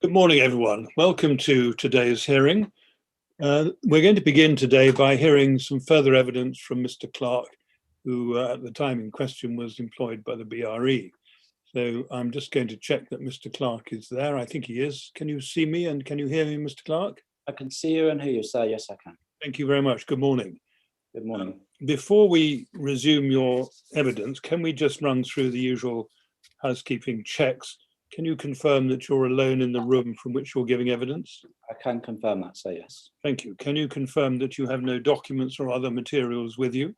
Good morning, everyone. Welcome to today's hearing. We're going to begin today by hearing some further evidence from Mr. Clark, who at the time in question was employed by the BRE. So I'm just going to check that Mr. Clark is there. I think he is. Can you see me and can you hear me, Mr. Clark? I can see you and hear you, sir. Yes, I can. Thank you very much. Good morning. Good morning. Before we resume your evidence, can we just run through the usual housekeeping checks? Can you confirm that you're alone in the room from which you're giving evidence? I can confirm that, sir, yes. Thank you. Can you confirm that you have no documents or other materials with you?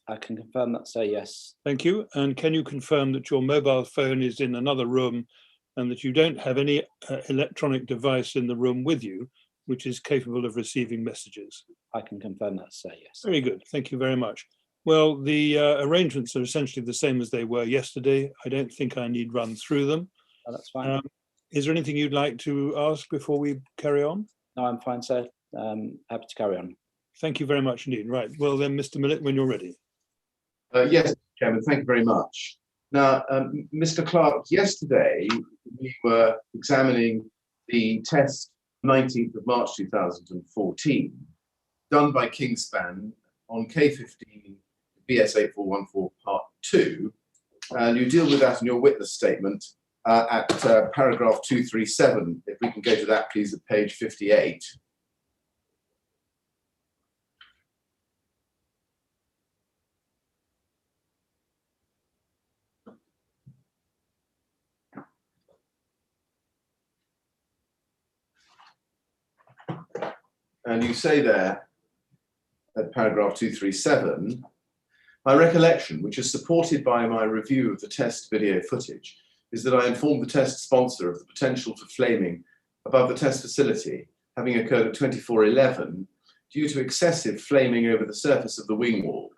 I can confirm that, sir, yes. Thank you. And can you confirm that your mobile phone is in another room and that you don't have any electronic device in the room with you, which is capable of receiving messages? I can confirm that, sir, yes. Very good. Thank you very much. Well, the arrangements are essentially the same as they were yesterday. I don't think I need run through them. Oh, that's fine. Is there anything you'd like to ask before we carry on? No, I'm fine, sir. Happy to carry on. Thank you very much indeed. Right. Well then, Mr. Millett, when you're ready. Yes, Chairman, thank you very much. Now, Mr. Clark, yesterday we were examining the test 19th of March 2014 done by Kingspan on K15 BS8414 Part 2, and you deal with that in your witness statement at paragraph 237. If we can go to that, please, at page 58. And you say there, at paragraph 237, my recollection, which is supported by my review of the test video footage, is that I informed the test sponsor of the potential for flaming above the test facility having occurred at 2411 due to excessive flaming over the surface of the wing wall.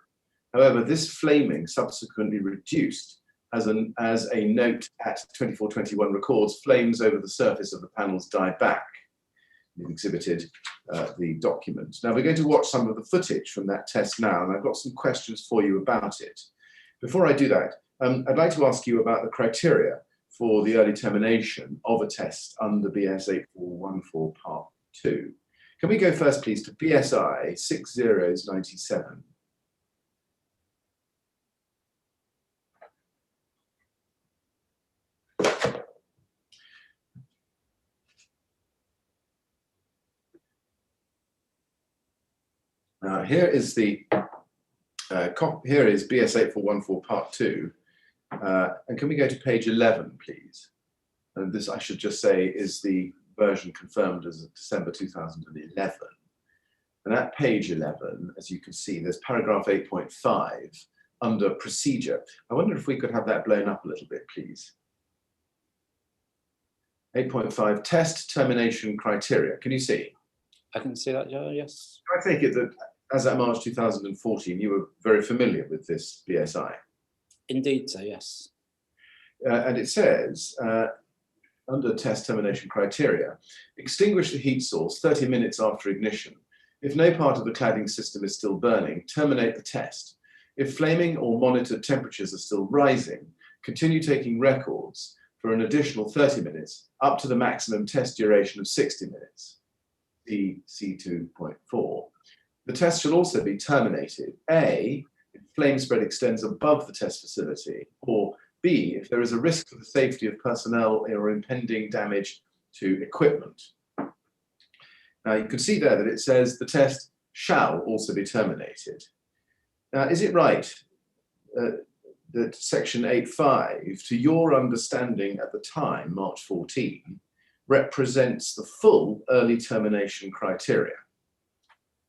However, this flaming subsequently reduced as a note at 2421 records, flames over the surface of the panels died back. You've exhibited the document. Now we're going to watch some of the footage from that test now, and I've got some questions for you about it. Before I do that, I'd like to ask you about the criteria for the early termination of a test under BS 8414 Part 2. Can we go first, please, to BSI 6097? Here is the here is BS 8414 Part 2, and can we go to page 11, please? And this, I should just say, is the version confirmed as of December 2011. And at page 11, as you can see, there's paragraph 8.5 under procedure. I wonder if we could have that blown up a little bit, please. 8.5, test termination criteria. Can you see? I can see that, yes. I take it that as at March 2014, you were very familiar with this BSI. Indeed, sir, yes. And it says, under test termination criteria, extinguish the heat source 30 minutes after ignition. If no part of the cladding system is still burning, terminate the test. If flaming or monitored temperatures are still rising, continue taking records for an additional 30 minutes up to the maximum test duration of 60 minutes. C2.4. The test shall also be terminated, A, if flame spread extends above the test facility, or B, if there is a risk for the safety of personnel or impending damage to equipment. Now you can see there that it says the test shall also be terminated. Now, is it right that section 8.5, to your understanding at the time, March 14, represents the full early termination criteria?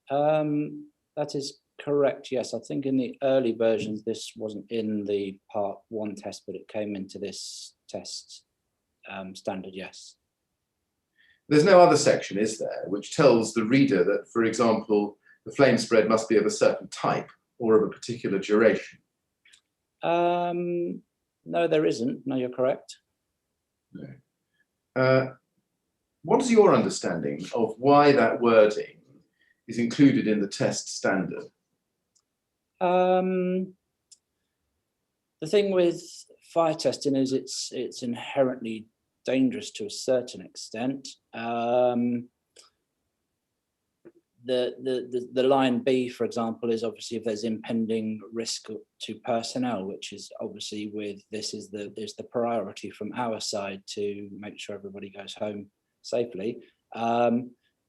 That is correct, yes. I think in the early versions, this wasn't in the Part 1 test, but it came into this test standard, yes. There's no other section, is there, which tells the reader that, for example, the flame spread must be of a certain type or of a particular duration? No, there isn't. No, you're correct. No. What is your understanding of why that wording is included in the test standard? The thing with fire testing is it's inherently dangerous to a certain extent. The line B, for example, is obviously if there's impending risk to personnel, which is obviously is the priority from our side to make sure everybody goes home safely.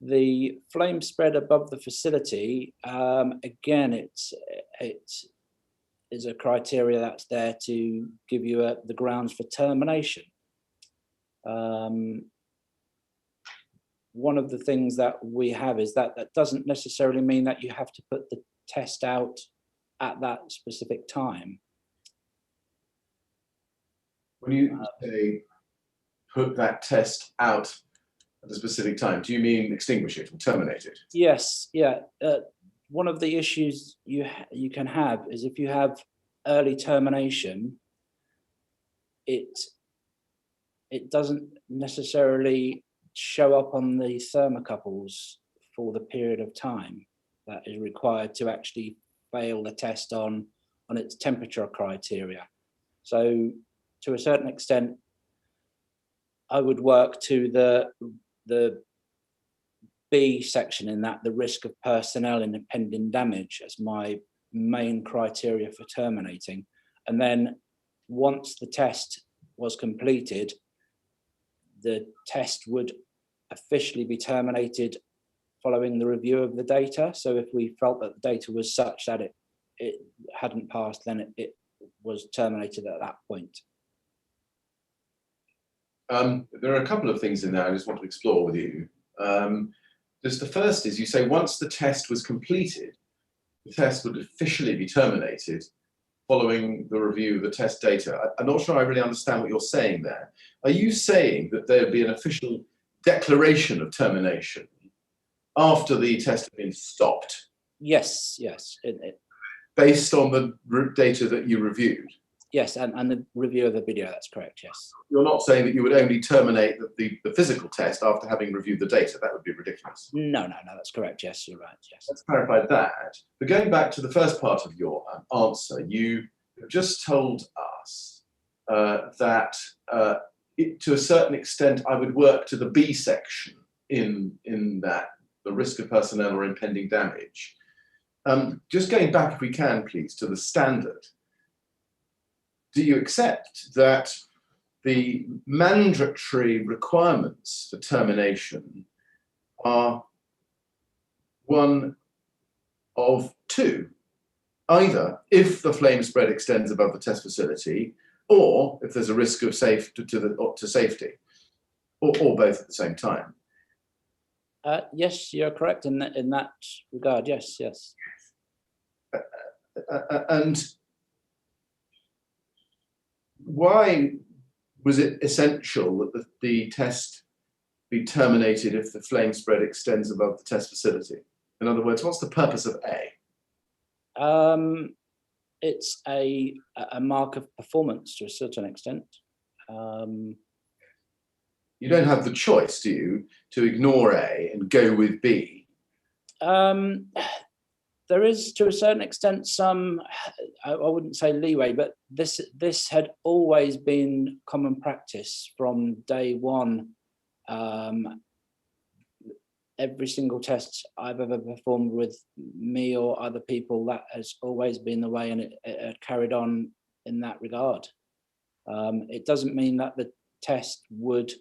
The flame spread above the facility, again, it is a criteria that's there to give you the grounds for termination. One of the things that we have is that doesn't necessarily mean that you have to put the test out at that specific time. When you say put that test out at a specific time, do you mean extinguish it or terminate it? Yes, yeah. One of the issues you can have is if you have early termination, it doesn't necessarily show up on the thermocouples for the period of time that is required to actually fail the test on its temperature criteria. So to a certain extent, I would work to the B section in that, the risk of personnel and impending damage as my main criteria for terminating. And then once the test was completed, the test would officially be terminated following the review of the data. So if we felt that the data was such that it hadn't passed, then it was terminated at that point. There are a couple of things in there I just want to explore with you. Just the first is you say once the test was completed, the test would officially be terminated following the review of the test data. I'm not sure I really understand what you're saying there. Are you saying that there would be an official declaration of termination after the test had been stopped? Yes. Based on the data that you reviewed? Yes, and the review of the video, that's correct, yes. You're not saying that you would only terminate the physical test after having reviewed the data. That would be ridiculous. No, that's correct. Yes, you're right. Yes. Let's clarify that. But going back to the first part of your answer, you just told us that to a certain extent, I would work to the B section in that, the risk of personnel or impending damage. Just going back, if we can, please, to the standard. Do you accept that the mandatory requirements for termination are one of two? Either if the flame spread extends above the test facility, or if there's a risk of to safety, or both at the same time. Yes, you're correct in that regard. Yes. And why was it essential that the test be terminated if the flame spread extends above the test facility? In other words, what's the purpose of A? It's a mark of performance to a certain extent. You don't have the choice, do you, to ignore A and go with B? There is, to a certain extent, some, I wouldn't say leeway, but this had always been common practice from day one. Every single test I've ever performed with me or other people, that has always been the way, and it carried on in that regard. It doesn't mean that the test would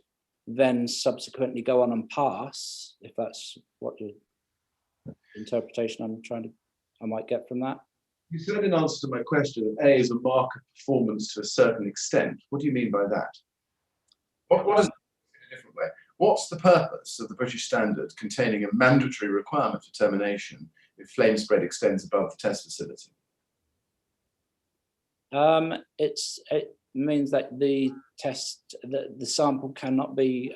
then subsequently go on and pass, if that's what your interpretation I might get from that. You said in answer to my question that A is a mark of performance to a certain extent. What do you mean by that? What is, in a different way, what's the purpose of the British standard containing a mandatory requirement for termination if flame spread extends above the test facility? It means that the test, the sample cannot be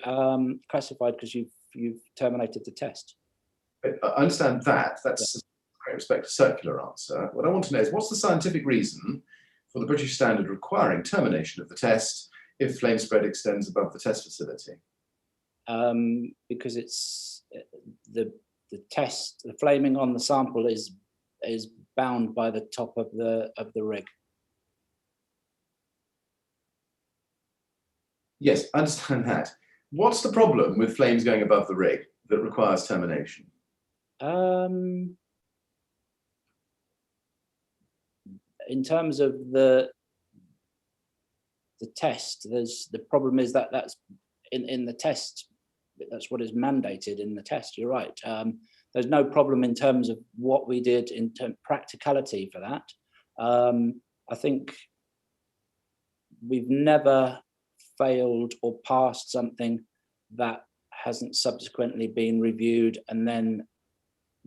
classified because you've terminated the test. I understand that. That's a great respect a circular answer. What I want to know is what's the scientific reason for the British standard requiring termination of the test if flame spread extends above the test facility? Because it's the test, the flaming on the sample is bound by the top of the rig. Yes, I understand that. What's the problem with flames going above the rig that requires termination? In terms of the test, the problem is that that's in the test. That's what is mandated in the test. You're right. There's no problem in terms of what we did in practicality for that. I think we've never failed or passed something that hasn't subsequently been reviewed, and then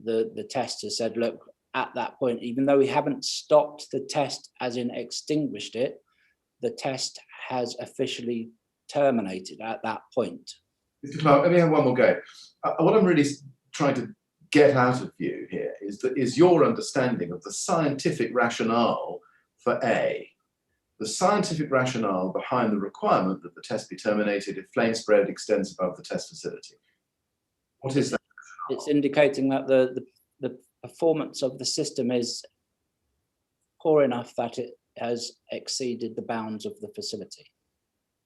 the test has said, look, at that point, even though we haven't stopped the test as in extinguished it, the test has officially terminated at that point. Mr. Clark, let me have one more go. What I'm really trying to get out of you here is your understanding of the scientific rationale for A, the scientific rationale behind the requirement that the test be terminated if flame spread extends above the test facility. What is that? It's indicating that the performance of the system is poor enough that it has exceeded the bounds of the facility.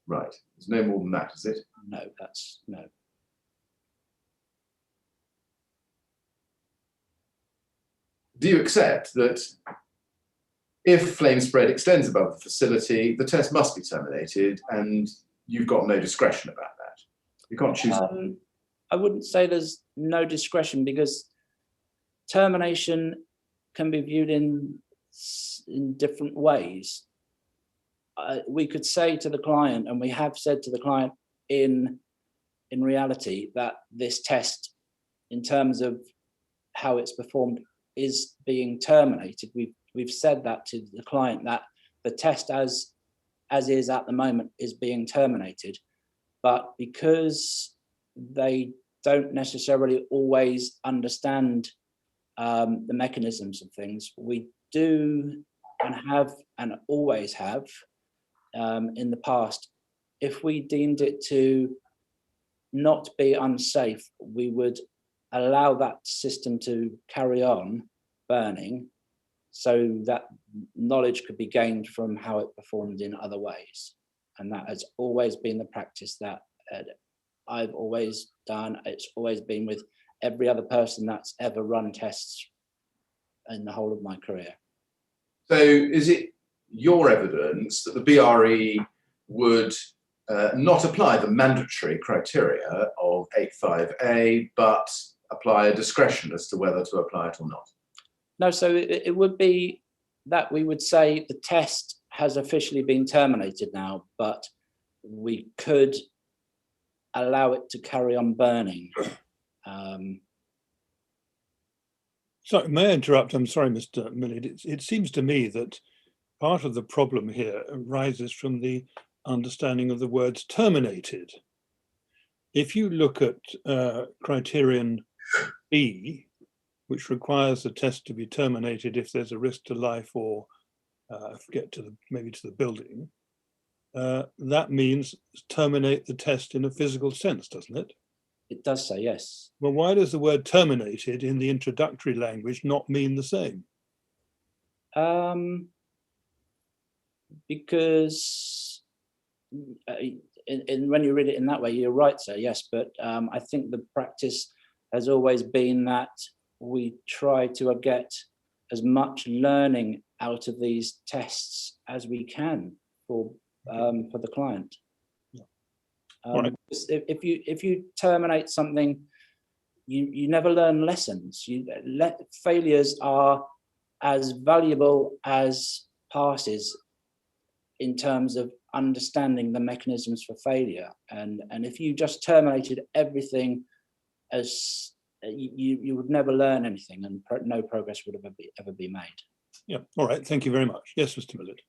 Right. There's no more than that, is it? No, that's no. Do you accept that if flame spread extends above the facility, the test must be terminated and you've got no discretion about that? You can't choose. I wouldn't say there's no discretion, because termination can be viewed in different ways. We could say to the client, and we have said to the client in reality, that this test, in terms of how it's performed, is being terminated. We've said that to the client, that the test as is at the moment is being terminated, but because they don't necessarily always understand the mechanisms of things, we do and have and always have in the past, if we deemed it to not be unsafe, we would allow that system to carry on burning, so that knowledge could be gained from how it performed in other ways. And that has always been the practice that I've always done. It's always been with every other person that's ever run tests in the whole of my career. So is it your evidence that the BRE would not apply the mandatory criteria of 8.5a, but apply a discretion as to whether to apply it or not? No, so it would be that we would say the test has officially been terminated now, but we could allow it to carry on burning. Sorry, may I interrupt? I'm sorry, Mr. Millard. It seems to me that part of the problem here arises from the understanding of the words terminated. If you look at criterion B, which requires the test to be terminated if there's a risk to life or maybe to the building, that means terminate the test in a physical sense, doesn't it? It does say yes. Well, why does the word terminated in the introductory language not mean the same? Because when you read it in that way, you're right, sir, yes, but I think the practice has always been that we try to get as much learning out of these tests as we can for the client. Right. If you terminate something, you never learn lessons. Failures are as valuable as passes in terms of understanding the mechanisms for failure. And if you just terminated everything, as you would never learn anything, and no progress would ever be made. Yeah. All right. Thank you very much. Yes, Mr. Millard.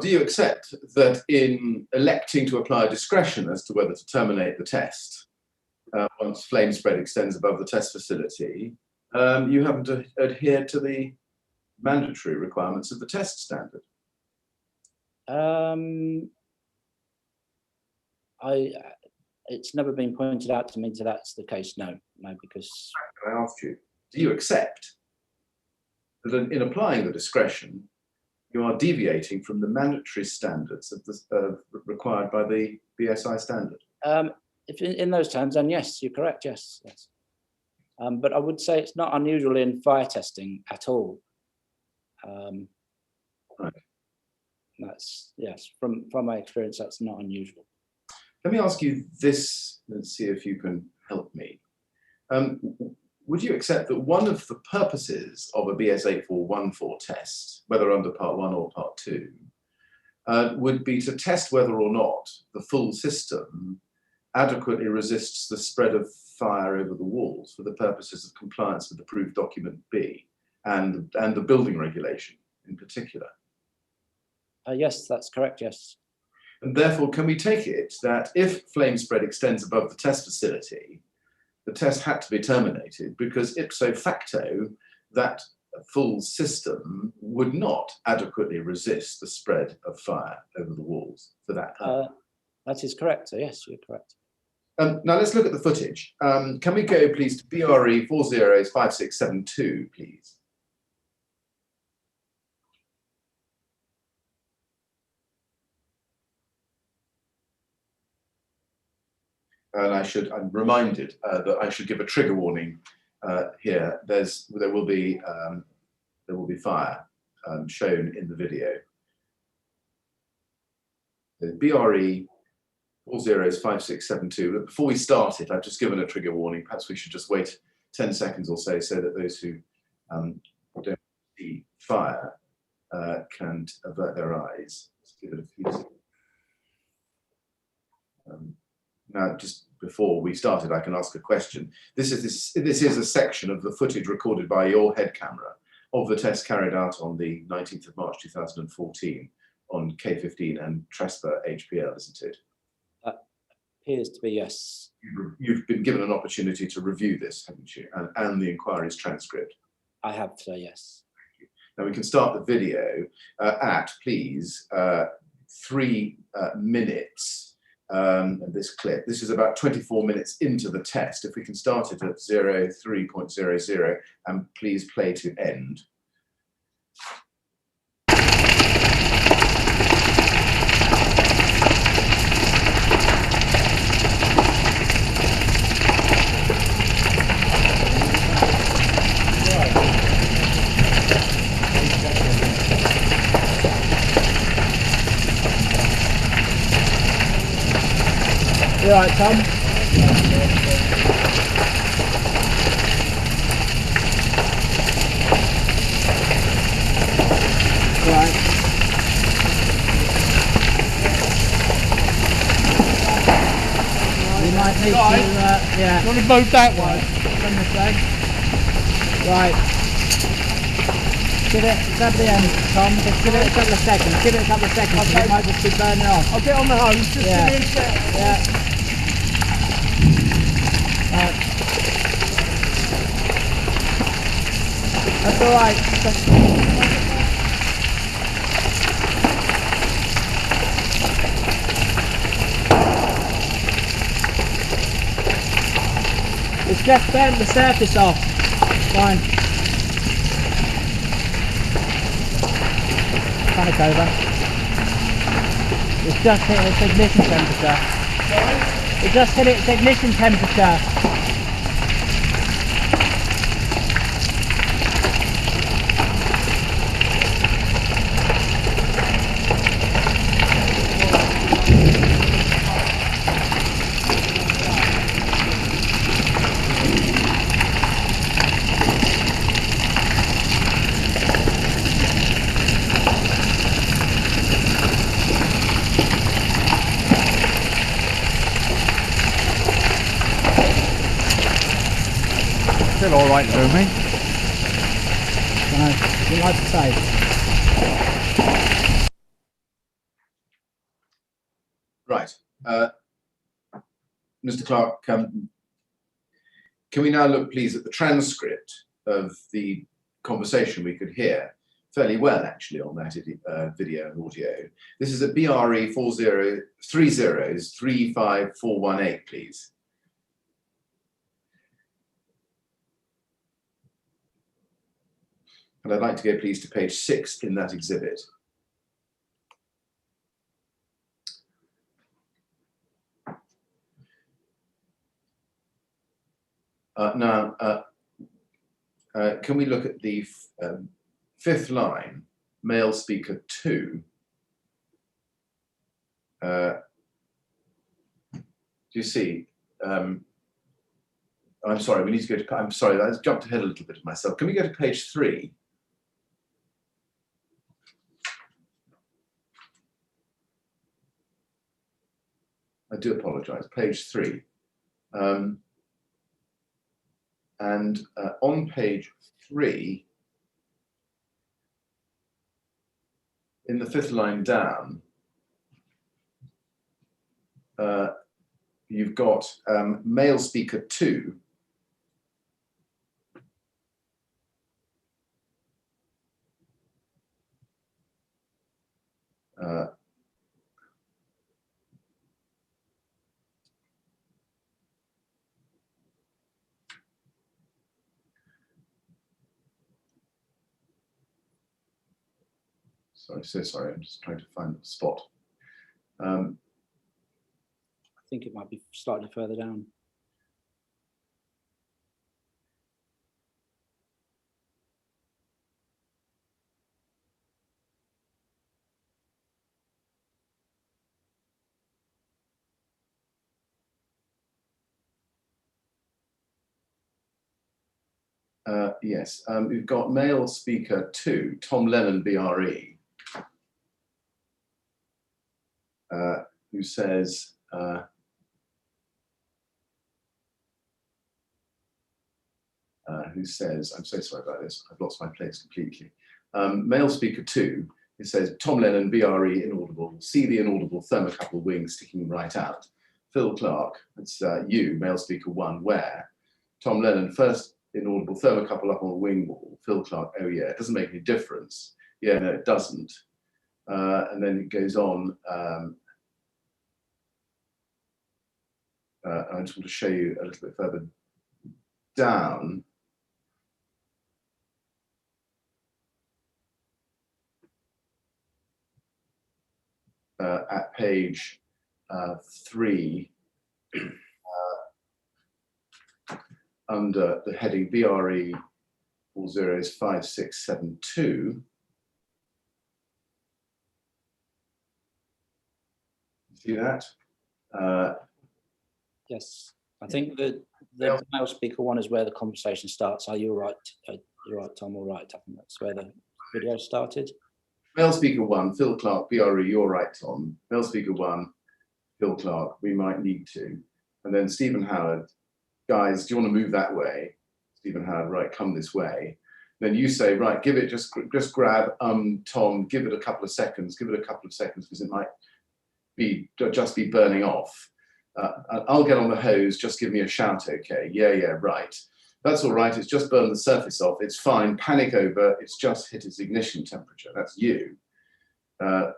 Do you accept that in electing to apply discretion as to whether to terminate the test once flame spread extends above the test facility, you haven't adhered to the mandatory requirements of the test standard? It's never been pointed out to me that that's the case. No, because I asked you, do you accept that in applying the discretion, you are deviating from the mandatory standards of the, required by the BSI standard. If in those terms, then yes, you're correct. Yes, yes. But I would say it's not unusual in fire testing at all. Right. That's, yes, from my experience, that's not unusual. Let me ask you this and see if you can help me. Would you accept that one of the purposes of a BS 8414 test, whether under Part 1 or Part 2, would be to test whether or not the full system adequately resists the spread of fire over the walls for the purposes of compliance with approved document B and the building regulation in particular? Yes, that's correct, yes. And therefore, can we take it that if flame spread extends above the test facility, the test had to be terminated because ipso facto, that full system would not adequately resist the spread of fire over the walls for that purpose? That is correct, so yes, you're correct. Now let's look at the footage. Can we go please to BRE 405672, please? And I'm reminded that I should give a trigger warning here. There will be fire shown in the video. The BRE 405672. But before we start it, I've just given a trigger warning. Perhaps we should just wait 10 seconds or so that those who don't see fire can avert their eyes. Let's give it a few seconds. Now, just before we started, I can ask a question. This is a section of the footage recorded by your head camera of the test carried out on the 19th of March 2014 on K15 and Trespa HPL, isn't it? That appears to be, yes. You've been given an opportunity to review this, haven't you? And the inquiry's transcript. I have, so yes. Now we can start the video at, please, 3 minutes. This clip. This is about 24 minutes into the test. If we can start it at 03.00 and please play to end. You all right, Tom? Right. We might need to, yeah. You want to move that way? Come this way. Right. Give it, grab the end, Tom. Just give it a couple of seconds. Give it a couple of seconds. Okay. It might just be burning off. I'll get on the hose. Just Yeah. give me a sec. Yeah. Right. That's all right. It's just burnt the surface off. Fine. Panic over. It's just hit its ignition temperature. It just hit its ignition temperature. Still all right to me. You'd like to say? Right. Mr. Clark, can we now look, please, at the transcript of the conversation we could hear fairly well, actually, on that video and audio. This is at BRE 3535418, please. And I'd like to go, please, to page 6 in that exhibit. Now, can we look at the fifth line, male speaker 2? Do you see? I'm sorry, we need to go to, I'm sorry, I jumped ahead a little bit of myself. Can we go to page 3? I do apologise, page 3. And on page 3, in the fifth line down, you've got male speaker 2. Sorry, so sorry, I'm just trying to find the spot. I think it might be slightly further down. Yes, we've got male speaker 2, Tom Lennon, BRE, who says, I'm so sorry about this, I've lost my place completely. Male speaker 2, it says, Tom Lennon, BRE, inaudible, see the inaudible thermocouple wing sticking right out. Phil Clark, it's you, male speaker 1, where? Tom Lennon, first inaudible thermocouple up on the wing wall. Phil Clark, oh yeah, it doesn't make any difference. Yeah, no, it doesn't. And then it goes on. I just want to show you a little bit further down. At page 3, under the heading BRE 405672. See that? Yes, I think that the male speaker 1 is where the conversation starts. Are you right? You're right, Tom, all right. I think that's where the video started. Male speaker 1, Phil Clark, BRE, you're right, Tom. Male speaker 1, Phil Clark, we might need to. And then Stephen Howard, guys, do you want to move that way? Stephen Howard, right, come this way. Then you say, right, give it, just grab Tom, give it a couple of seconds, because it might be just be burning off. I'll get on the hose, just give me a shout, okay? Yeah, right. That's all right, it's just burned the surface off, it's fine, panic over, it's just hit its ignition temperature, that's you.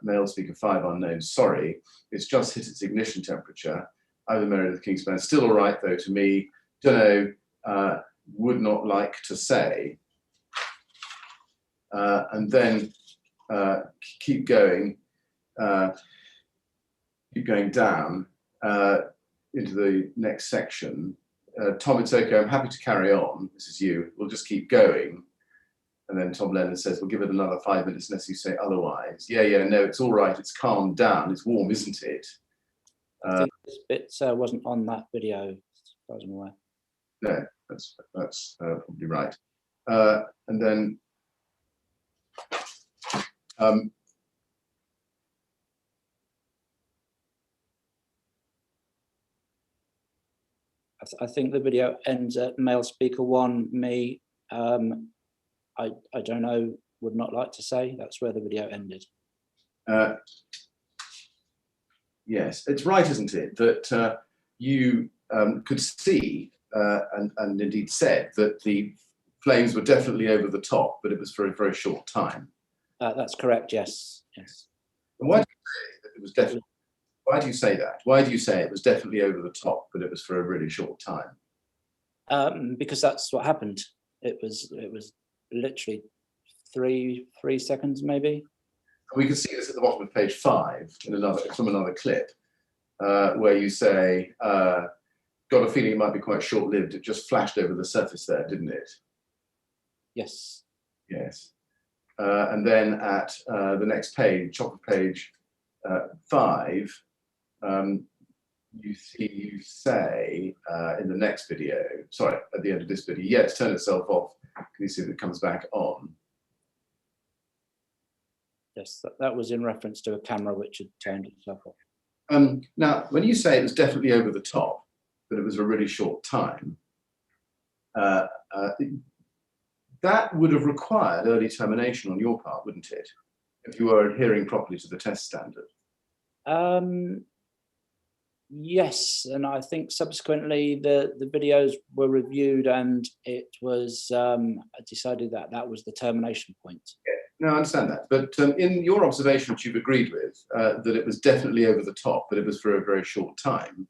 Male speaker 5, unknown, sorry, it's just hit its ignition temperature. I'm the Meredith Kingspan, still all right though to me, don't know, would not like to say. And then keep going down into the next section. Tom, it's okay, I'm happy to carry on. This is you, we'll just keep going. And then Tom Lennon says, we'll give it another 5 minutes unless you say otherwise. Yeah, no, it's all right, it's calmed down, it's warm, isn't it? I think this bit wasn't on that video, as far as I'm aware. No, that's probably right. And then I think the video ends at male speaker 1, me. I don't know, would not like to say. That's where the video ended. Yes, it's right, isn't it, that you could see and indeed said that the flames were definitely over the top, but it was for a very short time. That's correct, yes. And why do you say that it was definitely? Why do you say that? Why do you say it was definitely over the top, but it was for a really short time? Because that's what happened. It was literally three seconds, maybe. We can see this at the bottom of page 5 in from another clip, where you say got a feeling it might be quite short-lived. It just flashed over the surface there, didn't it? Yes. Yes. And then at the next page, top of page 5, you say in the next video, sorry, at the end of this video, yeah, it's turned itself off. Can you see that it comes back on? Yes, that was in reference to a camera which had turned itself off. Now, when you say it was definitely over the top, but it was a really short time, that would have required early termination on your part, wouldn't it? If you were adhering properly to the test standard. Yes, and I think subsequently the videos were reviewed and it was decided that that was the termination point. Yeah. No, I understand that. But in your observation, which you've agreed with, that it was definitely over the top, but it was for a very short time,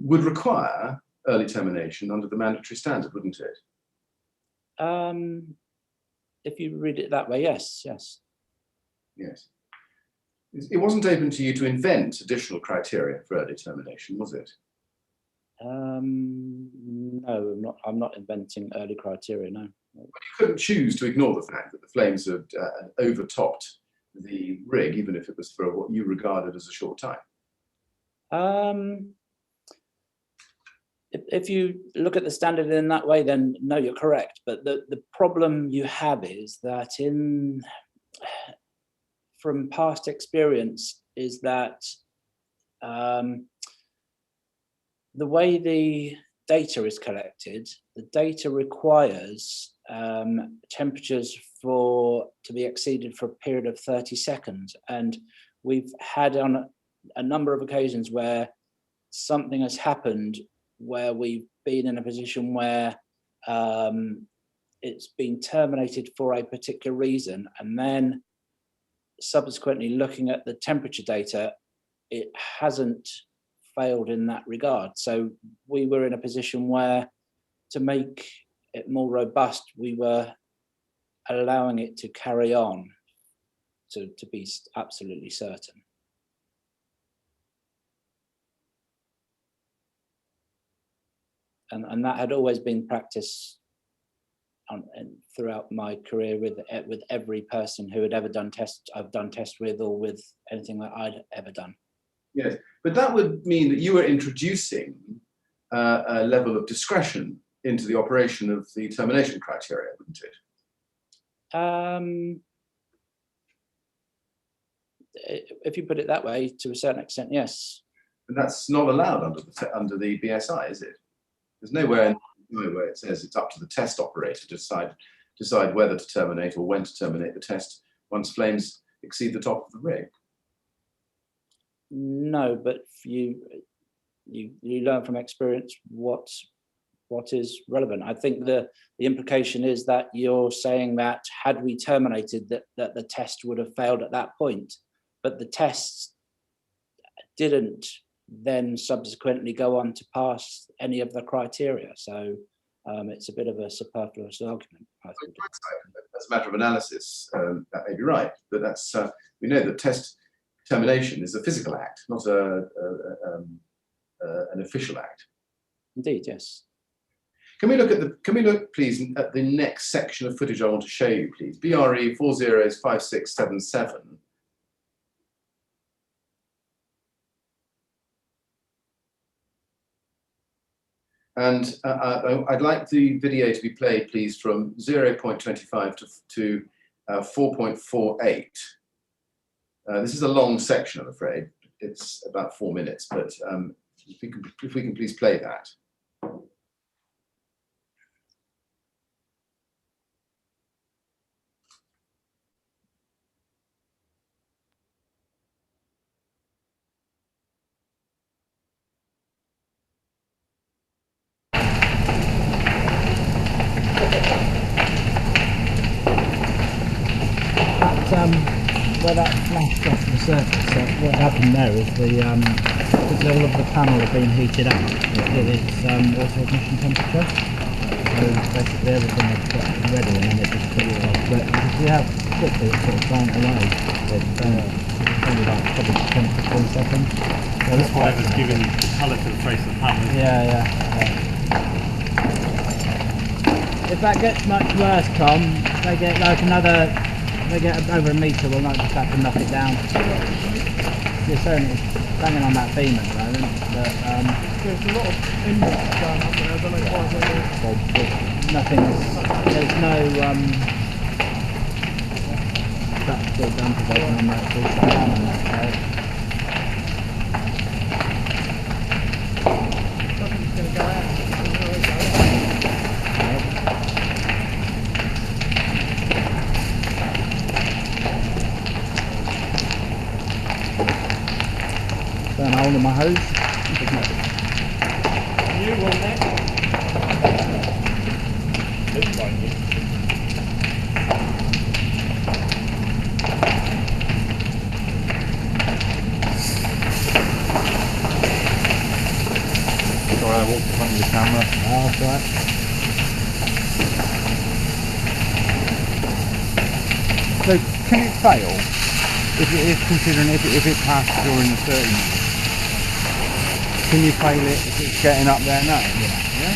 would require early termination under the mandatory standard, wouldn't it? If you read it that way, yes, yes. Yes. It wasn't open to you to invent additional criteria for early termination, was it? No, I'm not inventing early criteria, no. You couldn't choose to ignore the fact that the flames had overtopped the rig, even if it was for what you regarded as a short time. If you look at the standard in that way, then no, you're correct. But the problem you have is that from past experience is that the way the data is collected, the data requires temperatures to be exceeded for a period of 30 seconds. And we've had on a number of occasions where something has happened where we've been in a position where it's been terminated for a particular reason, and then subsequently looking at the temperature data, it hasn't failed in that regard. So we were in a position where, to make it more robust, we were allowing it to carry on to be absolutely certain. And that had always been practice throughout my career with every person who had ever done tests I've done tests with, or with anything that I'd ever done. Yes, but that would mean that you were introducing a level of discretion into the operation of the termination criteria, wouldn't it? If you put it that way, to a certain extent, yes. And that's not allowed under the BSI, is it? There's nowhere where it says it's up to the test operator to decide whether to terminate or when to terminate the test once flames exceed the top of the rig. No, but you learn from experience what is relevant. I think the implication is that you're saying that had we terminated that the test would have failed at that point, but the tests didn't then subsequently go on to pass any of the criteria. So it's a bit of a superfluous argument, I think. As a matter of analysis, that may be right, but that's we know that test termination is a physical act, not an official act. Indeed, yes. Can we look, please, at the next section of footage I want to show you, please? BRE 405677. And I'd like the video to be played, please, from 0.25 to 4.48. This is a long section, I'm afraid. It's about 4 minutes, but if we can please play that. Where that flashed off the surface, what happened there is the level of the panel had been heated up at its water ignition temperature. So basically everything had got ready and then it just put it off. But you can see how quickly it sort of burnt away. It's only like probably 10 to 15 seconds. this one. Whatever's giving colour to the face of the panel. Yeah. If that gets much worse, Tom, they get like they get over a metre, we'll not just have to knock it down. It's only banging on that beam at the moment, but There's a lot of inputs going up there, I don't know quite what it is. there's no practical dampening on that, it's all shut down on that side. Nothing's going to go out. Burn a hole in my hose. You will next. Looks like it. Sorry, I walked in front of the camera. Oh, that's right. So, can it fail? If it is considering if it passed during the 30 minutes, can you fail it if it's getting up there now? Yeah.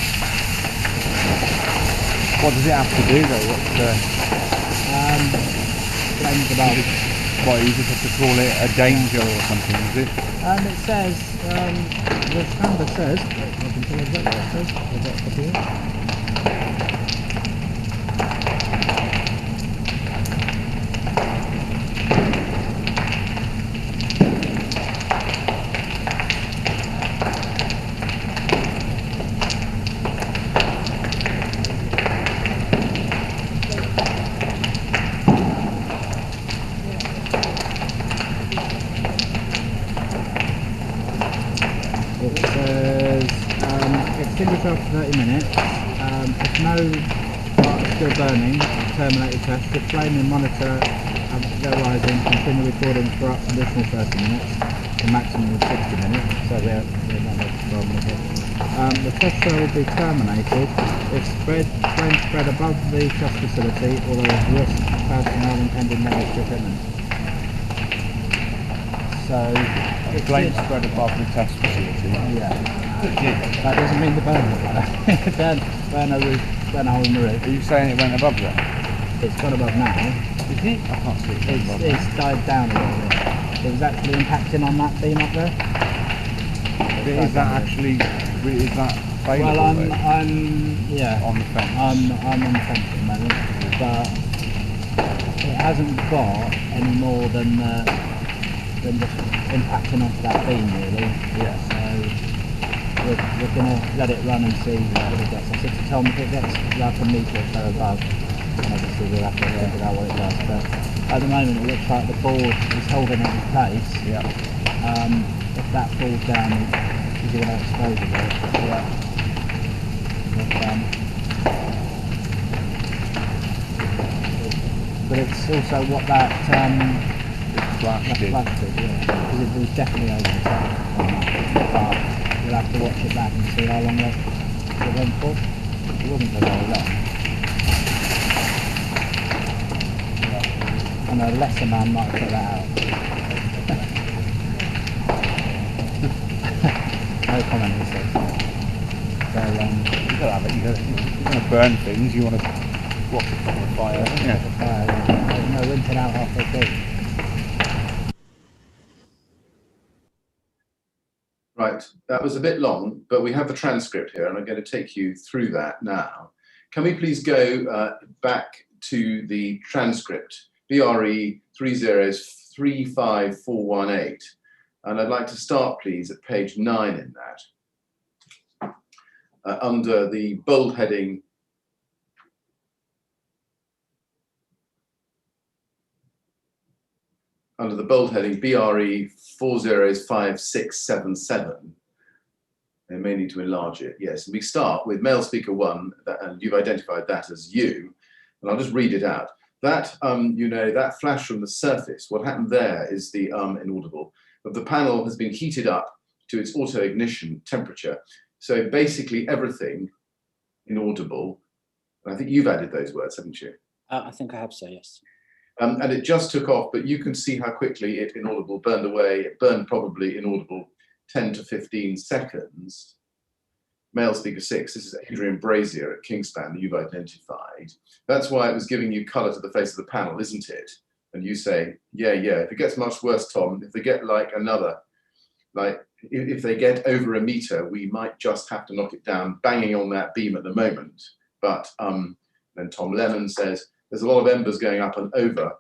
What does it have to do though? What's the Depends about what, you just have to call it a danger or something, is it? it says the standard says I can tell exactly what it says. I've got a copy here. It says extinguish after 30 minutes. If no part is still burning, terminate the test. If flame and monitor go rising, continue recording for up to additional 30 minutes, a maximum of 60 minutes. So we're not much problem with it. The test cell will be terminated if flame spread above the test facility or there is risk to personnel intending damage to equipment. So Flame spread above the test facility. yeah. That doesn't mean the burn will burn a hole in the roof. Are you saying it went above there? It's gone above now. Is it? I can't see it going above there. It's died down a little bit. It was actually impacting on that beam up there. But is that actually, is that available Well, though? I'm yeah. On the fence? I'm on the fence at the moment, but it hasn't got any more than just impacting onto that beam really. Yeah. So we're gonna let it run and see what it gets. I said to Tom, if it gets like a metre or so above, then obviously we'll have to figure out what it does. But at the moment it looks like the board is holding it in place. Yeah. If that falls down, you're going to expose it. Yeah. But it's also what that Flash did. flash did, yeah. Because it was definitely over the top on that. But we'll have to watch it back and see how long it went for. It wasn't for very long. And a lesser man might put that out. No comment, he says. So, You gotta have it. You're gonna burn things. You want to watch it from the fire. Yeah. no rinsing out halfway through. Right, that was a bit long, but we have the transcript here and I'm going to take you through that now. Can we please go back to the transcript, BRE 3035418, and I'd like to start please at page 9 in that, under the bold heading BRE 405677. I may need to enlarge it. Yes, and we start with male speaker 1, and you've identified that as you. And I'll just read it out. That, that flash from the surface, what happened there is the inaudible, but the panel has been heated up to its auto ignition temperature. So basically everything inaudible. And I think you've added those words, haven't you? I think I have so, yes. And it just took off, but you can see how quickly it inaudible burned away. It burned probably inaudible 10 to 15 seconds. Male speaker 6, this is Adrian Brazier at Kingspan that you've identified. That's why it was giving you colour to the face of the panel, isn't it? And you say, yeah, if it gets much worse, Tom, if they get like another, like if they get over a metre, we might just have to knock it down, banging on that beam at the moment. But then Tom Lennon says, there's a lot of embers going up and over.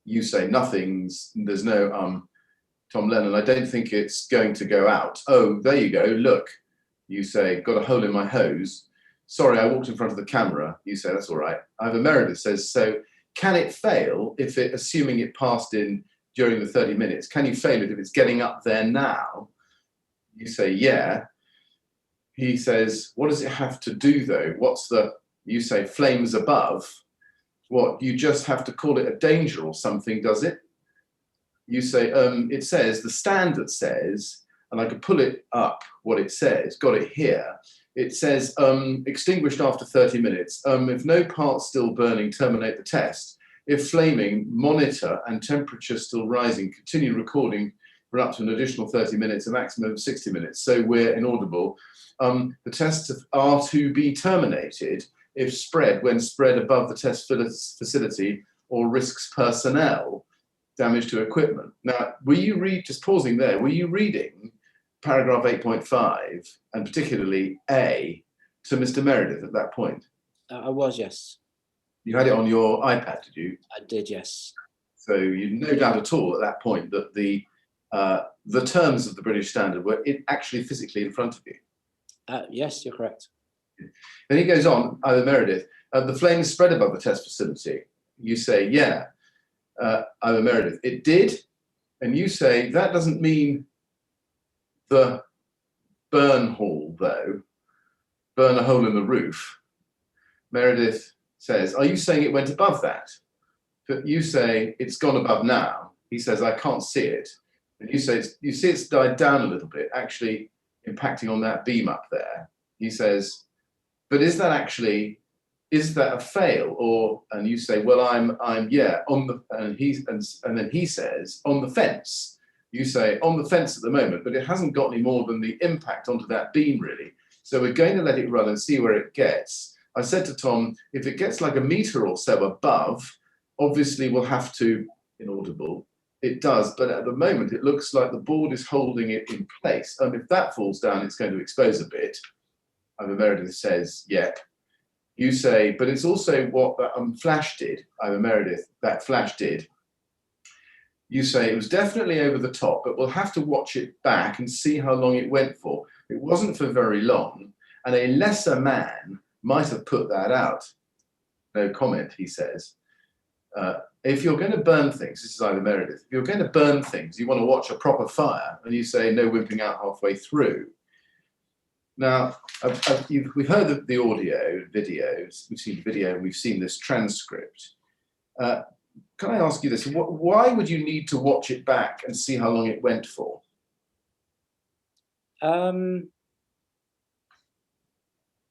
You say there's no, Tom Lennon, I don't think it's going to go out. Oh, there you go, look. You say, got a hole in my hose. Sorry, I walked in front of the camera. You say, that's all right. Ivor Meredith says, so can it fail if it, assuming it passed in during the 30 minutes, can you fail it if it's getting up there now? You say, yeah. He says, what does it have to do though? You say, flames above. What, you just have to call it a danger or something, does it? You say, it says, the standard says, and I could pull it up, what it says, got it here. It says, extinguished after 30 minutes. If no parts still burning, terminate the test. If flaming, monitor and temperature still rising, continue recording for up to an additional 30 minutes, a maximum of 60 minutes. So we're inaudible. The tests are to be terminated if when spread above the test facility or risks personnel, damage to equipment. Now, just pausing there, were you reading paragraph 8.5 and particularly A to Mr. Meredith at that point? I was, yes. You had it on your iPad, did you? I did, yes. So you no doubt at all at that point that the terms of the British Standard were actually physically in front of you. Yes, you're correct. Then he goes on, Ivor Meredith, the flames spread above the test facility. You say, yeah. Ivor Meredith, it did. And you say, that doesn't mean the burn hole, though. Burn a hole in the roof. Meredith says, are you saying it went above that? But you say, it's gone above now. He says, I can't see it. And you say, you see it's died down a little bit, actually impacting on that beam up there. He says, but is that a fail? Or, and you say, well, yeah, on the, and then he says, on the fence. You say, on the fence at the moment, but it hasn't got any more than the impact onto that beam, really. So we're going to let it run and see where it gets. I said to Tom, if it gets like a metre or so above, obviously we'll have to, inaudible, it does, but at the moment it looks like the board is holding it in place. If that falls down, it's going to expose a bit. Ivor Meredith says, yep. You say, but it's also what that flash did, Ivor Meredith, that flash did. You say it was definitely over the top, but we'll have to watch it back and see how long it went for. It wasn't for very long, and a lesser man might have put that out. No comment, he says. If you're going to burn things, this is Ivor Meredith, if you're going to burn things, you want to watch a proper fire, and you say no wimping out halfway through. Now, we've heard the audio, videos, we've seen the video, and we've seen this transcript. Can I ask you this? Why would you need to watch it back and see how long it went for?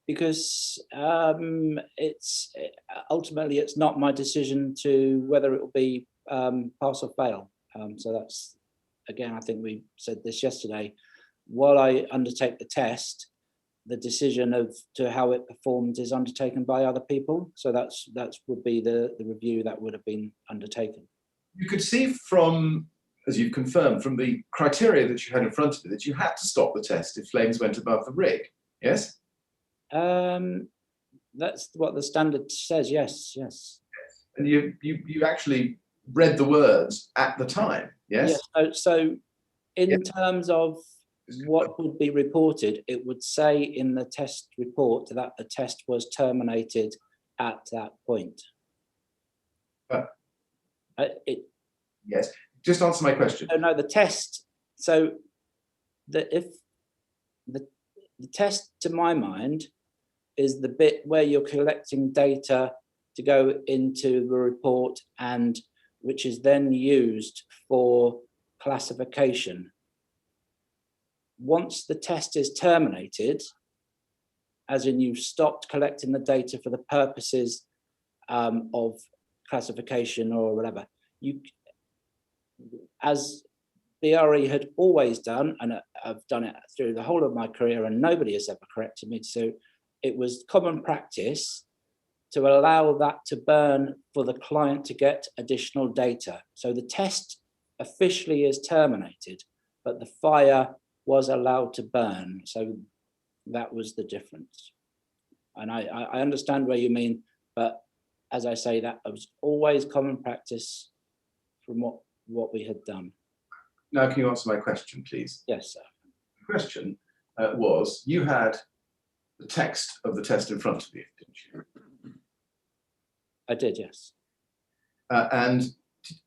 Because it's ultimately it's not my decision to whether it will be pass or fail. So that's, again, I think we said this yesterday. While I undertake the test, the decision to how it performed is undertaken by other people. So that would be the review that would have been undertaken. You could see from, as you've confirmed, from the criteria that you had in front of you, that you had to stop the test if flames went above the rig. Yes? That's what the standard says. Yes. And you actually read the words at the time. Yes. Yes. So in terms of what would be reported, it would say in the test report that the test was terminated at that point. Yes. Just answer my question. No, the test. So if the test, to my mind, is the bit where you're collecting data to go into the report and which is then used for classification. Once the test is terminated, as in you've stopped collecting the data for the purposes of classification or whatever, as BRE had always done, and I've done it through the whole of my career, and nobody has ever corrected me. So it was common practice to allow that to burn for the client to get additional data. So the test officially is terminated, but the fire was allowed to burn. So that was the difference. And I understand what you mean, but as I say, that was always common practice from what we had done. Now, can you answer my question, please? Yes, sir. The question was, you had the text of the test in front of you, didn't you? I did, yes. And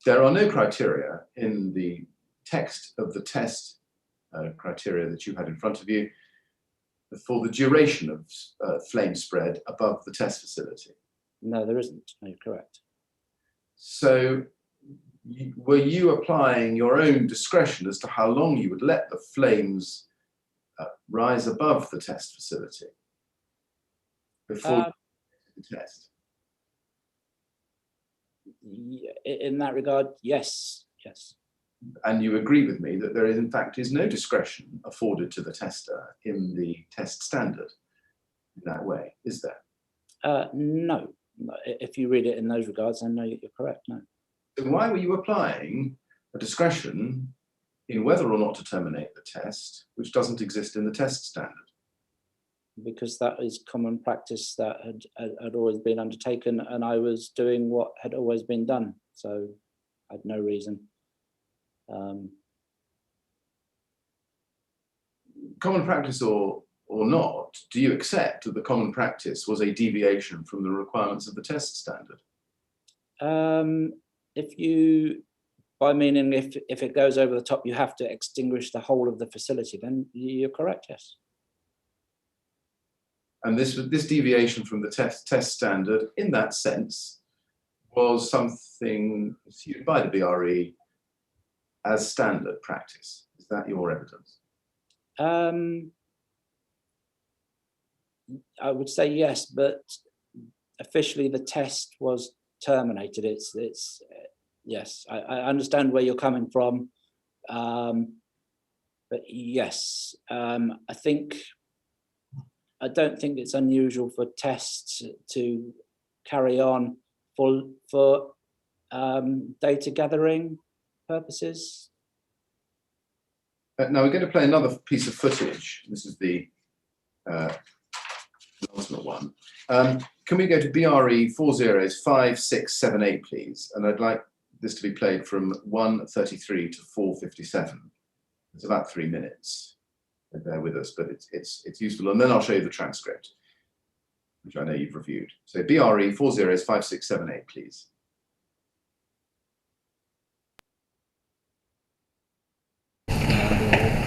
there are no criteria in the text of the test criteria that you had in front of you for the duration of flame spread above the test facility. No, there isn't. No, you're correct. So were you applying your own discretion as to how long you would let the flames rise above the test facility before the test? In that regard, yes, yes. And you agree with me that there is, in fact, is no discretion afforded to the tester in the test standard in that way, is there? No. If you read it in those regards, then no, you're correct, no. So why were you applying a discretion in whether or not to terminate the test, which doesn't exist in the test standard? Because that is common practice that had always been undertaken, and I was doing what had always been done. So I had no reason. Common practice or not, do you accept that the common practice was a deviation from the requirements of the test standard? If you, by meaning if it goes over the top, you have to extinguish the whole of the facility, then you're correct, yes. And this deviation from the test standard, in that sense, was something assumed by the BRE as standard practice. Is that your evidence? I would say yes, but officially the test was terminated. It's yes. I understand where you're coming from, but yes, I don't think it's unusual for tests to carry on for data gathering purposes. Now we're going to play another piece of footage. This is the penultimate one. Can we go to BRE 405678, please? And I'd like this to be played from 1:33 to 4:57. It's about 3 minutes. Bear with us, but it's useful. And then I'll show you the transcript, which I know you've reviewed. So BRE 405678, please.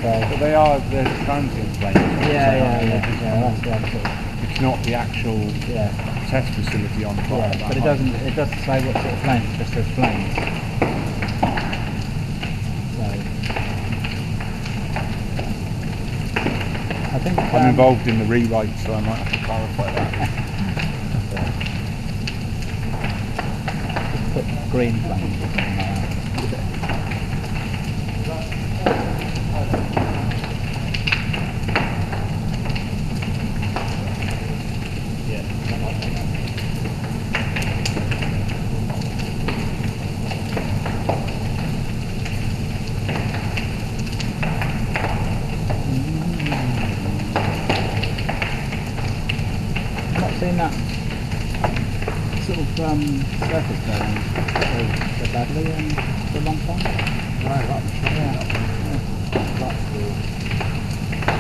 But there's a transient flame. Yeah, that's right. It's not the actual test facility on fire. Yeah, but it doesn't say what sort of flames, it just says flames. So I think I'm involved in the rewrite, so I might have to clarify that. Just put green flames or something like that. Seen that sort of surface going so badly for a long time. Right,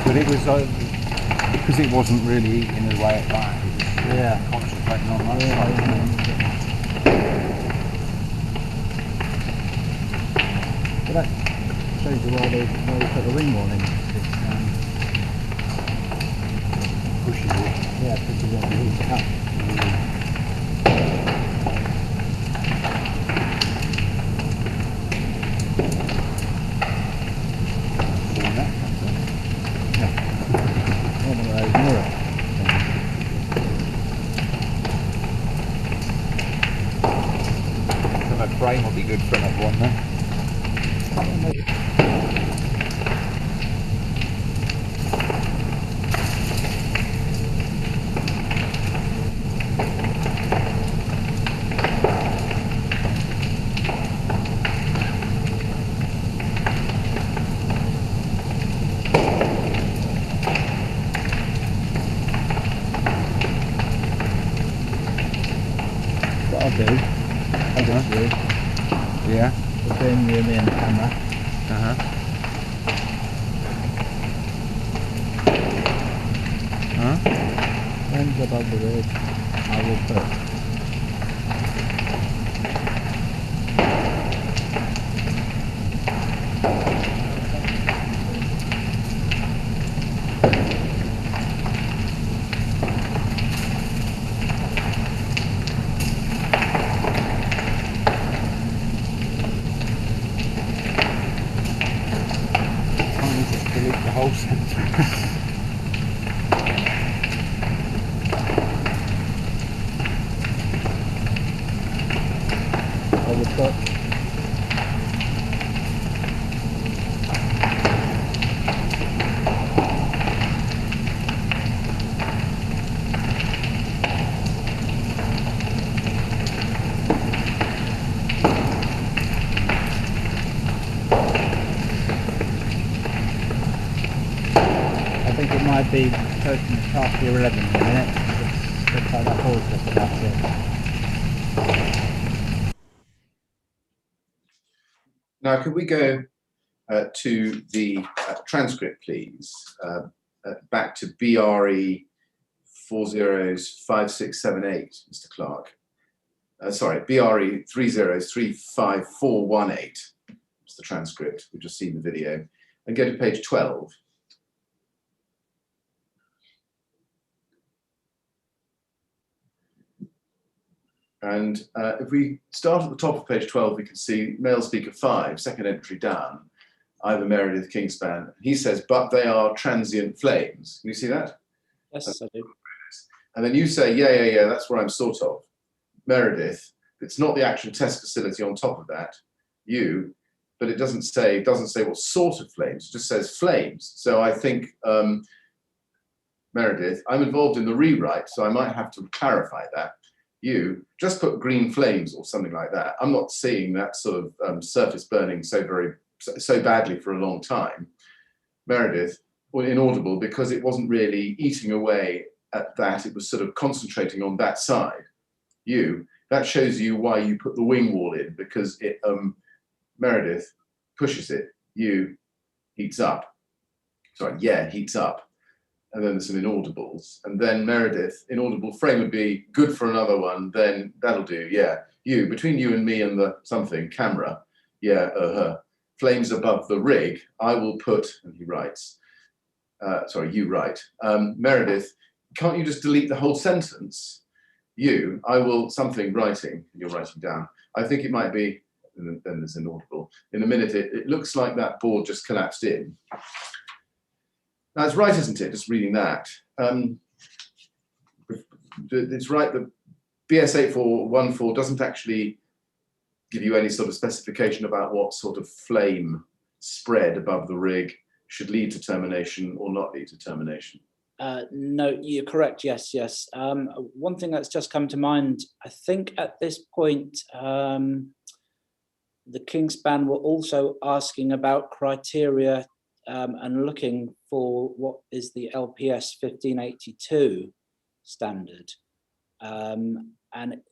but it was because it wasn't really eating away at that. It was concentrating on that. But that shows you why they put the ring warning. Pushes it. Yeah, pushes it and heats it up. One of those mirror So my frame will be good for another one then. things. you, Yeah. between you and me and the camera. Flames above the ridge, I will put. Can't you just delete the whole sentence? I will put. I think it might be posting after 11 in a minute. Looks like that ball's just about it. Now, could we go to the transcript, please? Back to BRE 405678, Mr. Clark. Sorry, BRE 3035418. It's the transcript. We've just seen the video. And go to page 12. And if we start at the top of page 12, we can see male speaker 5, second entry down, Ivor Meredith Kingspan. He says, but they are transient flames. Can you see that? Yes, I do. And then you say, yeah, that's where I'm sort of. Meredith, it's not the actual test facility on top of that, but it doesn't say what sort of flames, it just says flames. So I think, Meredith, I'm involved in the rewrite, so I might have to clarify that. You just put green flames or something like that. I'm not seeing that sort of surface burning so badly for a long time. Meredith, inaudible because it wasn't really eating away at that. It was sort of concentrating on that side. That shows you why you put the wing wall in, because it, Meredith pushes it. Heats up. Sorry, heats up. And then there's some inaudibles. And then Meredith, inaudible frame would be good for another one, then that'll do, between you and me and the something, camera, flames above the rig, I will put, and he writes, you write, Meredith, can't you just delete the whole sentence? I will, something, writing, and you're writing down. I think it might be, and then there's inaudible. In a minute, it looks like that board just collapsed in. That's right, isn't it? Just reading that. It's right, the BS 8414 doesn't actually give you any sort of specification about what sort of flame spread above the rig should lead to termination or not lead to termination. No, you're correct. Yes. One thing that's just come to mind, I think at this point, the Kingspan were also asking about criteria and looking for what is the LPS 1582 standard, and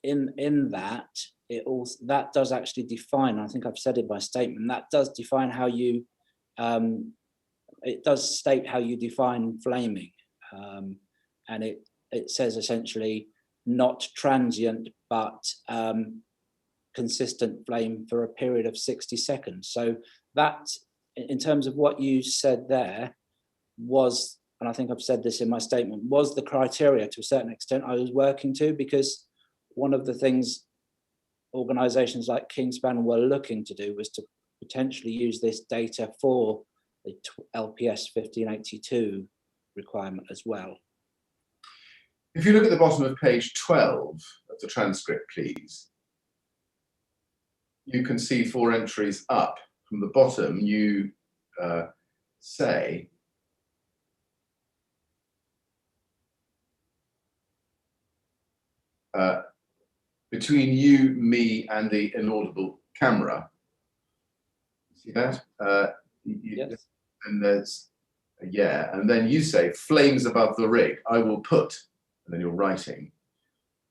in that that does actually define. I think I've said in my statement that does define how you. It does state how you define flaming, and it says essentially not transient but consistent flame for a period of 60 seconds. So that, in terms of what you said there, was, and I think I've said this in my statement, was the criteria to a certain extent I was working to, because one of the things organisations like Kingspan were looking to do was to potentially use this data for the LPS 1582 requirement as well. If you look at the bottom of page 12 of the transcript, please, you can see 4 entries up. From the bottom, you say, between you, me, and the inaudible camera. See that? Yes. And there's, and then you say, flames above the rig, I will put, and then you're writing.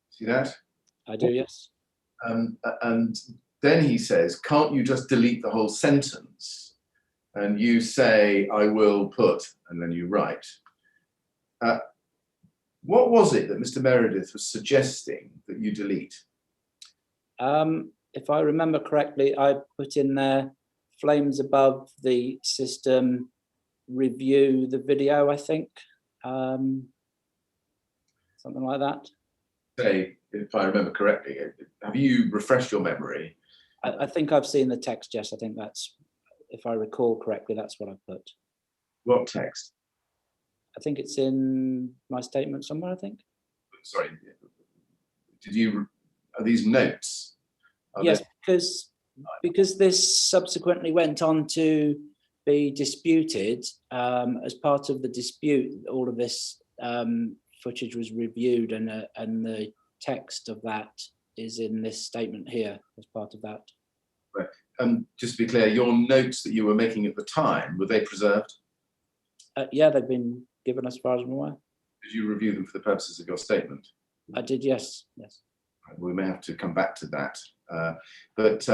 See that? I do, yes. And then he says, can't you just delete the whole sentence? And you say, I will put, and then you write. What was it that Mr. Meredith was suggesting that you delete? If I remember correctly, I put in there flames above the system, review the video, I think. Something like that. Say, if I remember correctly, have you refreshed your memory? I think I've seen the text, yes. I think that's, if I recall correctly, that's what I put. What text? I think it's in my statement somewhere, I think. Sorry, are these notes? Yes, because this subsequently went on to be disputed. As part of the dispute, all of this footage was reviewed, and the text of that is in this statement here as part of that. Right. Just to be clear, your notes that you were making at the time, were they preserved? Yeah, they've been given as far as I'm aware. Did you review them for the purposes of your statement? I did, yes. Yes. We may have to come back to that. But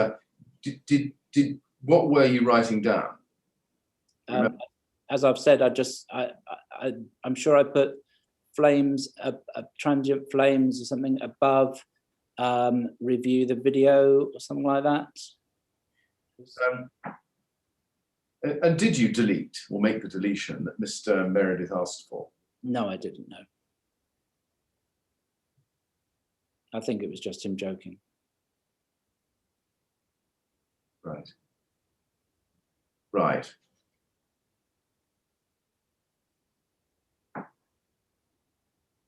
what were you writing down? As I've said, I'm sure I put flames, transient flames or something above, review the video or something like that. And did you delete or make the deletion that Mr. Meredith asked for? No, I didn't know. I think it was just him joking. Right. Right.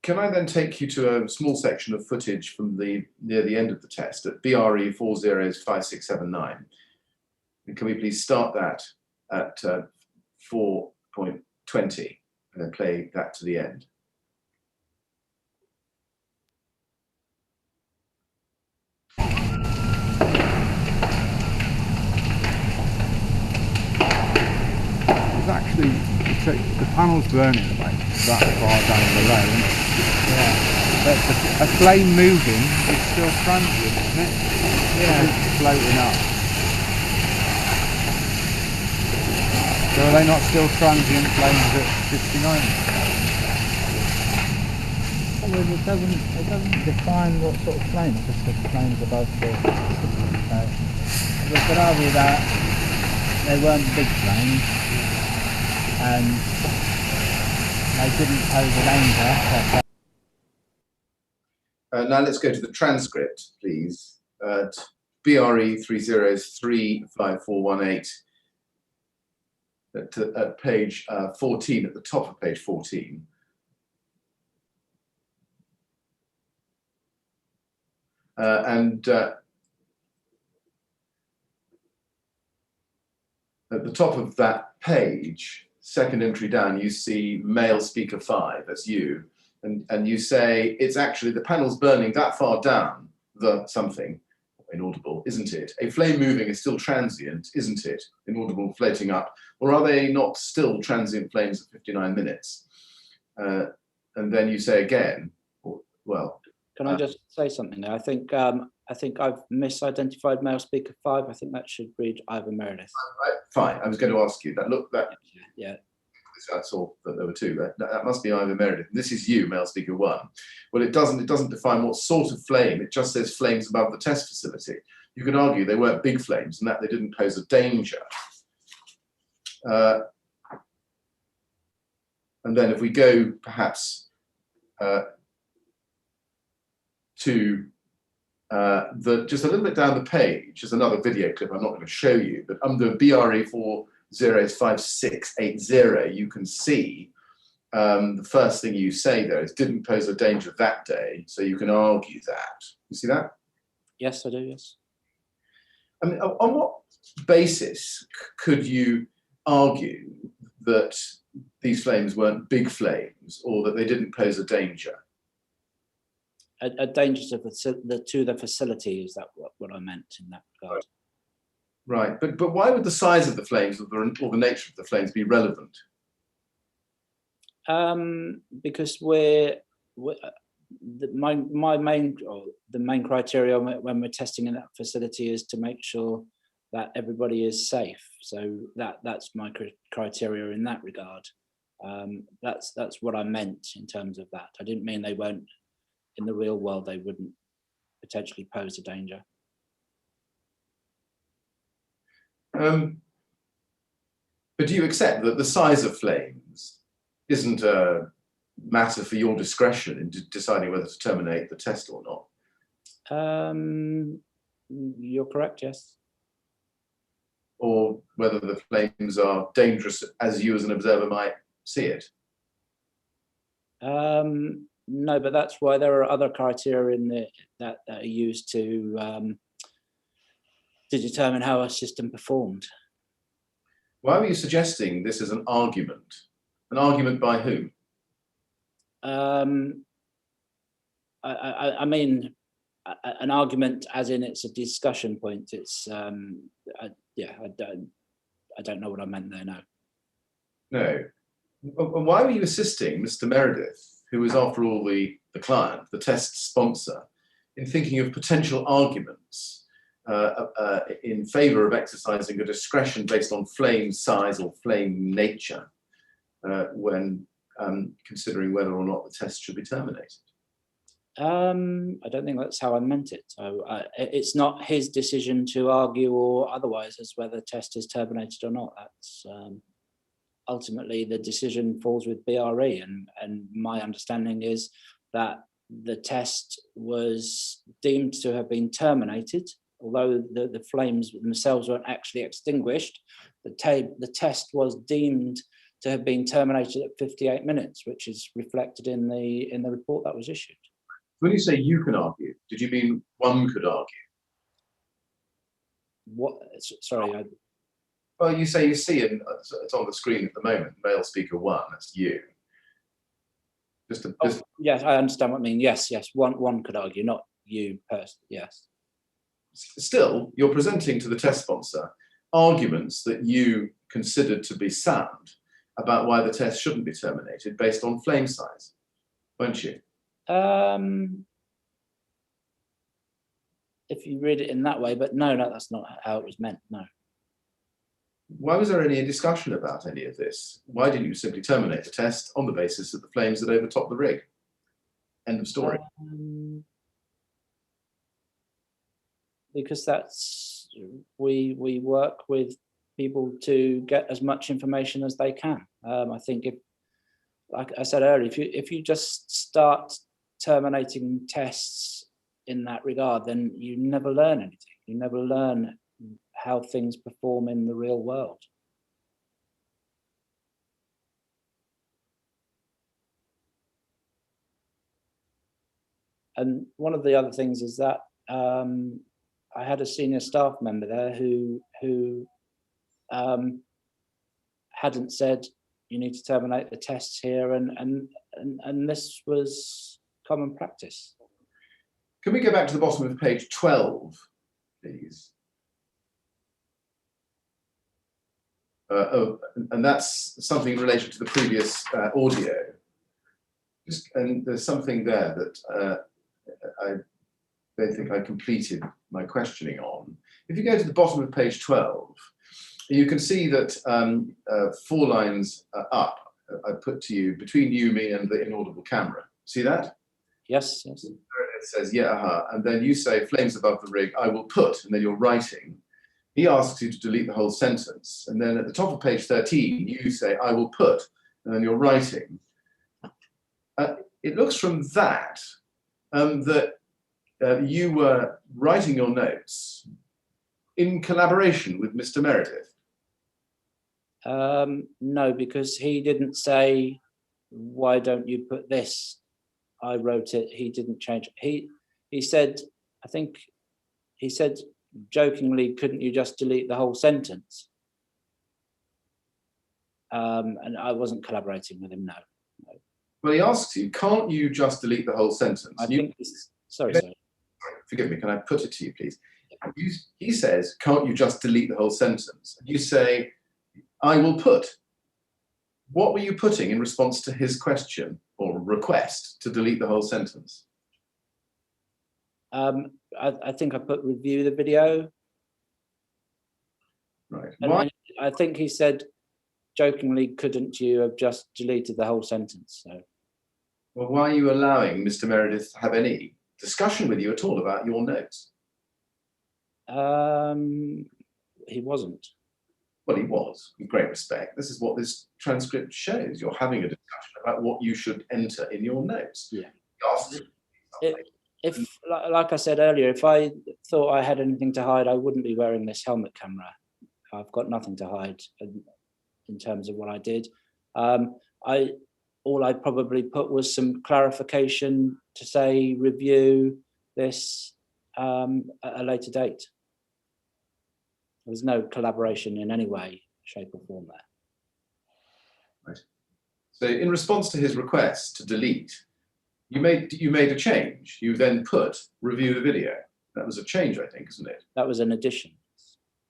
Can I then take you to a small section of footage from near the end of the test at BRE 405679? And can we please start that at 4.20 and then play that to the end? It's actually, the panel's burning like that far down below, isn't it? Yeah. But a flame moving is still transient, isn't it? Yeah. It's floating up. So are they not still transient flames at 59? Well, it doesn't define what sort of flame, it just says flames above the system. So we could argue that they weren't big flames and they didn't pose a danger. Now let's go to the transcript, please. At BRE 3035418 at page 14, at the top of page 14. At the top of that page, second entry down, you see male speaker 5, that's you. And you say, it's actually, the panel's burning that far down, the something, inaudible, isn't it? A flame moving is still transient, isn't it? Inaudible, floating up. Or are they not still transient flames at 59 minutes? And then you say again, well. Can I just say something there? I think I've misidentified male speaker 5. I think that should read Ivor Meredith. Fine, I was going to ask you that. Look, that. Yeah. I saw that there were two. That must be Ivor Meredith. This is you, male speaker 1. Well, it doesn't define what sort of flame. It just says flames above the test facility. You can argue they weren't big flames and that they didn't pose a danger. And then if we go perhaps to just a little bit down the page, there's another video clip I'm not going to show you, but under BRE 405680, you can see the first thing you say there is didn't pose a danger that day, so you can argue that. You see that? Yes, I do, yes. I mean, on what basis could you argue that these flames weren't big flames or that they didn't pose a danger? A danger to the facility, is that what I meant in that regard? Right, but why would the size of the flames or the nature of the flames be relevant? Because my main, or the main criteria when we're testing in that facility is to make sure that everybody is safe. So that's my criteria in that regard. That's what I meant in terms of that. I didn't mean they won't, in the real world, they wouldn't potentially pose a danger. But do you accept that the size of flames isn't a matter for your discretion in deciding whether to terminate the test or not? You're correct, yes. Or whether the flames are dangerous as you as an observer might see it? No, but that's why there are other criteria in that are used to determine how a system performed. Why were you suggesting this is an argument? An argument by whom? I mean, an argument as in it's a discussion point. It's yeah, I don't know what I meant there. No. No. Why were you assisting Mr. Meredith, who was after all the client, the test sponsor, in thinking of potential arguments in favour of exercising a discretion based on flame size or flame nature when considering whether or not the test should be terminated? I don't think that's how I meant it. So it's not his decision to argue or otherwise as whether the test is terminated or not. That's ultimately the decision falls with BRE, and my understanding is that the test was deemed to have been terminated, although the flames themselves weren't actually extinguished. The test was deemed to have been terminated at 58 minutes, which is reflected in the report that was issued. When you say you can argue, did you mean one could argue? What? Sorry. Well, you say you see it, it's on the screen at the moment, male speaker 1, that's you. Yes, I understand what I mean. Yes, one could argue, not you personally, yes. Still, you're presenting to the test sponsor arguments that you considered to be sound about why the test shouldn't be terminated based on flame size, weren't you? If you read it in that way, but no, that's not how it was meant, no. Why was there any discussion about any of this? Why didn't you simply terminate the test on the basis of the flames that overtopped the rig? End of story. Because that's, we work with people to get as much information as they can. I think if, like I said earlier, if you just start terminating tests in that regard, then you never learn anything. You never learn how things perform in the real world. And one of the other things is that I had a senior staff member there who hadn't said you need to terminate the tests here, and this was common practice. Can we go back to the bottom of page 12, please? And that's something in relation to the previous audio. And there's something there that I don't think I completed my questioning on. If you go to the bottom of page 12, you can see that 4 lines up, I put to you, between you, me, and the inaudible camera. See that? Yes. It says, yeah, and then you say, flames above the rig, I will put, and then you're writing. He asks you to delete the whole sentence. And then at the top of page 13, you say, I will put, and then you're writing. It looks from that that you were writing your notes in collaboration with Mr. Meredith. No, because he didn't say, why don't you put this? I wrote it, he didn't change it. He said, I think he said jokingly, couldn't you just delete the whole sentence? And I wasn't collaborating with him, no. Well, he asks you, can't you just delete the whole sentence? Sorry. Forgive me, can I put it to you, please? He says, can't you just delete the whole sentence? You say, I will put. What were you putting in response to his question or request to delete the whole sentence? I think I put review the video. Right. And Why? then I think he said, jokingly, couldn't you have just deleted the whole sentence? So Well, why are you allowing Mr. Meredith to have any discussion with you at all about your notes? he wasn't. Well, he was, with great respect. This is what this transcript shows. You're having a discussion about what you should enter in your notes. Yeah. Yes. If, like I said earlier, if I thought I had anything to hide, I wouldn't be wearing this helmet camera. I've got nothing to hide in terms of what I did. All I probably put was some clarification to say review this at a later date. There's no collaboration in any way, shape or form there. Right. So in response to his request to delete, you made a change. You then put review the video. That was a change, I think, isn't it? That was an addition.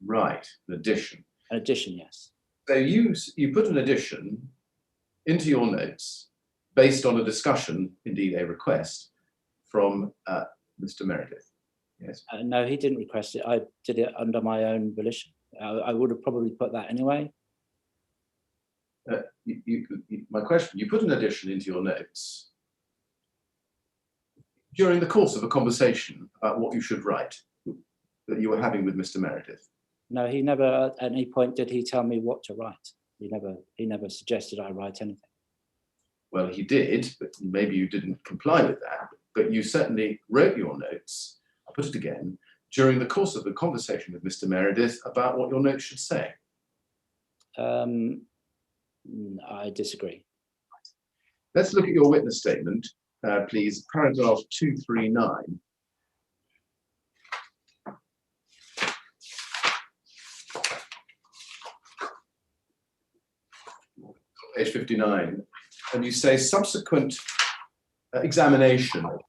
Right, an addition. An addition, yes. So you put an addition into your notes based on a discussion, indeed a request, from Mr. Meredith. Yes. No, he didn't request it. I did it under my own volition. I would have probably put that anyway. My question, you put an addition into your notes during the course of a conversation about what you should write that you were having with Mr. Meredith. No, he never at any point did he tell me what to write. He never suggested I write anything. Well, he did, but maybe you didn't comply with that. But you certainly wrote your notes, I'll put it again, during the course of the conversation with Mr. Meredith about what your notes should say. I disagree. Let's look at your witness statement, please, paragraph 239. Page 59, and you say subsequent examination of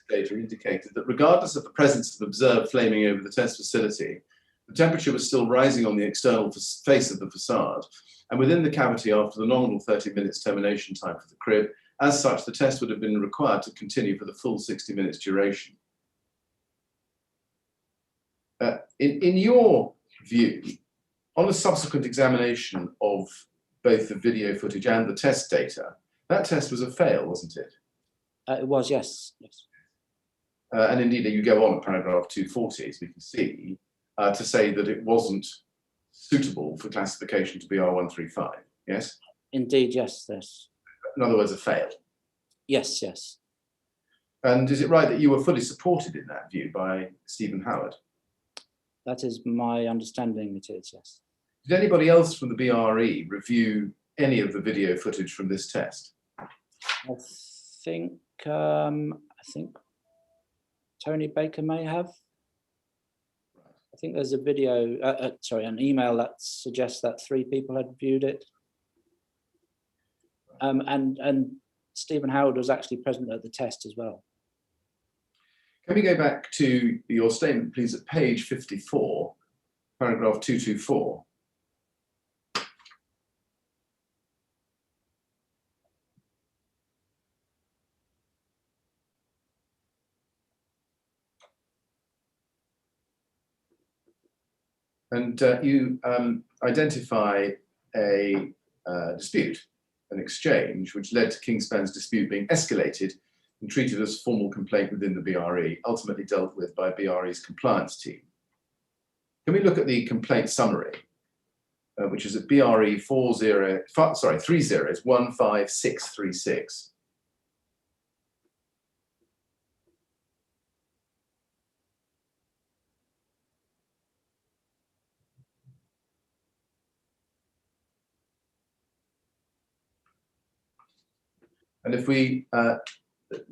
data indicated that regardless of the presence of observed flaming over the test facility, the temperature was still rising on the external face of the facade and within the cavity after the nominal 30 minutes termination time for the crib. As such, the test would have been required to continue for the full 60 minutes duration. In your view, on a subsequent examination of both the video footage and the test data, that test was a fail, wasn't it? It was, yes. Yes. And indeed, you go on at paragraph 240, as we can see, to say that it wasn't suitable for classification to BR135, yes? Indeed, yes, yes. In other words, a fail. Yes, yes. And is it right that you were fully supported in that view by Stephen Howard? That is my understanding, it is, yes. Did anybody else from the BRE review any of the video footage from this test? I think Tony Baker may have. I think there's a video, an email that suggests that 3 people had viewed it. And Stephen Howard was actually present at the test as well. Can we go back to your statement, please, at page 54, paragraph 224? And you identify a dispute, an exchange, which led to Kingspan's dispute being escalated and treated as formal complaint within the BRE, ultimately dealt with by BRE's compliance team. Can we look at the complaint summary, which is at BRE 15636. And if we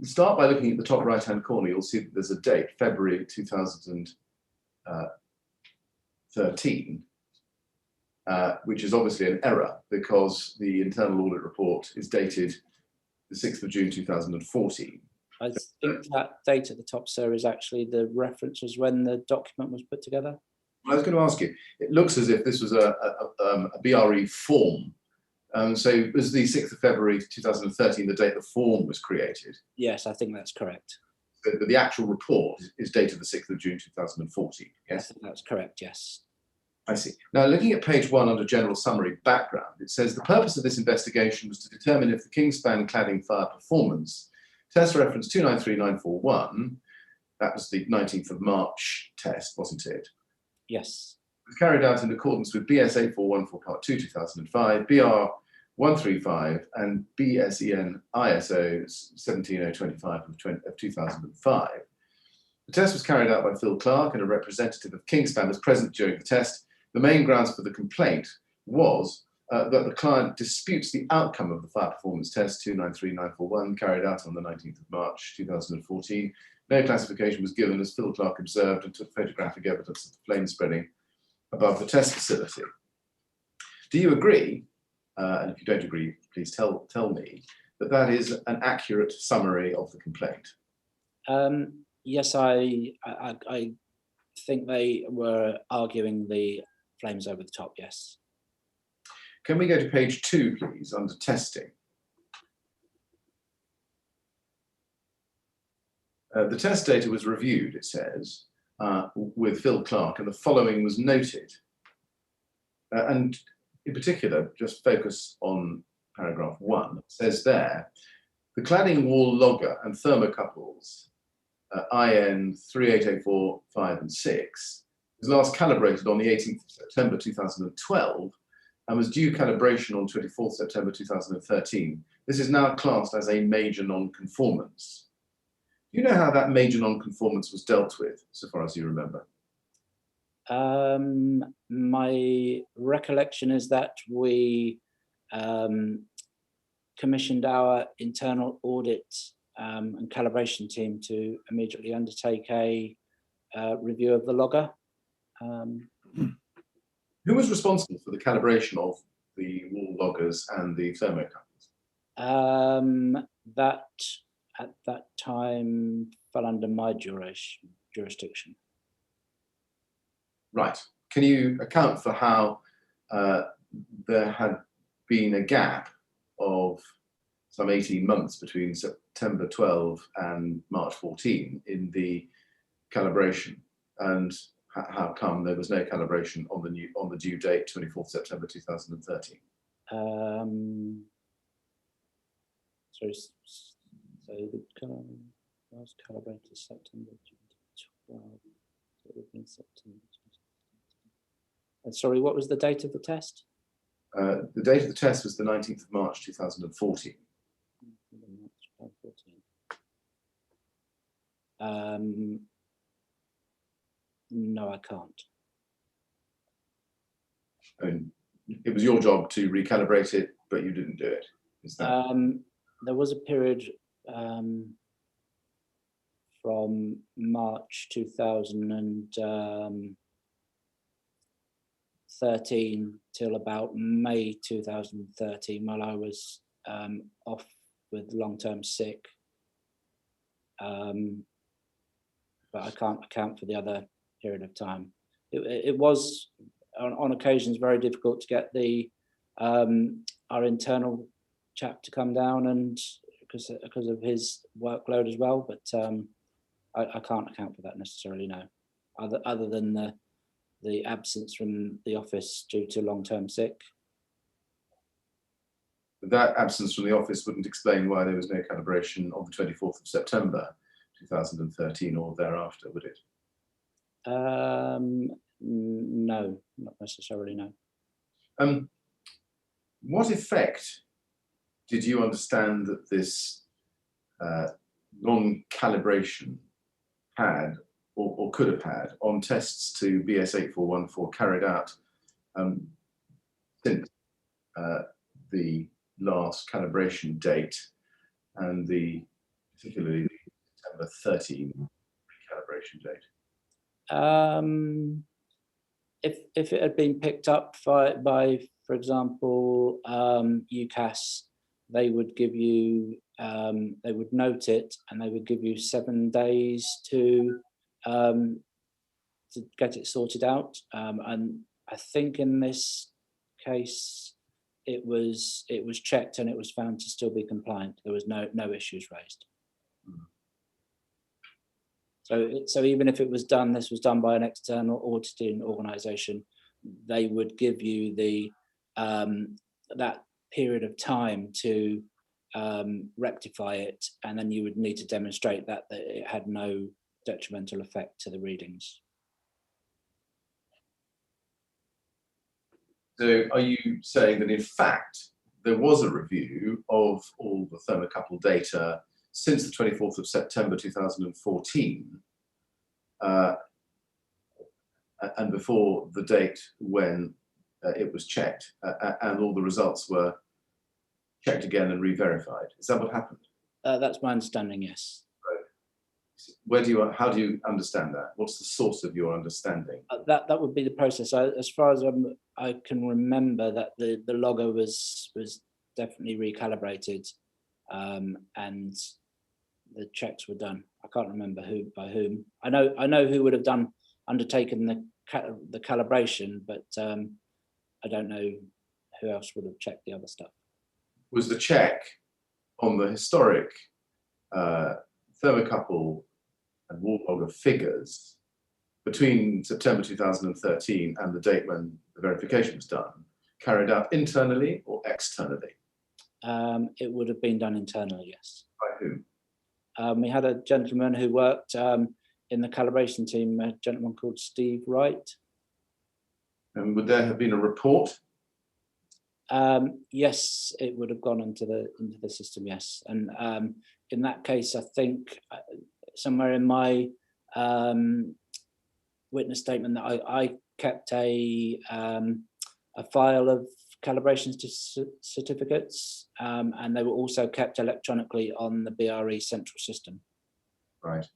start by looking at the top right-hand corner, you'll see that there's a date, February 2013, which is obviously an error because the internal audit report is dated the 6th of June 2014. I think that date at the top, sir, is actually the reference was when the document was put together. I was going to ask you, it looks as if this was a BRE form So it was the 6th of February 2013, the date the form was created. Yes, I think that's correct. But the actual report is dated the 6th of June 2014. I Yes, think that's correct, yes. I see. Now, looking at page 1 under general summary background, it says the purpose of this investigation was to determine if the Kingspan cladding fire performance, test reference 293941, that was the 19th of March test, wasn't it? Yes. Was carried out in accordance with BS 8414 Part 2 2005, BR 135 and BSEN ISO 17025 of 2005. The test was carried out by Phil Clark, and a representative of Kingspan was present during the test. The main grounds for the complaint was that the client disputes the outcome of the fire performance test 293941 carried out on the 19th of March 2014. No classification was given, as Phil Clark observed and took photographic evidence of the flame spreading above the test facility. Do you agree, and if you don't agree, please tell me, that that is an accurate summary of the complaint? Yes, I think they were arguing the flames over the top, yes. Can we go to page 2, please, under testing? The test data was reviewed, it says, with Phil Clark, and the following was noted. And in particular, just focus on paragraph 1. It says there, the cladding wall logger and thermocouples, IN 3884, 5 and 6, was last calibrated on the 18th of September 2012 and was due calibration on 24th September 2013. This is now classed as a major non-conformance. Do you know how that major non-conformance was dealt with, so far as you remember? My recollection is that we commissioned our internal audit and calibration team to immediately undertake a review of the logger. Who was responsible for the calibration of the wall loggers and the thermocouples? That at that time fell under my jurisdiction. Right. Can you account for how there had been a gap of some 18 months between September 12 and March 14 in the calibration, and how come there was no calibration on the due date 24th September 2013? Sorry, so the was calibrated September 2012. It would have been September 2012. And sorry, what was the date of the test? The date of the test was the 19th of March 2014. No, I can't. And it was your job to recalibrate it, but you didn't do it. Is that? There was a period from March 2013 till about May 2013, while I was off with long-term sick. But I can't account for the other period of time. It was on occasions very difficult to get the our internal chap to come down, and because of his workload as well. But I can't account for that necessarily, no. Other than the absence from the office due to long-term sick. That absence from the office wouldn't explain why there was no calibration on the 24th of September 2013 or thereafter, would it? No, not necessarily, no. What effect did you understand that this non-calibration had or could have had on tests to BS 8414 carried out since the last calibration date and particularly the September 13 calibration date? If it had been picked up by for example, UCAS, they would give you, they would note it, and they would give you 7 days to get it sorted out. And I think in this case, it was checked and it was found to still be compliant. There was no issues raised. So even if it was done, this was done by an external auditing organisation, they would give you the that period of time to rectify it, and then you would need to demonstrate that it had no detrimental effect to the readings. So are you saying that in fact there was a review of all the thermocouple data since the 24th of September 2014 and before the date when it was checked, and all the results were checked again and re-verified? Is that what happened? That's my understanding, yes. How do you understand that? What's the source of your understanding? That would be the process. As far as I can remember, that the logger was definitely recalibrated, and the checks were done. I can't remember by whom. I know who would have undertaken the calibration, but I don't know who else would have checked the other stuff. Was the check on the historic thermocouple and wall logger figures between September 2013 and the date when the verification was done carried out internally or externally? It would have been done internally, yes. By whom? We had a gentleman who worked in the calibration team, a gentleman called Steve Wright. And would there have been a report? Yes, it would have gone into the system, yes. And in that case, I think somewhere in my witness statement that I kept a file of calibration certificates, and they were also kept electronically on the BRE central system. Right.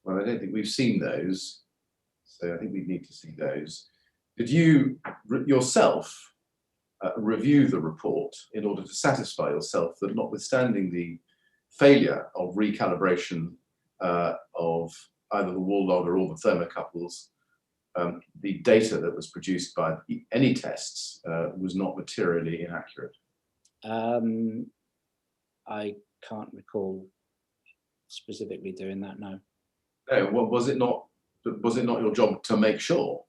Well, I don't think we've seen those, so I think we need to see those. Did you yourself review the report in order to satisfy yourself that, notwithstanding the failure of recalibration of either the wall logger or the thermocouples, the data that was produced by any tests was not materially inaccurate? I can't recall specifically doing that, no. No, well, was it not your job to make sure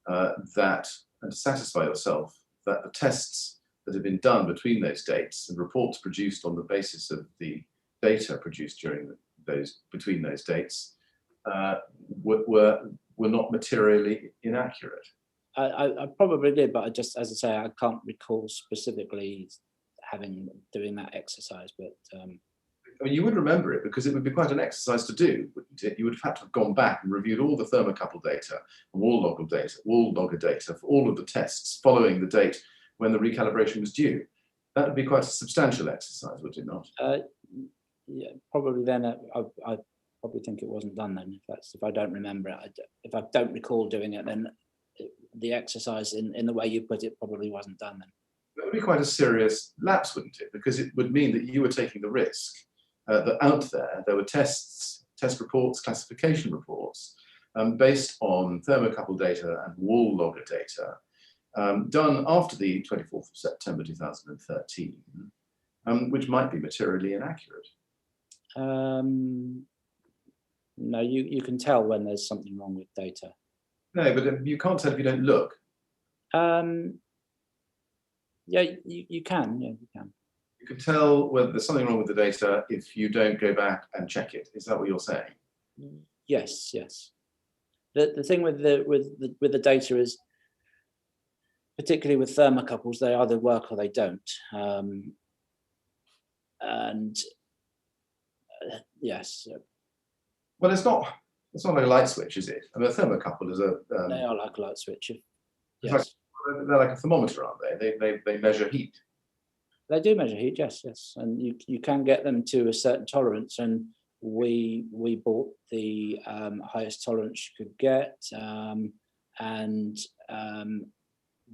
that, and to satisfy yourself that the tests that had been done between those dates and reports produced on the basis of the data produced during between those dates were not materially inaccurate? I probably did, but as I say, I can't recall specifically doing that exercise. But I mean, you would remember it because it would be quite an exercise to do, wouldn't it? You would have had to have gone back and reviewed all the thermocouple data, wall logger data for all of the tests following the date when the recalibration was due. That would be quite a substantial exercise, would it not? Yeah, probably then. I probably think it wasn't done then. If I don't remember it, if I don't recall doing it, then the exercise in the way you put it probably wasn't done then. That would be quite a serious lapse, wouldn't it? Because it would mean that you were taking the risk that out there were test reports, classification reports based on thermocouple data and wall logger data done after the 24th of September 2013, which might be materially inaccurate. No, you can tell when there's something wrong with data. No, but you can't tell if you don't look. Yeah, you can. Yeah, you can. You can tell whether there's something wrong with the data if you don't go back and check it. Is that what you're saying? Yes, yes. The thing with the data is, particularly with thermocouples, they either work or they don't. And yes. Well, it's not like a light switch, is it? I mean, a thermocouple is a. They are like a light switch. Yes. They're like a thermometer, aren't they? They measure heat. They do measure heat, yes, and you can get them to a certain tolerance, and we bought the highest tolerance you could get, and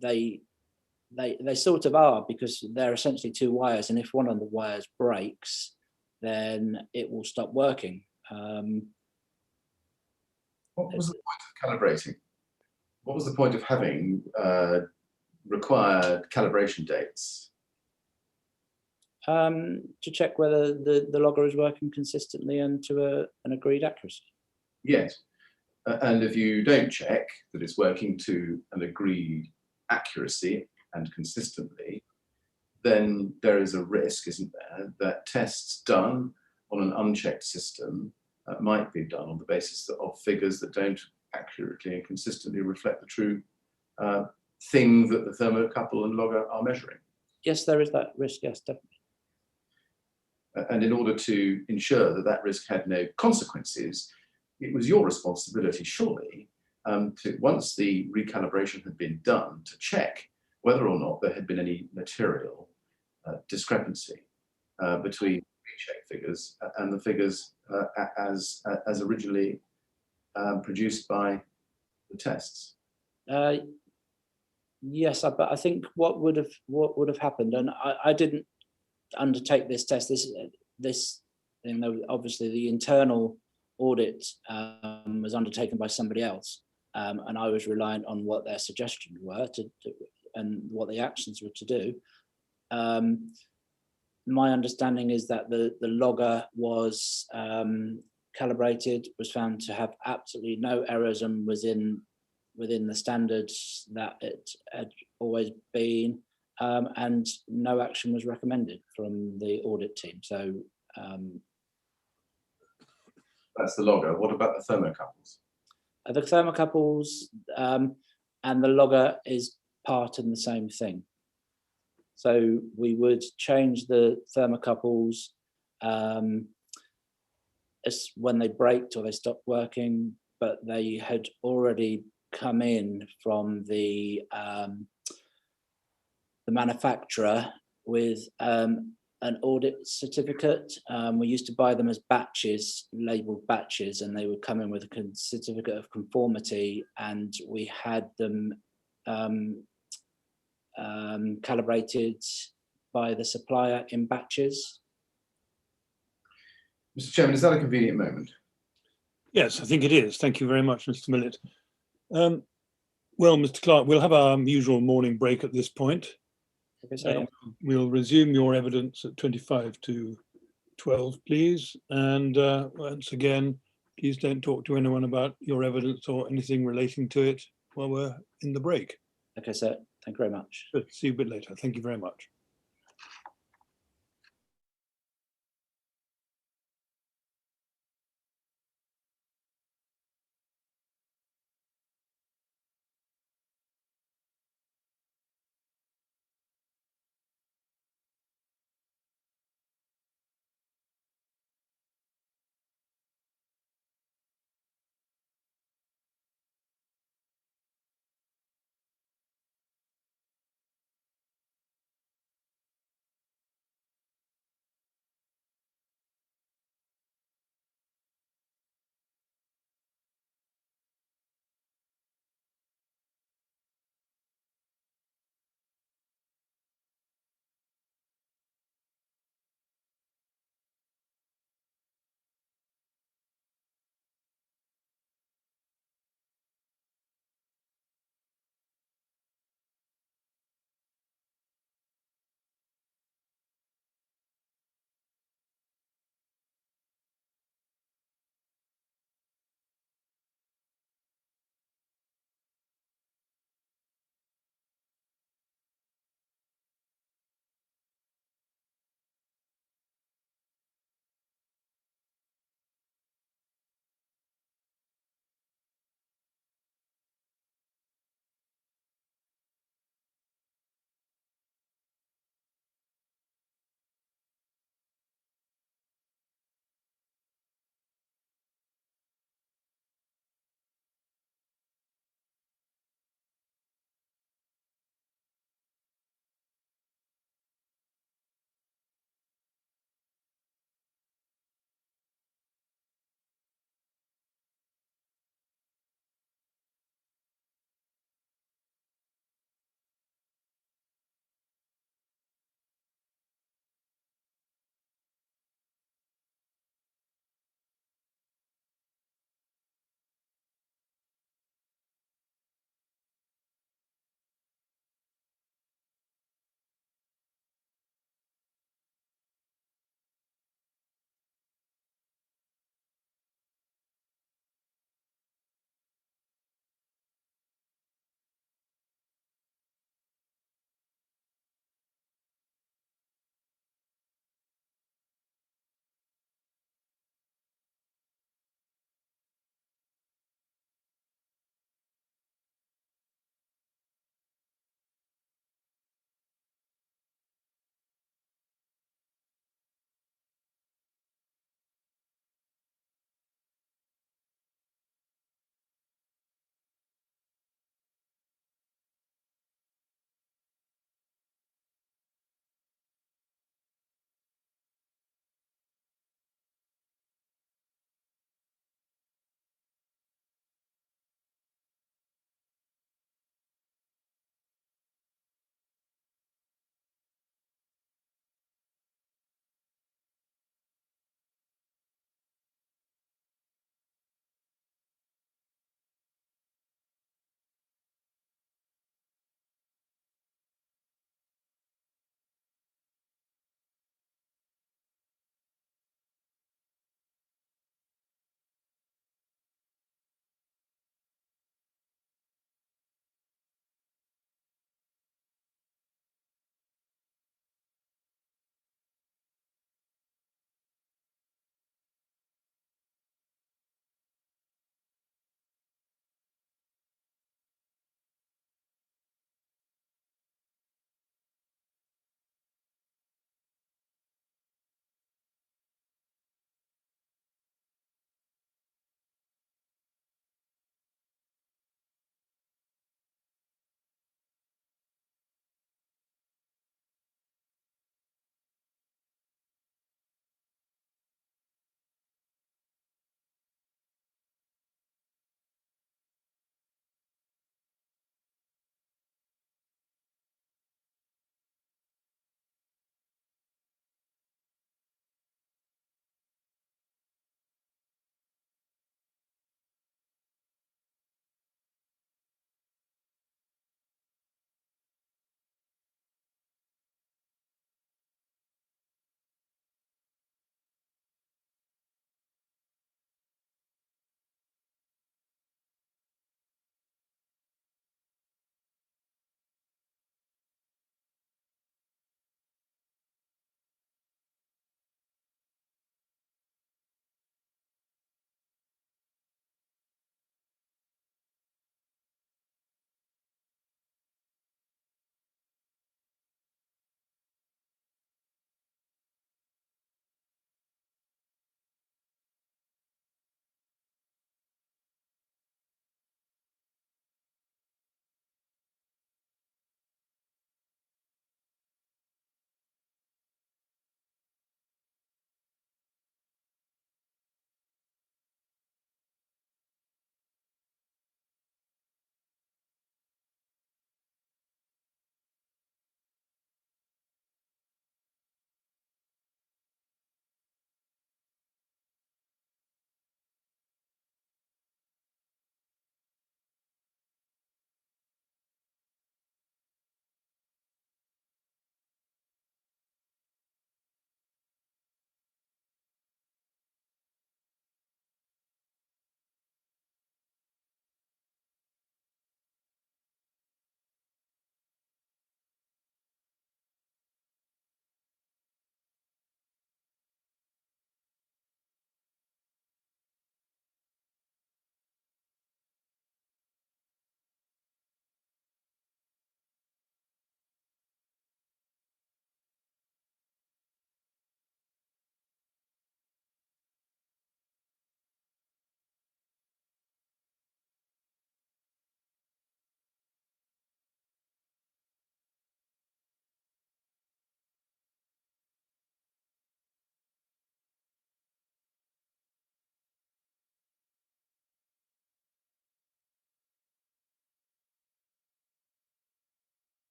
they sort of are, because they're essentially two wires, and if one of the wires breaks, then it will stop working. What was the point of calibrating? What was the point of having required calibration dates? To check whether the logger is working consistently and to an agreed accuracy. Yes. And if you don't check that it's working to an agreed accuracy and consistently, then there is a risk, isn't there, that tests done on an unchecked system might be done on the basis of figures that don't accurately and consistently reflect the true thing that the thermocouple and logger are measuring. Yes, there is that risk, yes, definitely. And in order to ensure that that risk had no consequences, it was your responsibility, surely, to, once the recalibration had been done, to check whether or not there had been any material discrepancy between recheck figures and the figures as originally produced by the tests. Yes, but I think what would have happened, and I didn't undertake this test. This you know, obviously the internal audit was undertaken by somebody else, and I was reliant on what their suggestions were and what the actions were to do. My understanding is that the logger was calibrated, was found to have absolutely no errors and was within the standards that it had always been, and no action was recommended from the audit team. So that's the logger. What about the thermocouples? The thermocouples and the logger is part in the same thing. So we would change the thermocouples as when they braked or they stopped working, but they had already come in from the manufacturer with an audit certificate. We used to buy them as batches, labeled batches, and they would come in with a certificate of conformity, and we had them calibrated by the supplier in batches. Mr. Chairman, is that a convenient moment? Yes, I think it is. Thank you very much, Mr. Millett. Well, Mr. Clark, we'll have our usual morning break at this point. Okay, so We'll resume your evidence at 25 to 12, please. And once again, please don't talk to anyone about your evidence or anything relating to it while we're in the break. okay, sir. Thank you very much. See you a bit later. Thank you very much.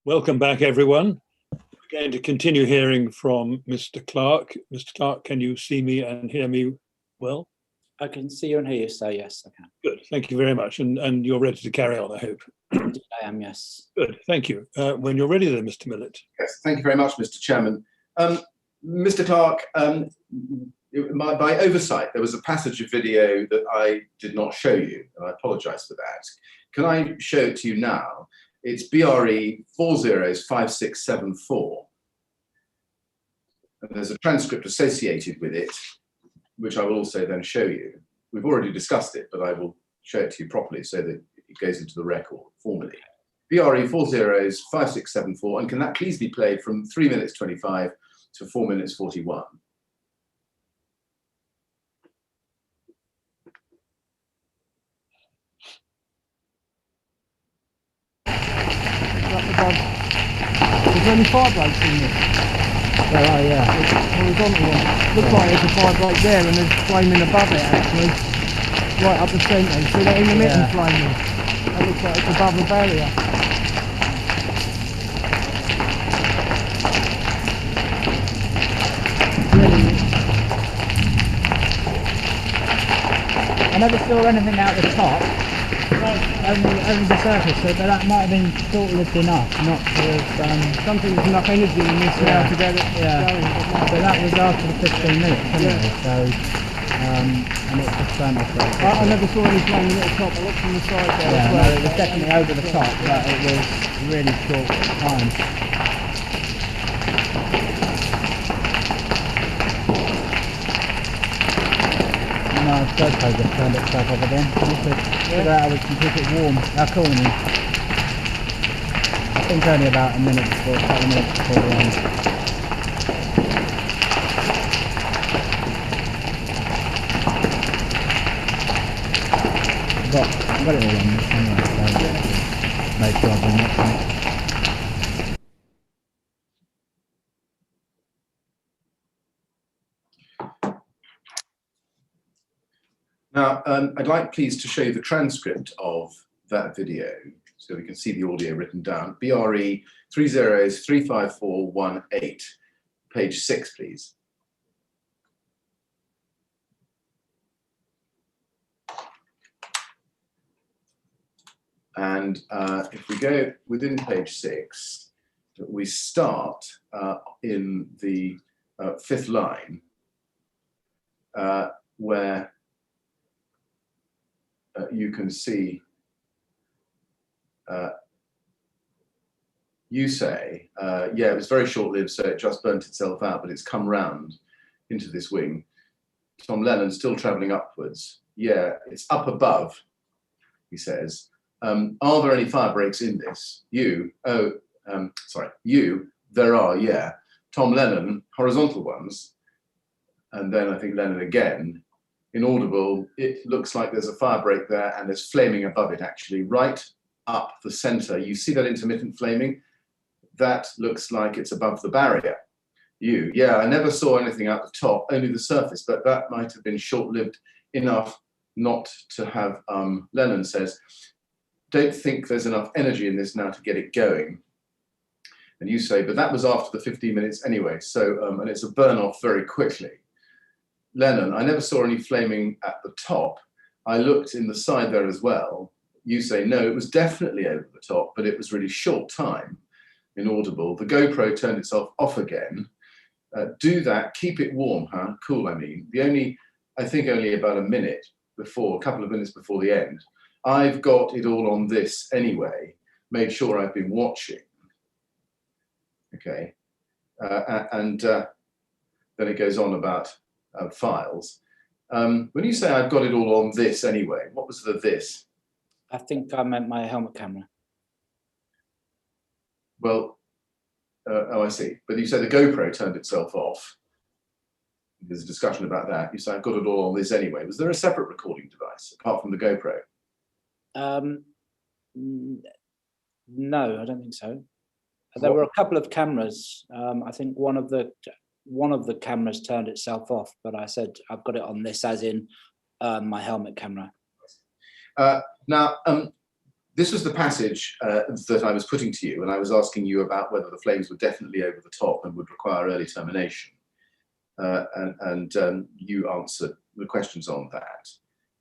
Welcome back, everyone. We're going to continue hearing from Mr. Clark. Mr. Clark, can you see me and hear me well? I can see you and hear you, so yes, I can. Good, thank you very much. And you're ready to carry on, I hope. Indeed, I am, yes. Good, thank you. When you're ready then, Mr. Millett. Yes, thank you very much, Mr. Chairman. Mr. Clark, by oversight, there was a passage of video that I did not show you, and I apologise for that. Can I show it to you now? It's BRE 405674. And there's a transcript associated with it, which I will also then show you. We've already discussed it, but I will show it to you properly so that it goes into the record formally. BRE 405674, and can that please be played from 3 minutes 25 to 4 minutes 41. Is there any fire breaks in this? There are, yeah. Horizontal one. Looks like there's a fire break there and there's flaming above it actually. Right up the centre. See that intermittent flaming? That looks like it's above the barrier. I never saw anything out the top, only the surface, so that might have been short-lived enough not to have... Don't think there's enough energy in this now to get it going. But that was after the 15 minutes, anyway, so... and it just turned off very quickly. I never saw any flaming at the top. I looked from the side there Yeah, as no, well. it was definitely over the top, but it was really short time. No, GoPro just turned itself off again. We could figure out how we can keep it warm. How cool is it? I think only about a couple of minutes before the end. I've got it all on this anyway, so make sure I've been watching it. Now, I'd like please to show you the transcript of that video so we can see the audio written down. BRE 3035418, page 6, please. And if we go within page 6, we start in the 5th line where you can see you say, yeah, it was very short-lived, so it just burnt itself out, but it's come round into this wing. Tom Lennon still travelling upwards. Yeah, it's up above, he says. Are there any fire breaks in this? You, there are, yeah. Tom Lennon, horizontal ones. And then I think Lennon again. Inaudible, it looks like there's a fire break there and there's flaming above it actually, right up the centre. You see that intermittent flaming? That looks like it's above the barrier. You, yeah, I never saw anything out the top, only the surface, but that might have been short-lived enough not to have, Lennon says, don't think there's enough energy in this now to get it going. And you say, but that was after the 15 minutes anyway, so, and it's a burn off very quickly. Lennon, I never saw any flaming at the top. I looked in the side there as well. You say, no, it was definitely over the top, but it was really short time. Inaudible. The GoPro turned itself off again. Do that, keep it warm, huh? Cool, I mean. I think only about a couple of minutes before the end. I've got it all on this anyway. Made sure I've been watching. Okay. Then it goes on about files. When you say I've got it all on this anyway, what was the this? I think I meant my helmet camera. Well, oh, I see. But you say the GoPro turned itself off. There's a discussion about that. You say I've got it all on this anyway. Was there a separate recording device apart from the GoPro? No, I don't think so. There were a couple of cameras. I think one of the cameras turned itself off, but I said I've got it on this as in my helmet camera. Now, this was the passage that I was putting to you, and I was asking you about whether the flames were definitely over the top and would require early termination. And you answered the questions on that.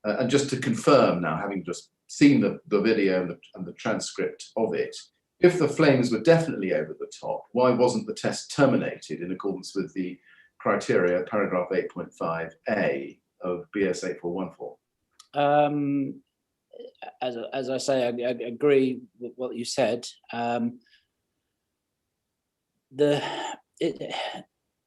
And just to confirm now, having just seen the video and the transcript of it, if the flames were definitely over the top, why wasn't the test terminated in accordance with the criteria, paragraph 8.5a of BS 8414? As I say, I agree with what you said.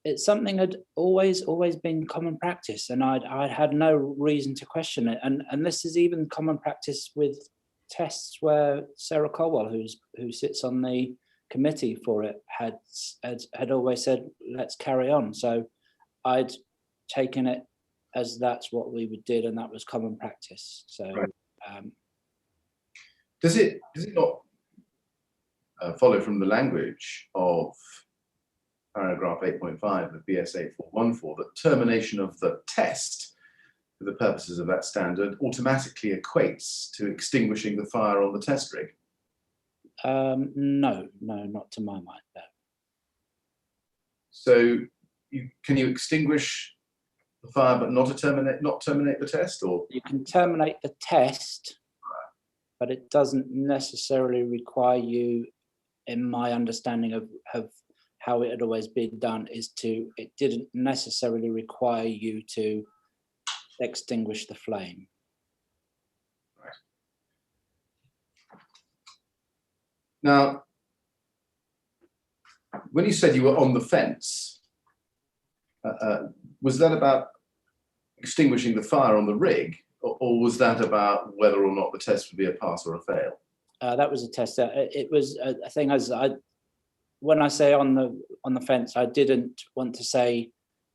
It's something that always been common practice, and I had no reason to question it. And this is even common practice with tests where Sarah Colwell, who sits on the committee for it, had always said, let's carry on. So I'd taken it as that's what we did, and that was common practice. So right. Does it not follow from the language of paragraph 8.5 of BS 8414 that termination of the test for the purposes of that standard automatically equates to extinguishing the fire on the test rig? No, not to my mind, no. So can you extinguish the fire but not terminate the test? Or you can terminate the test, but it doesn't necessarily require you, in my understanding of how it had always been done, it didn't necessarily require you to extinguish the flame. Right. Now, when you said you were on the fence, was that about extinguishing the fire on the rig, or was that about whether or not the test would be a pass or a fail? That was a test. It was a thing. When I say on the fence, I didn't want to say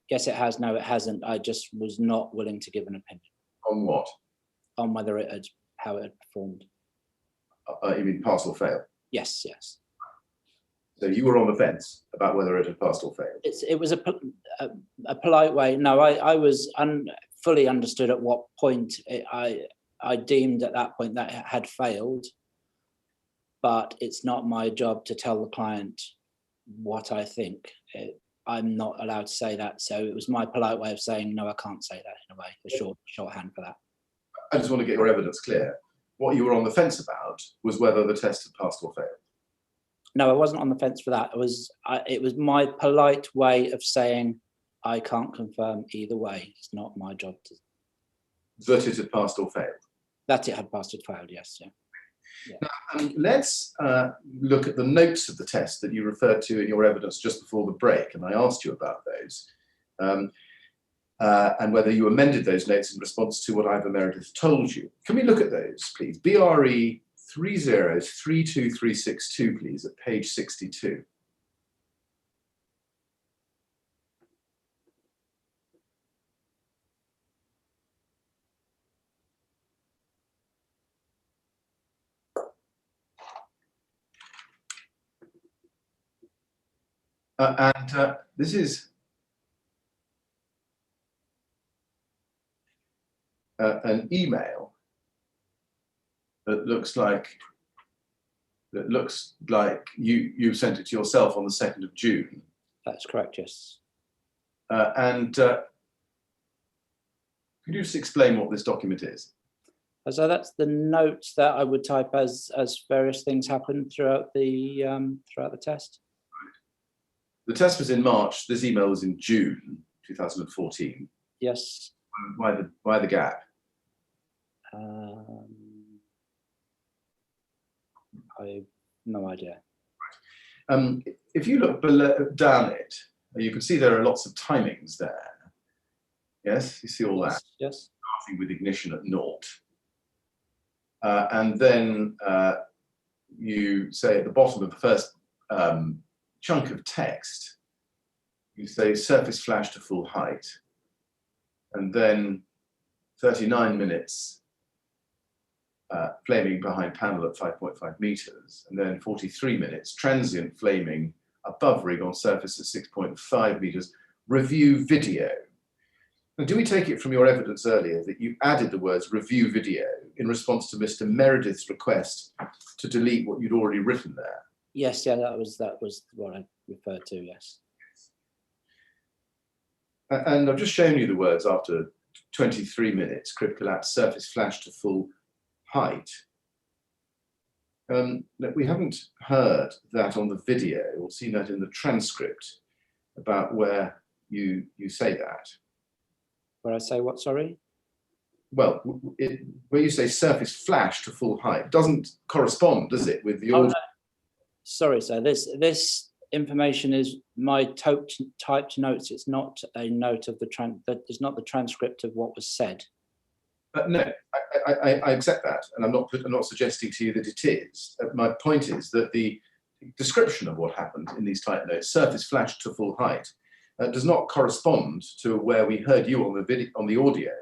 yes, it has, no, it hasn't. I just was not willing to give an opinion. On what? On whether how it had performed. You mean pass or fail? Yes, yes. So you were on the fence about whether it had passed or failed? It was a polite way. No, I was fully understood at what point I deemed at that point that it had failed, but it's not my job to tell the client what I think. I'm not allowed to say that. So it was my polite way of saying, no, I can't say that in a way, the shorthand for that. I just want to get your evidence clear. What you were on the fence about was whether the test had passed or failed. No, I wasn't on the fence for that. It was my polite way of saying, I can't confirm either way. It's not my job to. That it had passed or failed? That it had passed or failed, yes. Yeah. Now, let's look at the notes of the test that you referred to in your evidence just before the break, and I asked you about those, and whether you amended those notes in response to what Ivor Meredith told you. Can we look at those, please? BRE 3032362, please, at page 62. This is an email that looks like you sent it to yourself on the 2nd of June. That's correct, yes. Could you just explain what this document is? So that's the notes that I would type as various things happen throughout the test. The test was in March. This email was in June 2014. Yes. Why the gap? I have no idea. Right. If you look down it, you can see there are lots of timings there. Yes, you see all that. Yes. Starting with ignition at 0. And then you say at the bottom of the first chunk of text, you say surface flash to full height, and then 39 minutes flaming behind panel at 5.5 meters, and then 43 minutes transient flaming above rig on surface at 6.5 meters. Review video. Now, do we take it from your evidence earlier that you added the words review video in response to Mr. Meredith's request to delete what you'd already written there? Yes, yeah, that was what I referred to, yes. And I've just shown you the words after 23 minutes, crib collapse, surface flash to full height. We haven't heard that on the video or seen that in the transcript about where you say that. Where I say what, sorry? Well, where you say surface flash to full height doesn't correspond, does it, with the Oh, audio? no. Sorry, sir. This information is my typed notes. It's not a note of the it's not the transcript of what was said. No, I accept that, and I'm not suggesting to you that it is. My point is that the description of what happened in these typed notes, surface flash to full height, does not correspond to where we heard you on the audio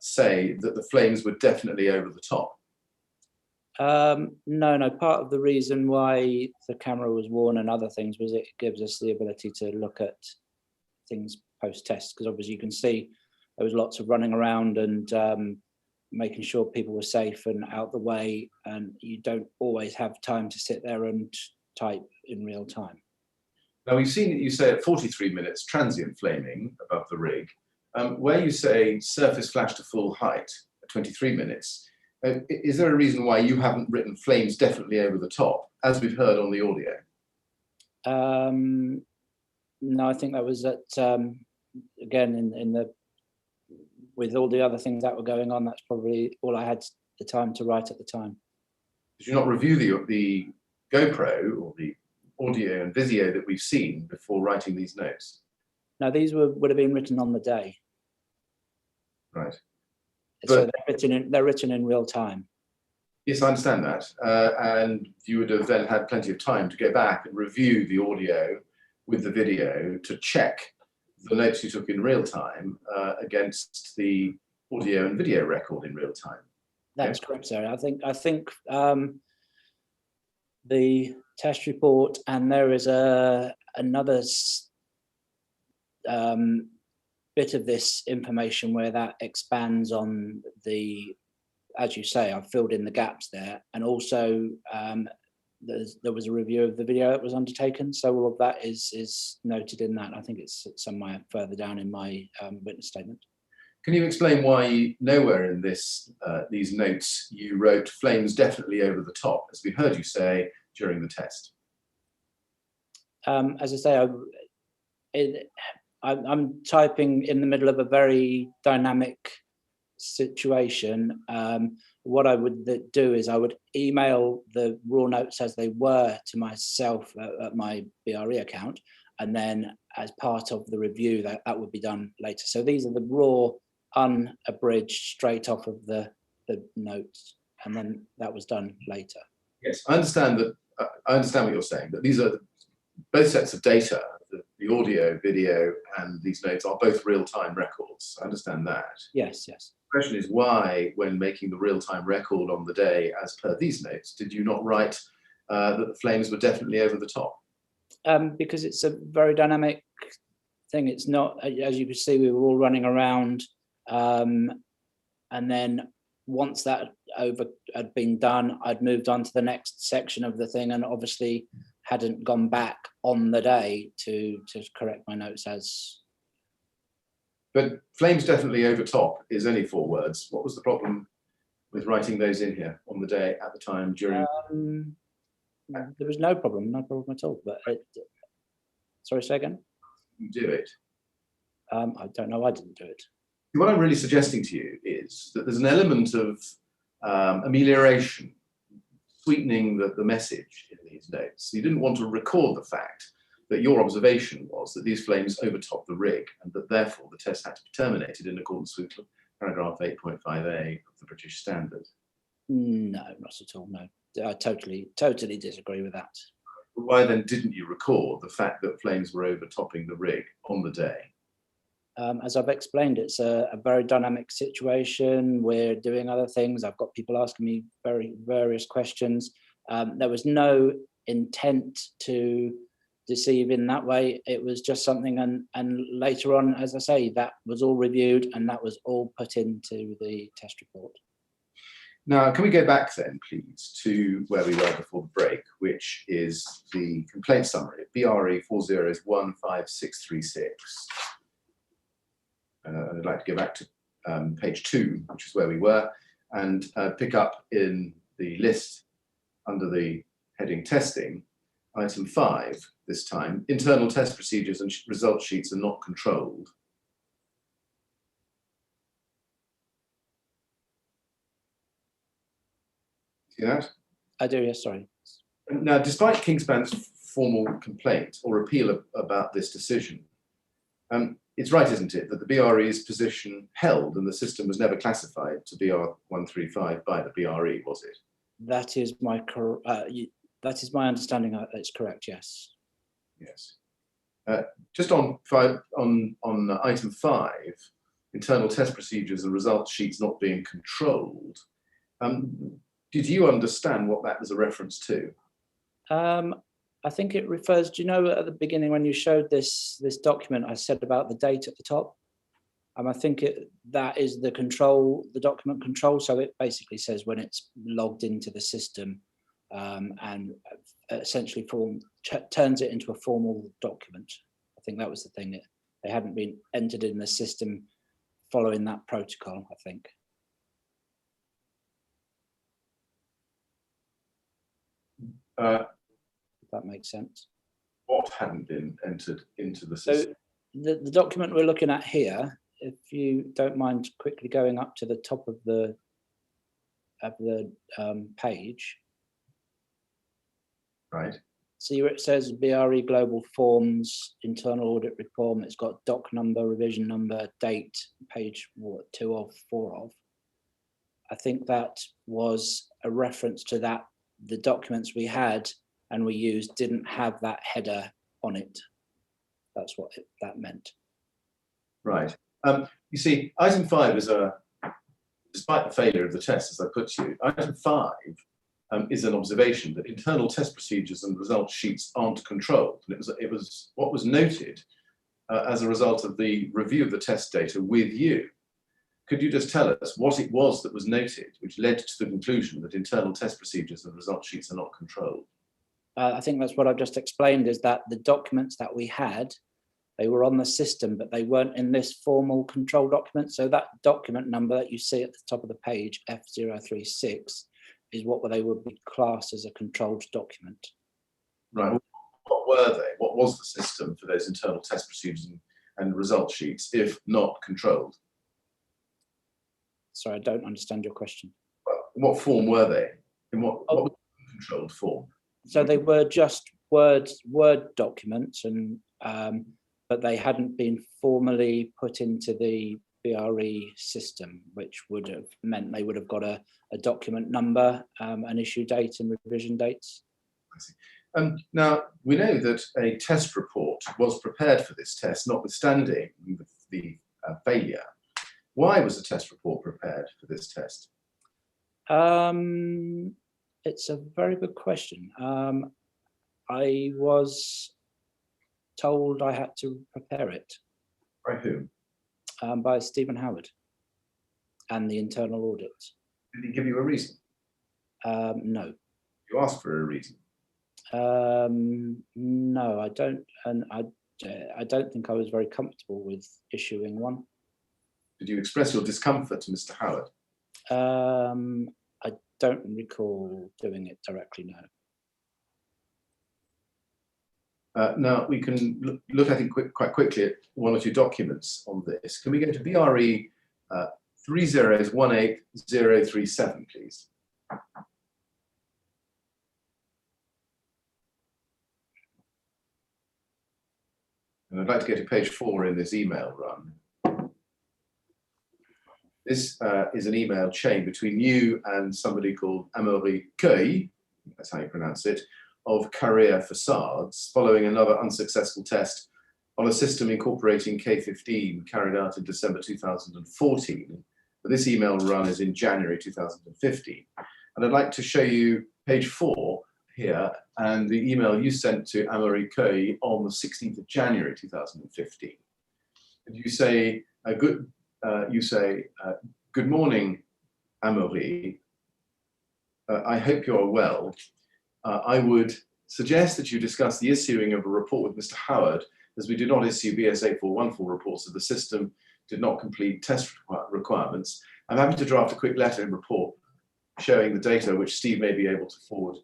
say that the flames were definitely over the top. No. Part of the reason why the camera was worn and other things was it gives us the ability to look at things post-test, because obviously you can see there was lots of running around and making sure people were safe and out the way, and you don't always have time to sit there and type in real time. Now, we've seen that you say at 43 minutes transient flaming above the rig. Where you say surface flash to full height at 23 minutes, is there a reason why you haven't written flames definitely over the top, as we've heard on the audio? No, I think that was at, again, with all the other things that were going on, that's probably all I had the time to write at the time. Did you not review the GoPro or the audio and video that we've seen before writing these notes? No, these would have been written on the day. Right. So they're written in real time. Yes, I understand that. And you would have then had plenty of time to go back and review the audio with the video to check the notes you took in real time against the audio and video record in real time. That's correct, sir. I think the test report, and there is another bit of this information where that expands on the, as you say, I've filled in the gaps there, and also there was a review of the video that was undertaken, so all of that is noted in that. I think it's somewhere further down in my witness statement. Can you explain why nowhere in these notes you wrote flames definitely over the top, as we heard you say during the test? As I say, I'm typing in the middle of a very dynamic situation. What I would do is I would email the raw notes as they were to myself at my BRE account, and then as part of the review that would be done later. So these are the raw, unabridged, straight off of the notes, and then that was done later. Yes, I understand that. I understand what you're saying, that these are both sets of data, the audio, video, and these notes are both real-time records. I understand that. Yes. The question is why, when making the real-time record on the day as per these notes, did you not write that the flames were definitely over the top? Because it's a very dynamic thing. It's not, as you can see, we were all running around, and then once that had been done, I'd moved on to the next section of the thing, and obviously hadn't gone back on the day to correct my notes as. But flames definitely over top is only 4 words. What was the problem with writing those in here on the day, at the time, during? There was no problem at all. But sorry, say again? You do it. I don't know. I didn't do it. What I'm really suggesting to you is that there's an element of amelioration, sweetening the message in these notes. You didn't want to record the fact that your observation was that these flames overtopped the rig, and that therefore the test had to be terminated in accordance with paragraph 8.5a of the British Standard. No, not at all. No, I totally disagree with that. Why then didn't you record the fact that flames were overtopping the rig on the day? As I've explained, it's a very dynamic situation. We're doing other things. I've got people asking me various questions. There was no intent to deceive in that way. It was just something, and later on, as I say, that was all reviewed and that was all put into the test report. Now, can we go back then, please, to where we were before the break, which is the complaint summary, BRE 401566. I'd like to go back to page 2, which is where we were, and pick up in the list under the heading testing, item 5 this time, internal test procedures and result sheets are not controlled. See that? I do, yes, sorry. Now, despite Kingspan's formal complaint or appeal about this decision, it's right, isn't it, that the BRE's position held and the system was never classified to BR 135 by the BRE, was it? That is my understanding. It's correct, yes. Yes. Just on item 5, internal test procedures and result sheets not being controlled. Did you understand what that was a reference to? I think it refers, do you know at the beginning when you showed this document, I said about the date at the top? I think that is the document control. So it basically says when it's logged into the system and essentially turns it into a formal document. I think that was the thing. They hadn't been entered in the system following that protocol, I think. If that makes sense. What hadn't been entered into the system? So the document we're looking at here, if you don't mind quickly going up to the top of the page. Right. See where it says BRE Global Forms, Internal Audit Reform. It's got doc number, revision number, date, page 2 of 4 of. I think that was a reference to that. The documents we had and we used didn't have that header on it. That's what that meant. Right. You see, item 5 is despite the failure of the test, as I put to you, item 5 is an observation that internal test procedures and result sheets aren't controlled. And it was what was noted as a result of the review of the test data with you. Could you just tell us what it was that was noted, which led to the conclusion that internal test procedures and result sheets are not controlled? I think that's what I've just explained, is that the documents that we had, they were on the system, but they weren't in this formal control document. So that document number that you see at the top of the page, F036, is what they would be classed as a controlled document. Right. What were they? What was the system for those internal test procedures and result sheets, if not controlled? Sorry, I don't understand your question. Well, in what form were they? In what controlled form? So they were just Word documents, and but they hadn't been formally put into the BRE system, which would have meant they would have got a document number, an issue date and revision dates. I see. Now, we know that a test report was prepared for this test, notwithstanding the failure. Why was the test report prepared for this test? It's a very good question. I was told I had to prepare it. By whom? By Stephen Howard and the internal audit. Did he give you a reason? No. You asked for a reason? No, I don't. And I don't think I was very comfortable with issuing one. Did you express your discomfort to Mr. Howard? I don't recall doing it directly, no. Now, we can look I think, quite quickly at one or two documents on this. Can we go to BRE 3018037, please? And I'd like to go to page 4 in this email run. This is an email chain between you and somebody called Amaury Cueil, that's how you pronounce it, of Carrier Facades, following another unsuccessful test on a system incorporating K15 carried out in December 2014. But this email run is in January 2015. And I'd like to show you page 4, here, and the email you sent to Amaury Coy on the 16th of January 2015. And you say, good morning, Amaury. I hope you are well. I would suggest that you discuss the issuing of a report with Mr. Howard, as we do not issue BS 8414 reports if the system did not complete test requirements. I'm happy to draft a quick letter and report showing the data which Steve may be able to forward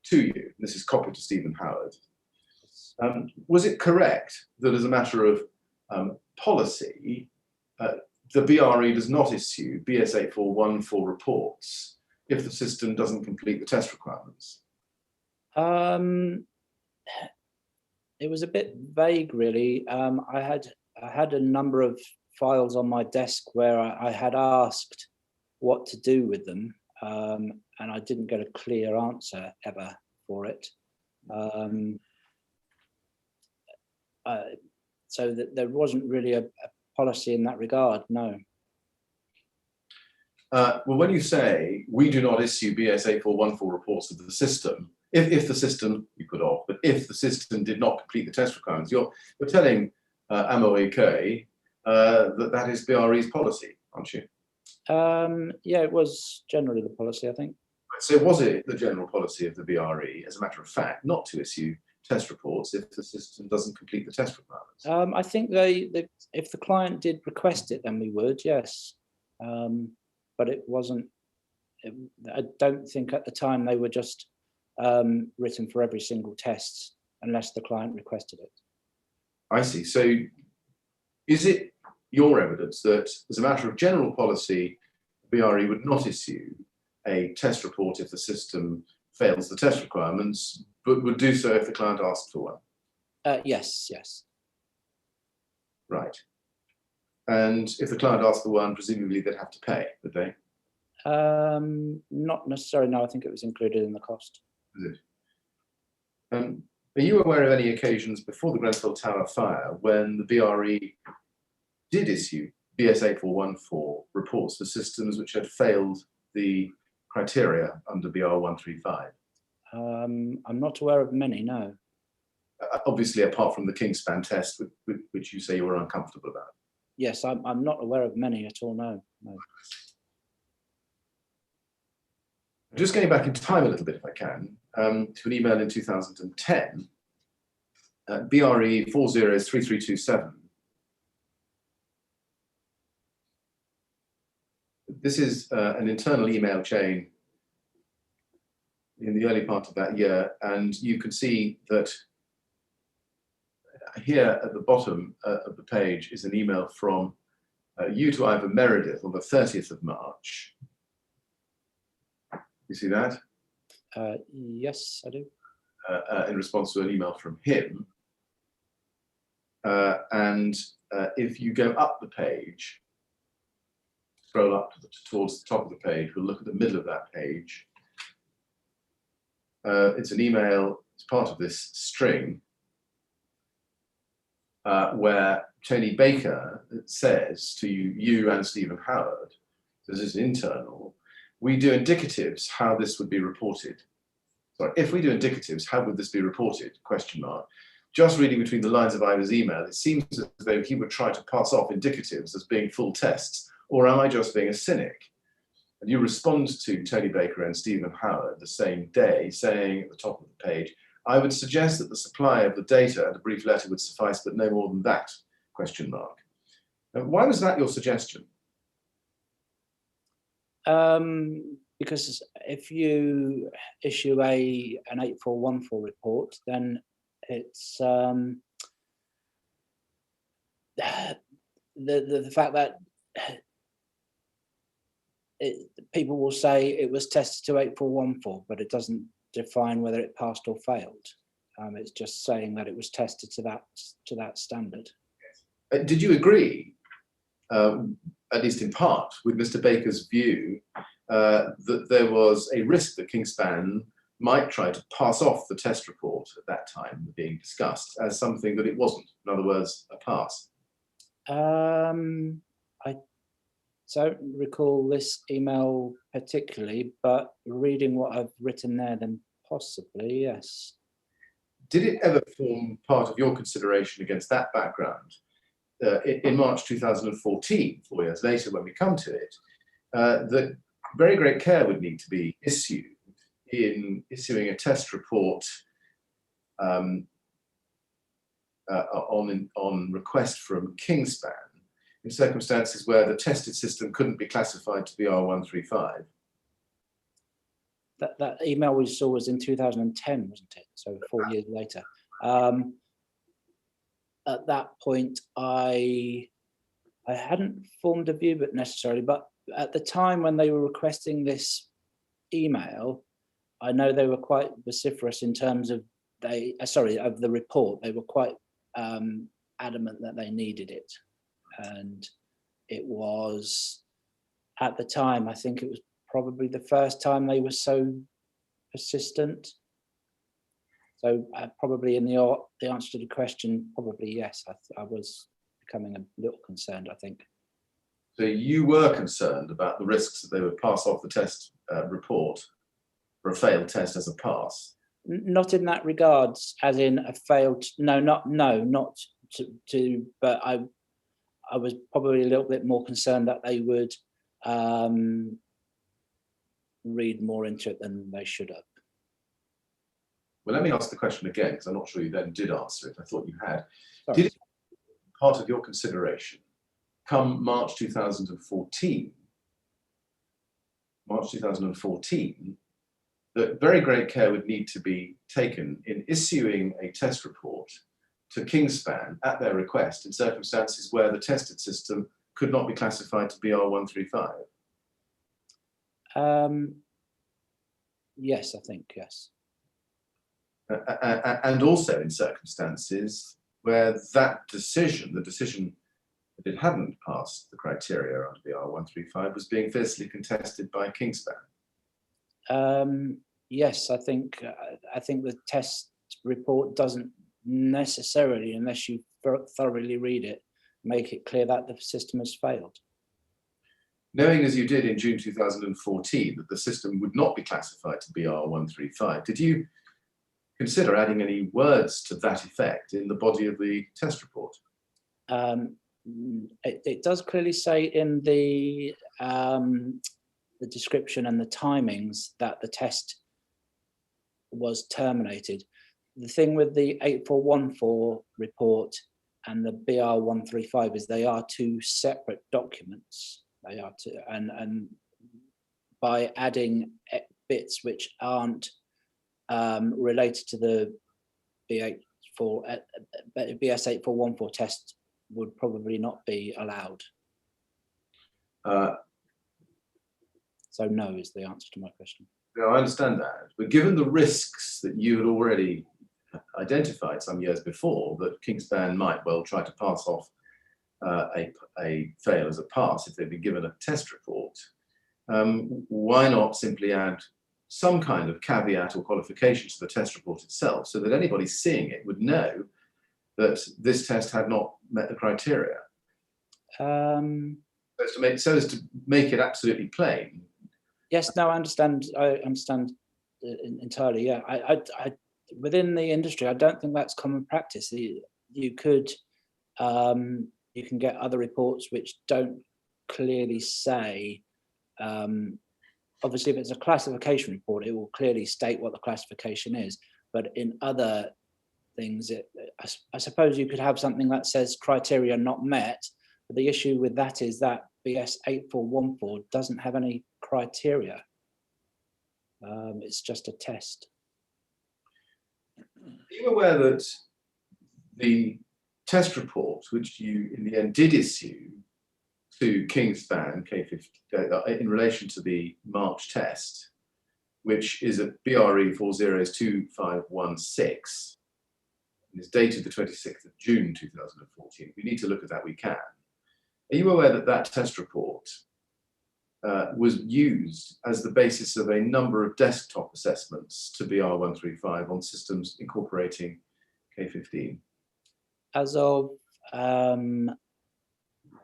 to you. This is copied to Stephen Howard. Was it correct that as a matter of policy, the BRE does not issue BS 8414 reports if the system doesn't complete the test requirements? It was a bit vague, really. I had a number of files on my desk where I had asked what to do with them, and I didn't get a clear answer ever for it. So that there wasn't really a policy in that regard, no. Well, when you say we do not issue BS 8414 reports of the system, if the system, you could off, but if the system did not complete the test requirements, you're telling Amaury Coy that is BRE's policy, aren't you? Yeah, it was generally the policy, I think. So was it the general policy of the BRE, as a matter of fact, not to issue test reports if the system doesn't complete the test requirements? I think if the client did request it, then we would, yes. But it wasn't, I don't think at the time they were just written for every single test unless the client requested it. I see. So is it your evidence that as a matter of general policy, BRE would not issue a test report if the system fails the test requirements, but would do so if the client asked for one? Yes, yes. Right. And if the client asked for one, presumably they'd have to pay, would they? Not necessarily, no, I think it was included in the cost. Is it? Are you aware of any occasions before the Grenfell Tower fire when the BRE did issue BS 8414 reports for systems which had failed the criteria under BR 135? I'm not aware of many, no. Obviously, apart from the Kingspan test, which you say you were uncomfortable about. Yes, I'm not aware of many at all, no. Just going back in time a little bit, if I can, to an email in 2010, BRE 403327. This is an internal email chain in the early part of that year, and you can see that here at the bottom of the page is an email from you to Ivor Meredith on the 30th of March. You see that? Yes, I do. In response to an email from him. And if you go up the page, scroll up towards the top of the page, we'll look at the middle of that page. It's an email, it's part of this string, where Tony Baker says to you and Stephen Howard, this is internal, we do indicatives, how this would be reported. Sorry, if we do indicatives, how would this be reported? Question mark. Just reading between the lines of Ivor's email, it seems as though he would try to pass off indicatives as being full tests, or am I just being a cynic? And you respond to Tony Baker and Stephen Howard the same day, saying at the top of the page, I would suggest that the supply of the data and a brief letter would suffice, but no more than that, question mark. Why was that your suggestion? Because if you issue an 8414 report, then it's the fact that people will say it was tested to 8414, but it doesn't define whether it passed or failed. It's just saying that it was tested to that standard. Did you agree, at least in part, with Mr. Baker's view that there was a risk that Kingspan might try to pass off the test report at that time being discussed as something that it wasn't, in other words, a pass? I don't recall this email particularly, but reading what I've written there, then Possibly, yes. Did it ever form part of your consideration against that background in March 2014, 4 years later when we come to it, that very great care would need to be issued in issuing a test report on request from Kingspan in circumstances where the tested system couldn't be classified to BR135? That email we saw was in 2010, wasn't it? So 4 years later. At that point, I hadn't formed a view, but necessarily. But at the time when they were requesting this email, I know they were quite vociferous in terms of of the report. They were quite adamant that they needed it, and it was at the time. I think it was probably the first time they were so persistent. So probably in the answer to the question, probably yes. I was becoming a little concerned, I think. So you were concerned about the risks that they would pass off the test report for a failed test as a pass? Not in that regards, as in a failed. Not to. But I was probably a little bit more concerned that they would read more into it than they should have. Well, let me ask the question again, because I'm not sure you then did answer it. I thought you had. Sorry. Did it part of your consideration come March 2014, that very great care would need to be taken in issuing a test report to Kingspan at their request in circumstances where the tested system could not be classified to BR135? Yes, I think, yes. And also in circumstances where that decision, the decision that it hadn't passed the criteria under BR135, was being fiercely contested by Kingspan. Yes, I think the test report doesn't necessarily, unless you thoroughly read it, make it clear that the system has failed. Knowing as you did in June 2014 that the system would not be classified to BR135, did you consider adding any words to that effect in the body of the test report? It does clearly say in the description and the timings that the test was terminated. The thing with the 8414 report and the BR135 is they are two separate documents. They are two, and by adding bits which aren't related to the BS8414 test would probably not be allowed. So no is the answer to my question. Yeah, I understand that, but given the risks that you had already identified some years before, that Kingspan might well try to pass off a fail as a pass if they'd been given a test report, why not simply add some kind of caveat or qualification to the test report itself, so that anybody seeing it would know that this test had not met the criteria? So as to make it absolutely plain. Yes, no, I understand. I understand entirely. Yeah, I within the industry, I don't think that's common practice. You could, you can get other reports which don't clearly say. Obviously, if it's a classification report, it will clearly state what the classification is. But in other things, I suppose you could have something that says criteria not met. But the issue with that is that BS8414 doesn't have any criteria. It's just a test. Are you aware that the test report, which you in the end did issue to Kingspan K50 in relation to the March test, which is a BRE 402516, and is dated the 26th of June 2014. If we need to look at that, we can. Are you aware that that test report was used as the basis of a number of desktop assessments to BR135 on systems incorporating K15? As of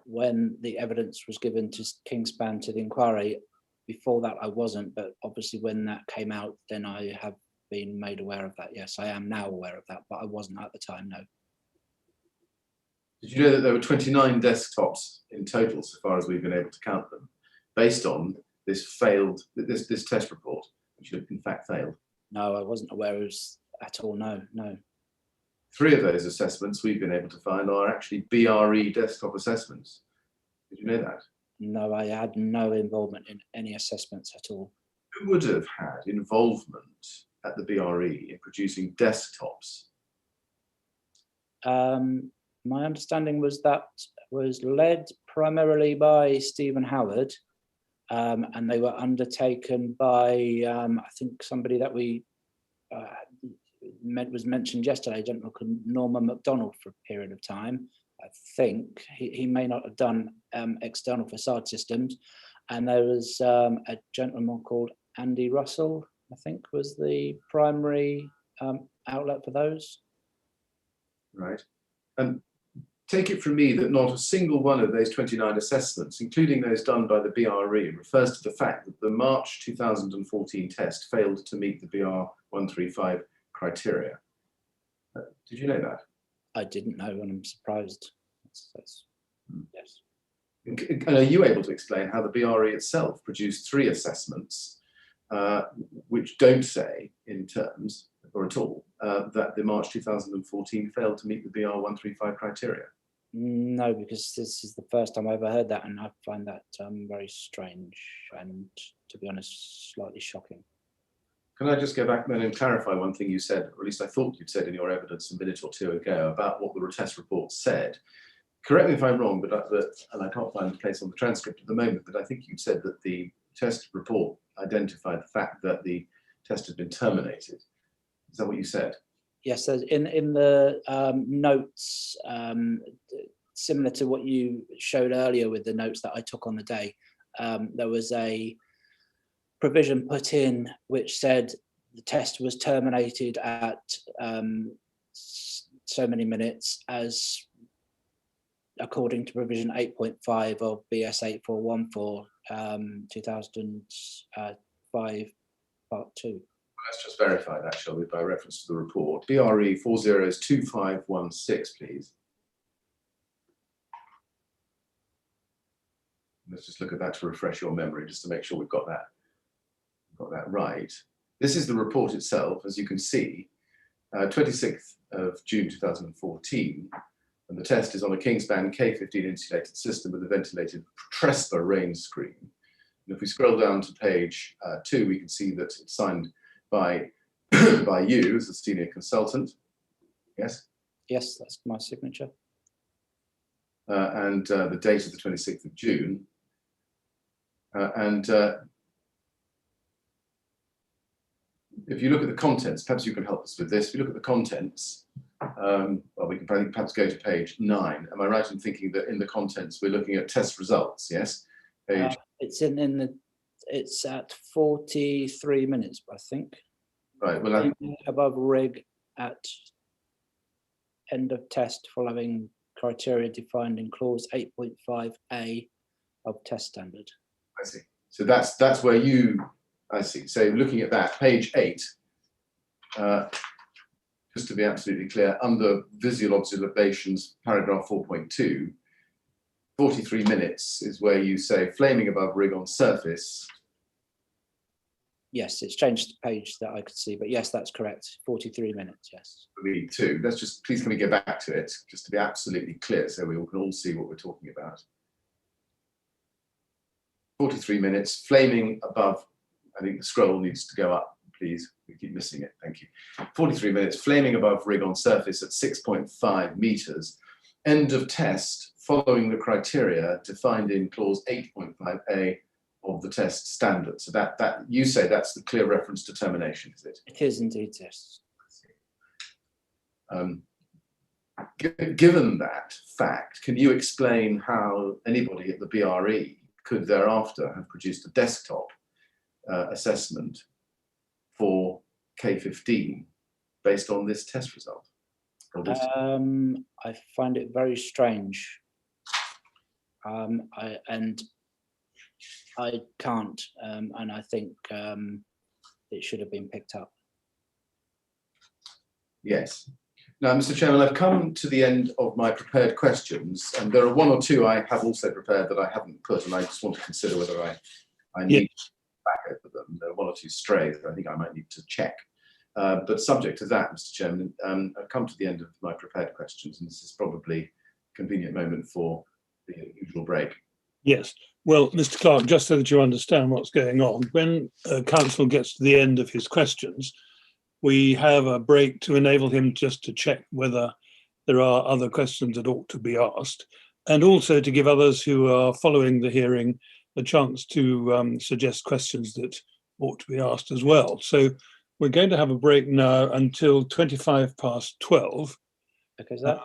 when the evidence was given to Kingspan to the inquiry, before that I wasn't, but obviously when that came out, then I have been made aware of that. Yes, I am now aware of that, but I wasn't at the time, no. Did you know that there were 29 desktops in total, so far as we've been able to count them, based on this this test report, which had in fact failed? No, I wasn't aware of it at all, no. 3 of those assessments we've been able to find are actually BRE desktop assessments. Did you know that? No, I had no involvement in any assessments at all. Who would have had involvement at the BRE in producing desktops? My understanding was that was led primarily by Stephen Howard, and they were undertaken by, I think, somebody that we was mentioned yesterday, a gentleman called Norman MacDonald, for a period of time. I think he may not have done external facade systems. And there was a gentleman called Andy Russell, I think, was the primary outlet for those. Right. And take it from me that not a single one of those 29 assessments, including those done by the BRE, refers to the fact that the March 2014 test failed to meet the BR 135 criteria. Did you know that? I didn't know, and I'm surprised. Yes. And are you able to explain how the BRE itself produced 3 assessments which don't say in terms or at all that the March 2014 failed to meet the BR 135 criteria? No, because this is the first time I ever heard that, and I find that very strange and, to be honest, slightly shocking. Can I just go back then and clarify one thing you said, or at least I thought you'd said in your evidence a minute or 2 ago, about what the test report said. Correct me if I'm wrong, and I can't find a place on the transcript at the moment, but I think you said that the test report identified the fact that the test had been terminated. Is that what you said? Yes, in the notes, similar to what you showed earlier with the notes that I took on the day, there was a provision put in which said the test was terminated at so many minutes, as according to provision 8.5 of BS 8414 2005 part 2. Let's just verify that, shall we, by reference to the report. BRE 402516, please. Let's just look at that to refresh your memory, just to make sure we've got that right. This is the report itself, as you can see, 26th of June 2014, and the test is on a Kingspan K15 insulated system with a ventilated Trespa rain screen. And if we scroll down to page 2, we can see that it's signed by you as a senior consultant. Yes? Yes, that's my signature. And the date of the 26th of June. If you look at the contents, perhaps you can help us with this. If you look at the contents, well, we can perhaps go to page 9. Am I right in thinking that in the contents we're looking at test results? Yes. Page. It's at 43 minutes, I think. Right. Well, above rig at end of test following criteria defined in clause 8.5a of test standard. I see. So that's where you. I see. So looking at that, page 8, just to be absolutely clear, under visual observations, paragraph 4.2, 43 minutes is where you say flaming above rig on surface. Yes, it's changed the page that I could see, but yes, that's correct. 43 minutes, yes. Me too. Let's just, please can we go back to it, just to be absolutely clear so we can all see what we're talking about. 43 minutes, flaming above. I think the scroll needs to go up, please. We keep missing it. Thank you. 43 minutes, flaming above rig on surface at 6.5 meters. End of test following the criteria defined in clause 8.5a of the test standard. So that you say that's the clear reference to termination, is it? It is indeed, yes. Given that fact, can you explain how anybody at the BRE could thereafter have produced a desktop assessment for K15 based on this test result? I find it very strange. I can't, and I think it should have been picked up. Yes. Now, Mr. Chairman, I've come to the end of my prepared questions, and there are one or two I have also prepared that I haven't put, and I just want to consider whether I need to back over them. There are one or two strays that I think I might need to check. But subject to that, Mr. Chairman, I've come to the end of my prepared questions, and this is probably a convenient moment for the usual break. Yes. Well, Mr. Clark, just so that you understand what's going on, when counsel gets to the end of his questions, we have a break to enable him just to check whether there are other questions that ought to be asked, and also to give others who are following the hearing a chance to suggest questions that ought to be asked as well. So we're going to have a break now until 12:25. Okay, sir.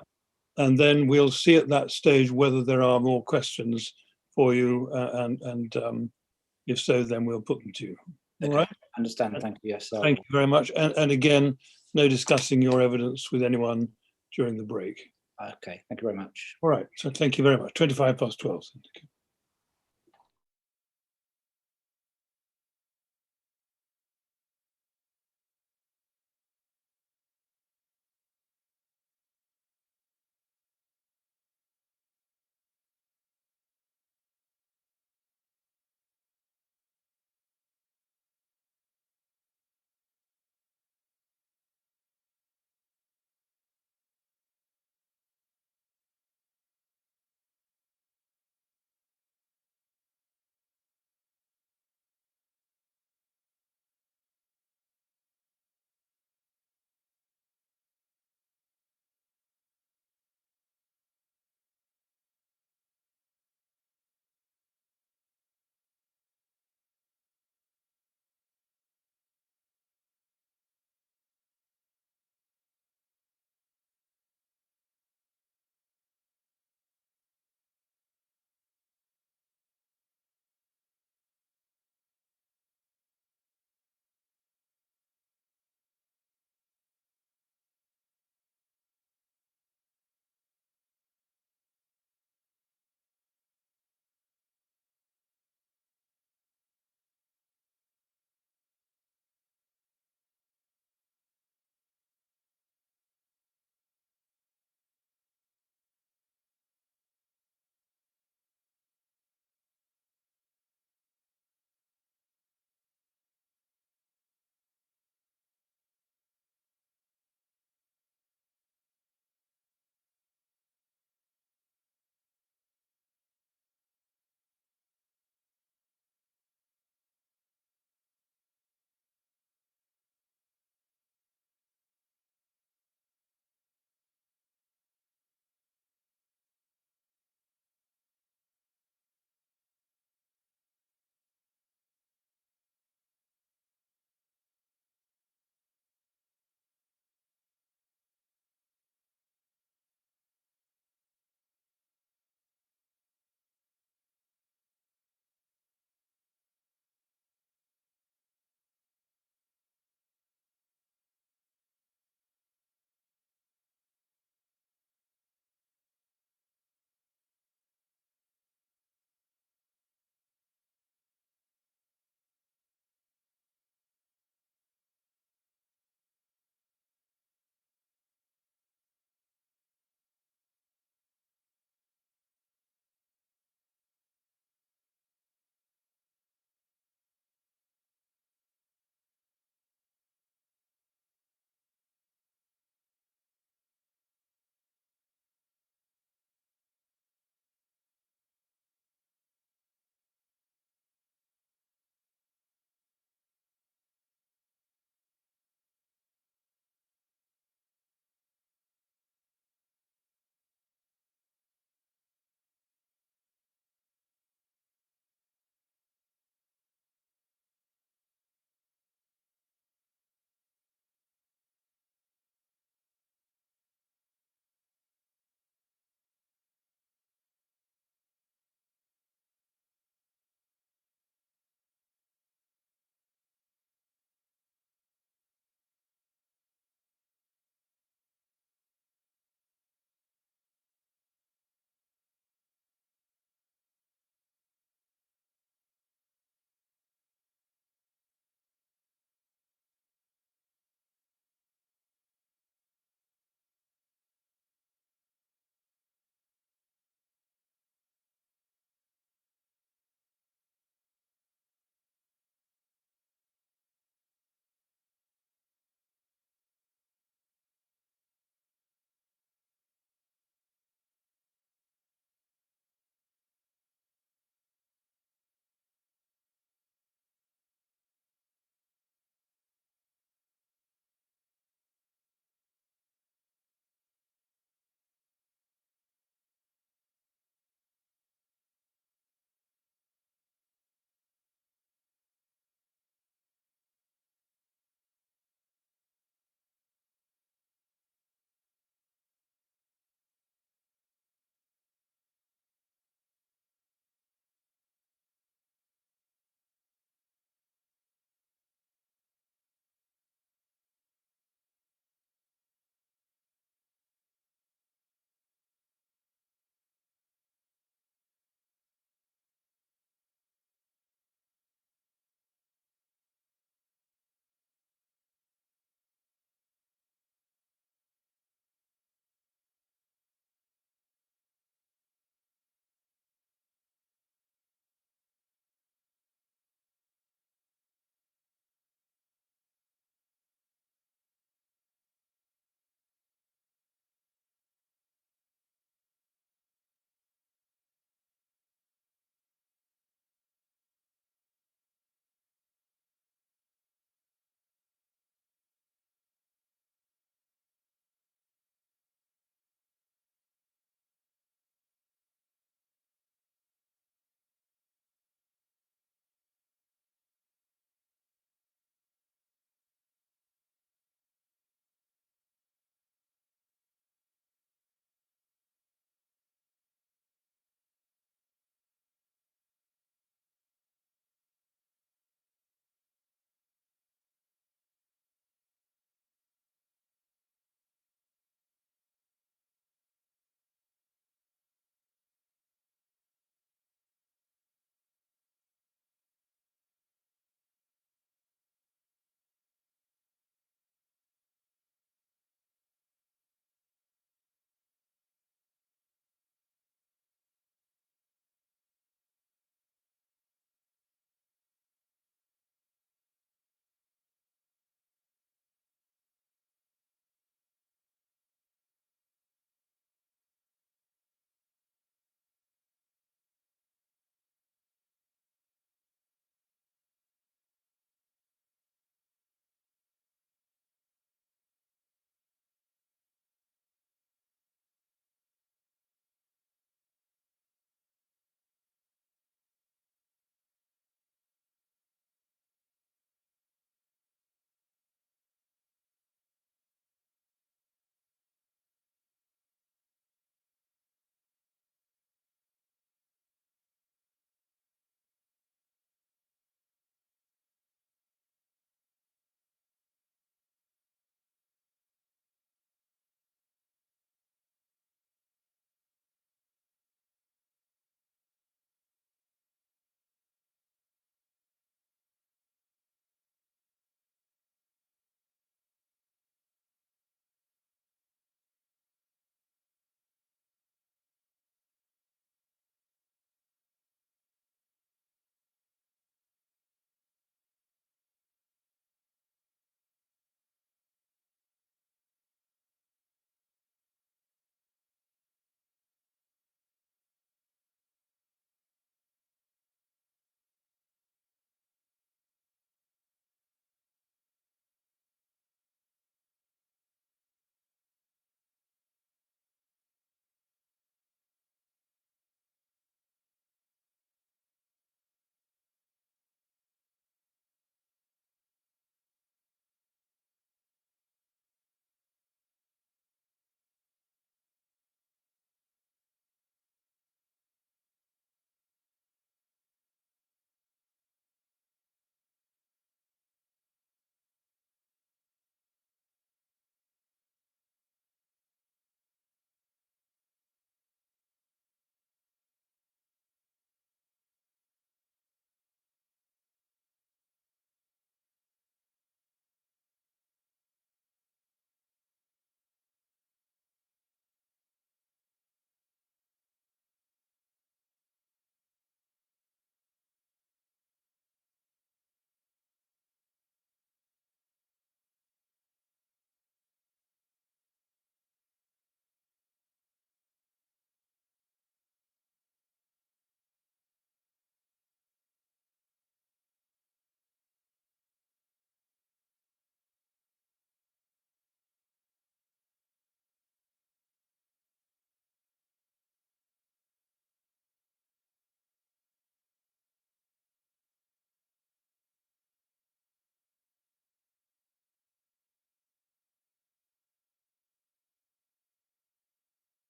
And then we'll see at that stage whether there are more questions for you, and if so, then we'll put them to you. All right. Understand. Thank you. Yes, sir. Thank you very much. And again, no discussing your evidence with anyone during the break. Okay. Thank you very much. All right. So thank you very much. 12:25. Thank you.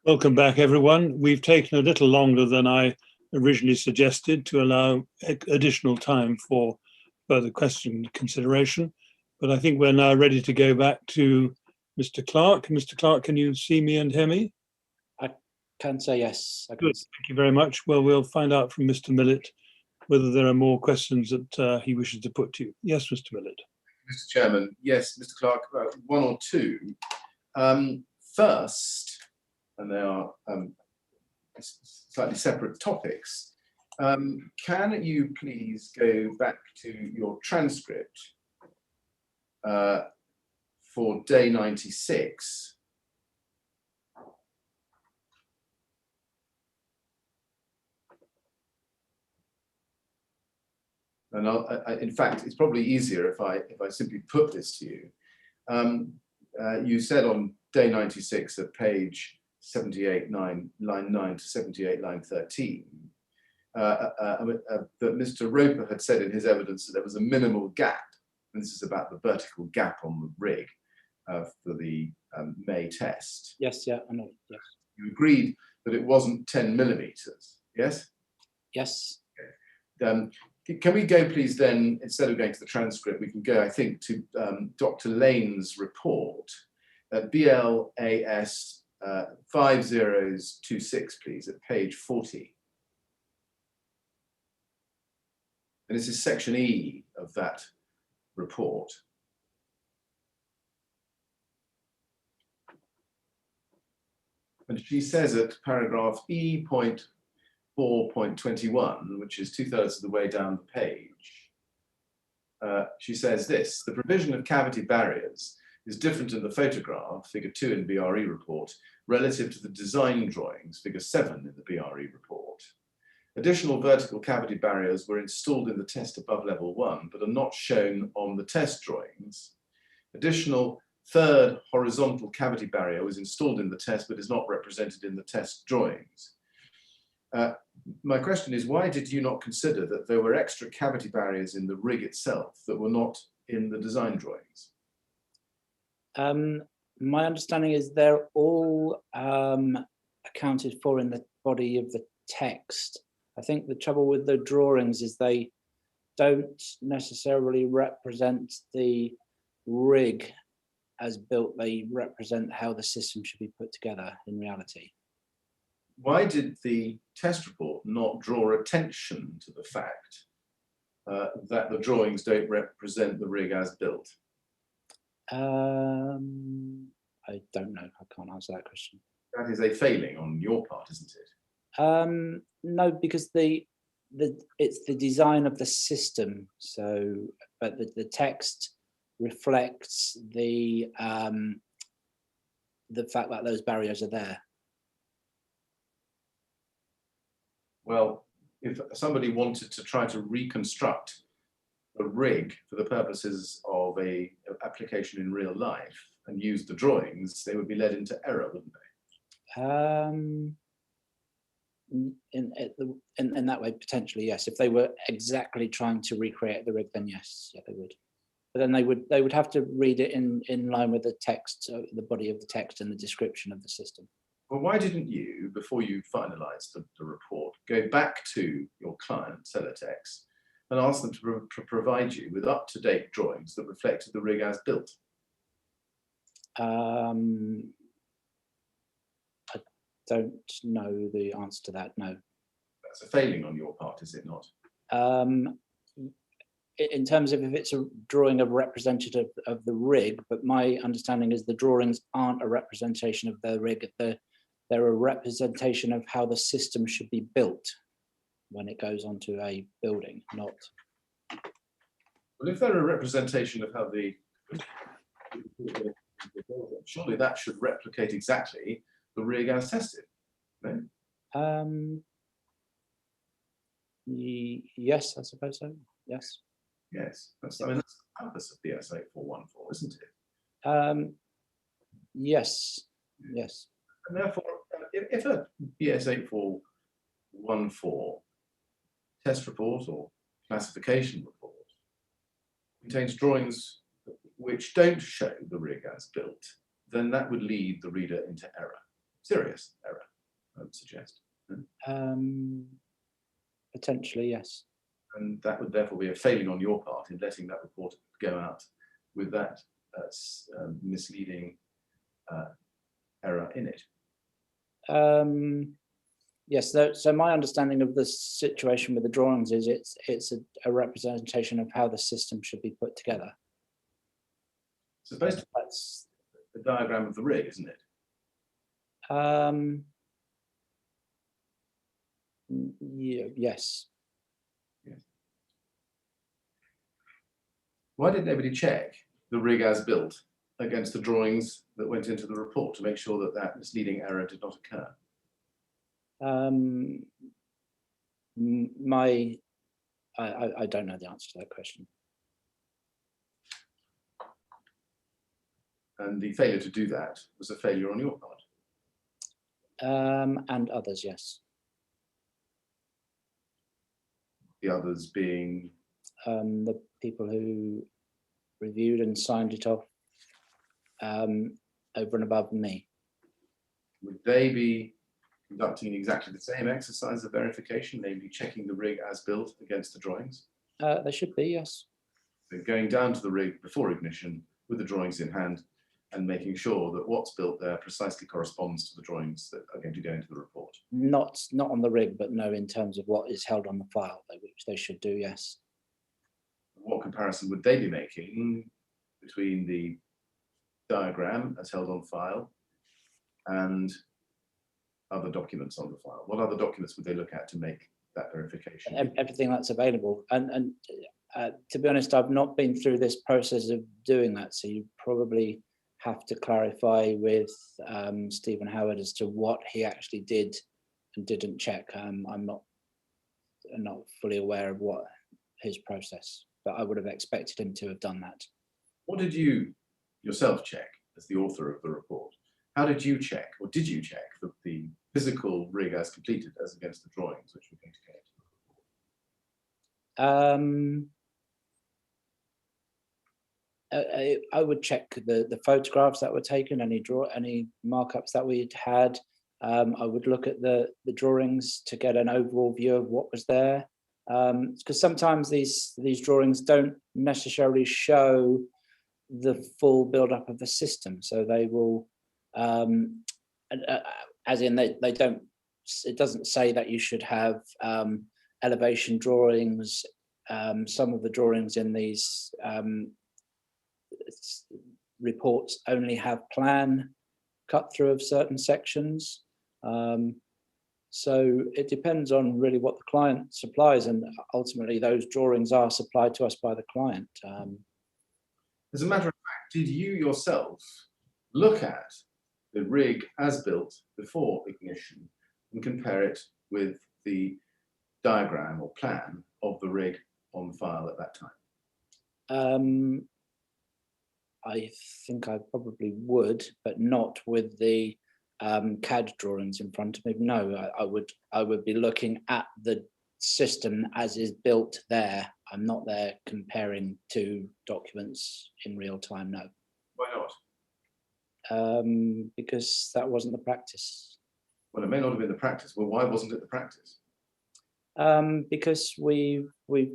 Welcome back, everyone. We've taken a little longer than I originally suggested to allow additional time for further question consideration, but I think we're now ready to go back to Mr. Clark. Mr. Clark, can you see me and hear me? I can say yes. I can Good, thank you very much. Well, we'll find out from Mr. Millett whether there are more questions that he wishes to put to you. Yes, Mr. Millett. Mr. Chairman, yes, Mr. Clark, one or two. First, and they are slightly separate topics, can you please go back to your transcript for day 96? And in fact, it's probably easier if I simply put this to you. You said on day 96 at page 78, line 9 to 78, line 13, that Mr. Roper had said in his evidence that there was a minimal gap, and this is about the vertical gap on the rig for the May test. Yes, yeah, I know, yes. You agreed that it wasn't 10 millimeters, yes? Yes. Okay. Can we go, please, then, instead of going to the transcript, we can go, I think, to Dr. Lane's report at BLAS 5026, please, at page 40. And this is section E of that report. And she says at paragraph E.4.21, which is 2/3 of the way down the page, she says this: the provision of cavity barriers is different in the photograph, figure 2 in BRE report, relative to the design drawings, figure 7 in the BRE report. Additional vertical cavity barriers were installed in the test above level 1, but are not shown on the test drawings. Additional third horizontal cavity barrier was installed in the test, but is not represented in the test drawings. My question is, why did you not consider that there were extra cavity barriers in the rig itself that were not in the design drawings? My understanding is they're all accounted for in the body of the text. I think the trouble with the drawings is they don't necessarily represent the rig as built. They represent how the system should be put together in reality. Why did the test report not draw attention to the fact that the drawings don't represent the rig as built? I don't know. I can't answer that question. That is a failing on your part, isn't it? No, because it's the design of the system. So, but the text reflects the fact that those barriers are there. Well, if somebody wanted to try to reconstruct a rig for the purposes of an application in real life and use the drawings, they would be led into error, wouldn't they? In that way, potentially, yes. If they were exactly trying to recreate the rig, then yes, yeah, they would. But then they would have to read it in line with the text, the body of the text and the description of the system. Well, why didn't you, before you finalised the report, go back to your client, Celotex, and ask them to provide you with up-to-date drawings that reflected the rig as built? I don't know the answer to that, no. That's a failing on your part, is it not? In terms of if it's a drawing of representative of the rig, but my understanding is the drawings aren't a representation of the rig. They're a representation of how the system should be built when it goes onto a building, not. Well, if they're a representation of how surely that should replicate exactly the rig as tested, no? Yes, I suppose so. Yes. Yes, that's the purpose of BS 8414, isn't it? Yes. Yes. And therefore, if a BS 8414 test report or classification report contains drawings which don't show the rig as built, then that would lead the reader into error, serious error. would suggest. Potentially, yes. And that would therefore be a failing on your part in letting that report go out with that misleading error in it. Yes, so my understanding of the situation with the drawings is it's a representation of how the system should be put together. It's supposed to That's be a diagram of the rig, isn't it? yeah, yes. Why did nobody check the rig as built against the drawings that went into the report to make sure that that misleading error did not occur? I don't know the answer to that question. And the failure to do that was a failure on your part. And others, yes. The others being The people who reviewed and signed it off over and above me. would they be conducting exactly the same exercise of verification, namely checking the rig as built against the drawings? They should be, yes. So going down to the rig before ignition with the drawings in hand and making sure that what's built there precisely corresponds to the drawings that are going to go into the report. Not on the rig, but no, in terms of what is held on the file, which they should do, yes. What comparison would they be making between the diagram as held on file and other documents on the file? What other documents would they look at to make that verification? Everything that's available. And to be honest, I've not been through this process of doing that, so you probably have to clarify with Stephen Howard as to what he actually did and didn't check. I'm not fully aware of what his process, but I would have expected him to have done that. What did you yourself check as the author of the report? How did you check, or did you check the physical rig as completed as against the drawings which were going to go into the report? I would check the photographs that were taken, any markups that we'd had. I would look at the drawings to get an overall view of what was there, because sometimes these drawings don't necessarily show the full build-up of the system. So they will, as in they don't. It doesn't say that you should have elevation drawings. Some of the drawings in these reports only have plan cut through of certain sections. So it depends on really what the client supplies, and ultimately those drawings are supplied to us by the client. As a matter of fact, did you yourself look at the rig as built before ignition and compare it with the diagram or plan of the rig on file at that time? I think I probably would, but not with the CAD drawings in front of me. No, I would be looking at the system as is built there. I'm not there comparing two documents in real time. No. Why not? Because that wasn't the practice. Well, it may not have been the practice. Well, why wasn't it the practice? Because we've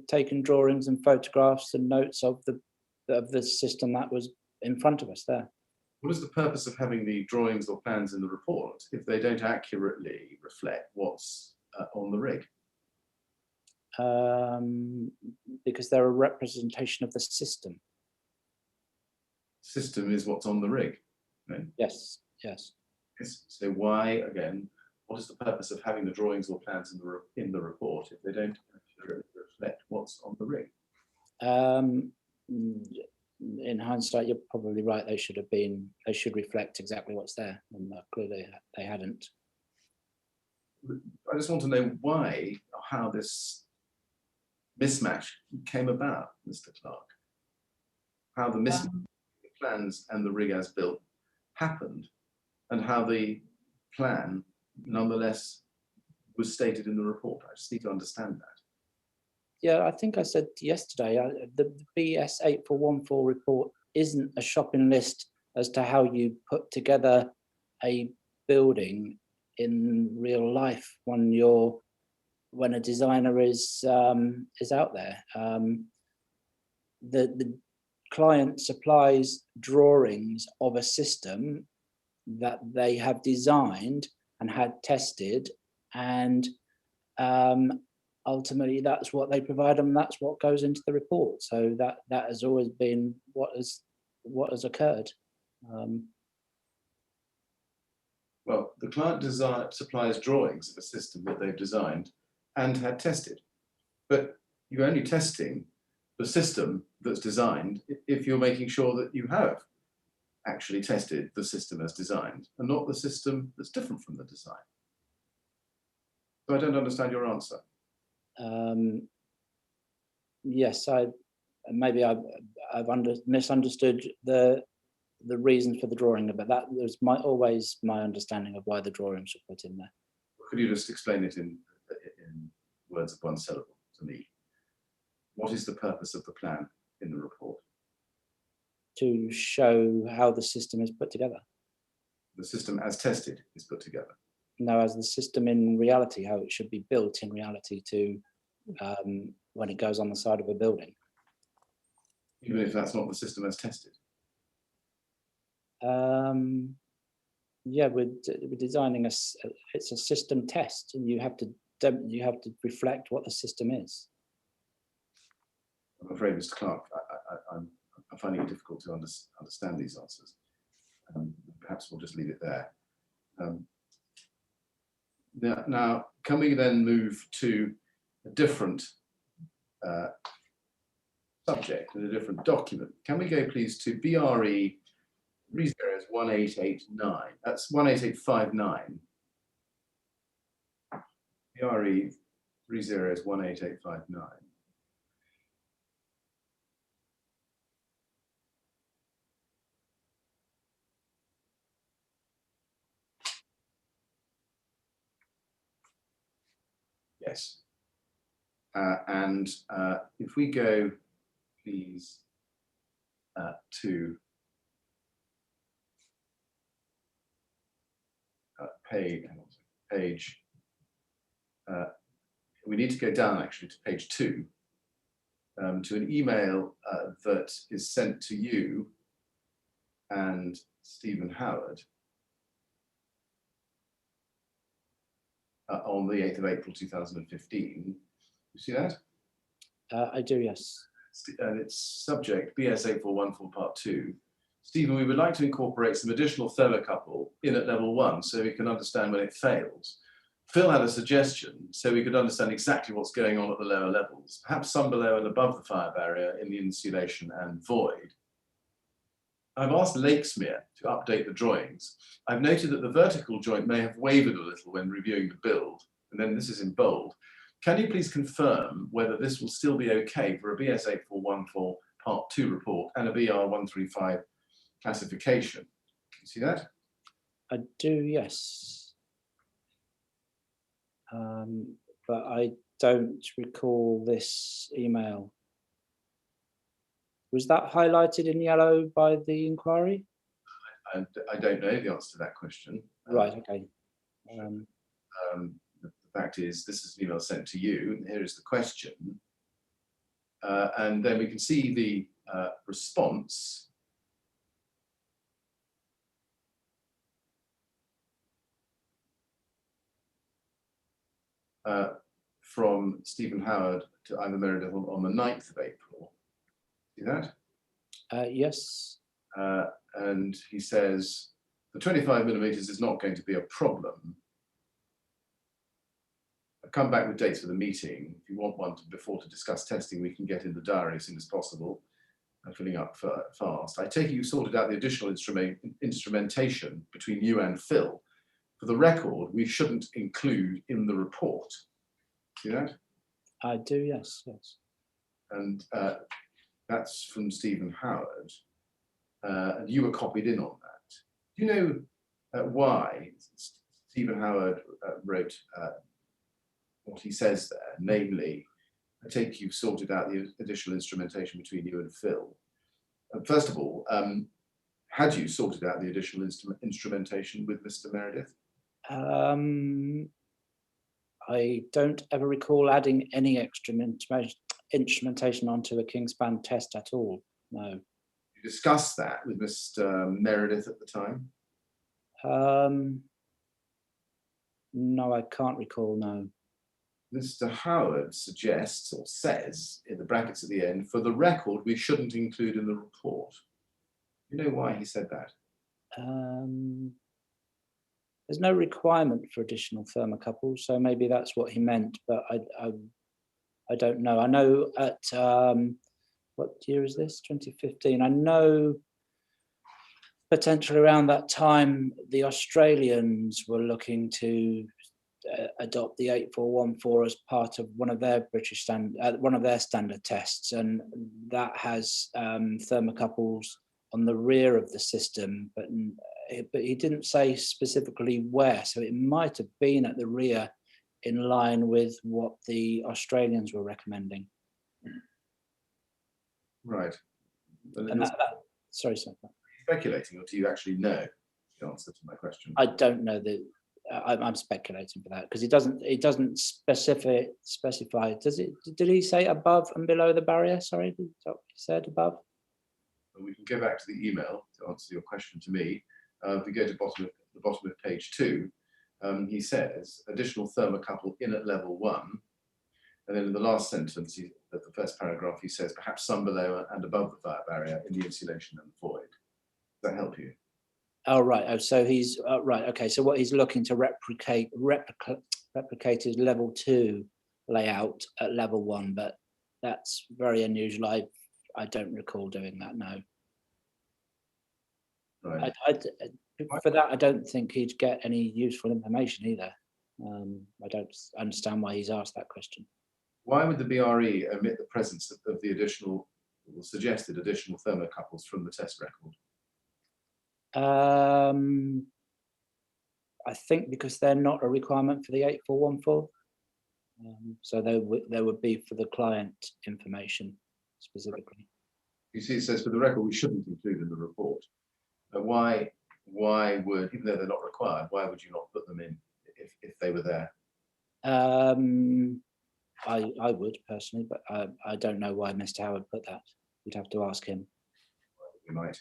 taken drawings and photographs and notes of the system that was in front of us there. What is the purpose of having the drawings or plans in the report if they don't accurately reflect what's on the rig? Because they're a representation of the system. System is what's on the rig. Right? Yes. So why, again, what is the purpose of having the drawings or plans in the report if they don't accurately reflect what's on the rig? In hindsight, you're probably right. They should reflect exactly what's there, and clearly they hadn't. I just want to know why or how this mismatch came about, Mr. Clark. How the mismatch of the plans and the rig as built happened, and how the plan nonetheless was stated in the report. I just need to understand that. Yeah, I think I said yesterday, the BS 8414 report isn't a shopping list as to how you put together a building in real life when a designer is out there. The client supplies drawings of a system that they have designed and had tested, and ultimately that's what they provide them. That's what goes into the report. So that has always been what has occurred. Well, the client supplies drawings of a system that they've designed and had tested, but you're only testing the system that's designed if you're making sure that you have actually tested the system as designed and not the system that's different from the design. So I don't understand your answer. Yes, I've misunderstood the reason for the drawing, but that was always my understanding of why the drawings were put in there. Could you just explain it in words of one syllable to me? What is the purpose of the plan in the report? To show how the system is put together. The system as tested is put together. No, as the system in reality, how it should be built in reality to when it goes on the side of a building. Even if that's not the system as tested. Yeah, we're designing it's a system test, and you have to reflect what the system is. I'm afraid, Mr. Clark, I'm finding it difficult to understand these answers. Perhaps we'll just leave it there. Now, can we then move to a different subject and a different document? Can we go, please, to BRE 1889? That's 18859. BRE 18859. Yes. And if we go, please, to page, we need to go down actually to page 2, to an email that is sent to you and Stephen Howard on the 8th of April 2015. You see that? I do, yes. And it's subject BS 8414 part 2. Stephen, we would like to incorporate some additional thermocouple in at level 1 so we can understand when it fails. Phil had a suggestion so we could understand exactly what's going on at the lower levels, perhaps some below and above the fire barrier in the insulation and void. I've asked Lakesmere to update the drawings. I've noted that the vertical joint may have wavered a little when reviewing the build, and then this is in bold. Can you please confirm whether this will still be okay for a BS 8414 part 2 report and a BR 135 classification? You see that? I do, yes. But I don't recall this email. Was that highlighted in yellow by the inquiry? I don't know the answer to that question. Right, okay. The fact is, this is an email sent to you, and here is the question. And then we can see the response. From Stephen Howard to Ivor Meredith on the 9th of April. See that? Yes. And he says, the 25mm is not going to be a problem. I've come back with dates for the meeting. If you want one before to discuss testing, we can get in the diary as soon as possible. I'm filling up fast. I take it you sorted out the additional instrumentation between you and Phil. For the record, we shouldn't include in the report. See that? I do, yes, yes. And that's from Stephen Howard. And you were copied in on that. Do you know why Stephen Howard wrote what he says there? Namely, I take you've sorted out the additional instrumentation between you and Phil. First of all, had you sorted out the additional instrumentation with Mr. Meredith? I don't ever recall adding any extra instrumentation onto a Kingspan test at all. No. You discussed that with Mr. Meredith at the time? No, I can't recall, no. Mr. Howard suggests or says in the brackets at the end, for the record, we shouldn't include in the report. You know why he said that? There's no requirement for additional thermocouples, so maybe that's what he meant, but I don't know. I know at, what year is this? 2015. I know potentially around that time, the Australians were looking to adopt the 8414 as part of one of their standard tests, and that has thermocouples on the rear of the system, but he didn't say specifically where, so it might have been at the rear in line with what the Australians were recommending. Right. And sorry, sir. Speculating, or do you actually know the answer to my question? I don't know I'm speculating for that because it doesn't specify. Did he say above and below the barrier? Sorry, did he said above? We can go back to the email to answer your question to me. If we go to the bottom of page 2, he says additional thermocouple in at level 1, and then in the last sentence, the first paragraph, he says perhaps some below and above the fire barrier in the insulation and void. Does that help you? Oh right. Oh, so he's right. Okay. So what he's looking to replicate is level 2 layout at level 1, but that's very unusual. I don't recall doing that. No. Right. For that, I don't think he'd get any useful information either. I don't understand why he's asked that question. Why would the BRE omit the presence of the additional or suggested additional thermocouples from the test record? I think because they're not a requirement for the 8414. So they would be for the client information specifically. You see, it says for the record we shouldn't include in the report. Why would, even though they're not required, why would you not put them in if they were there? I would personally, but I don't know why Mr. Howard put that. You'd have to ask him. We might.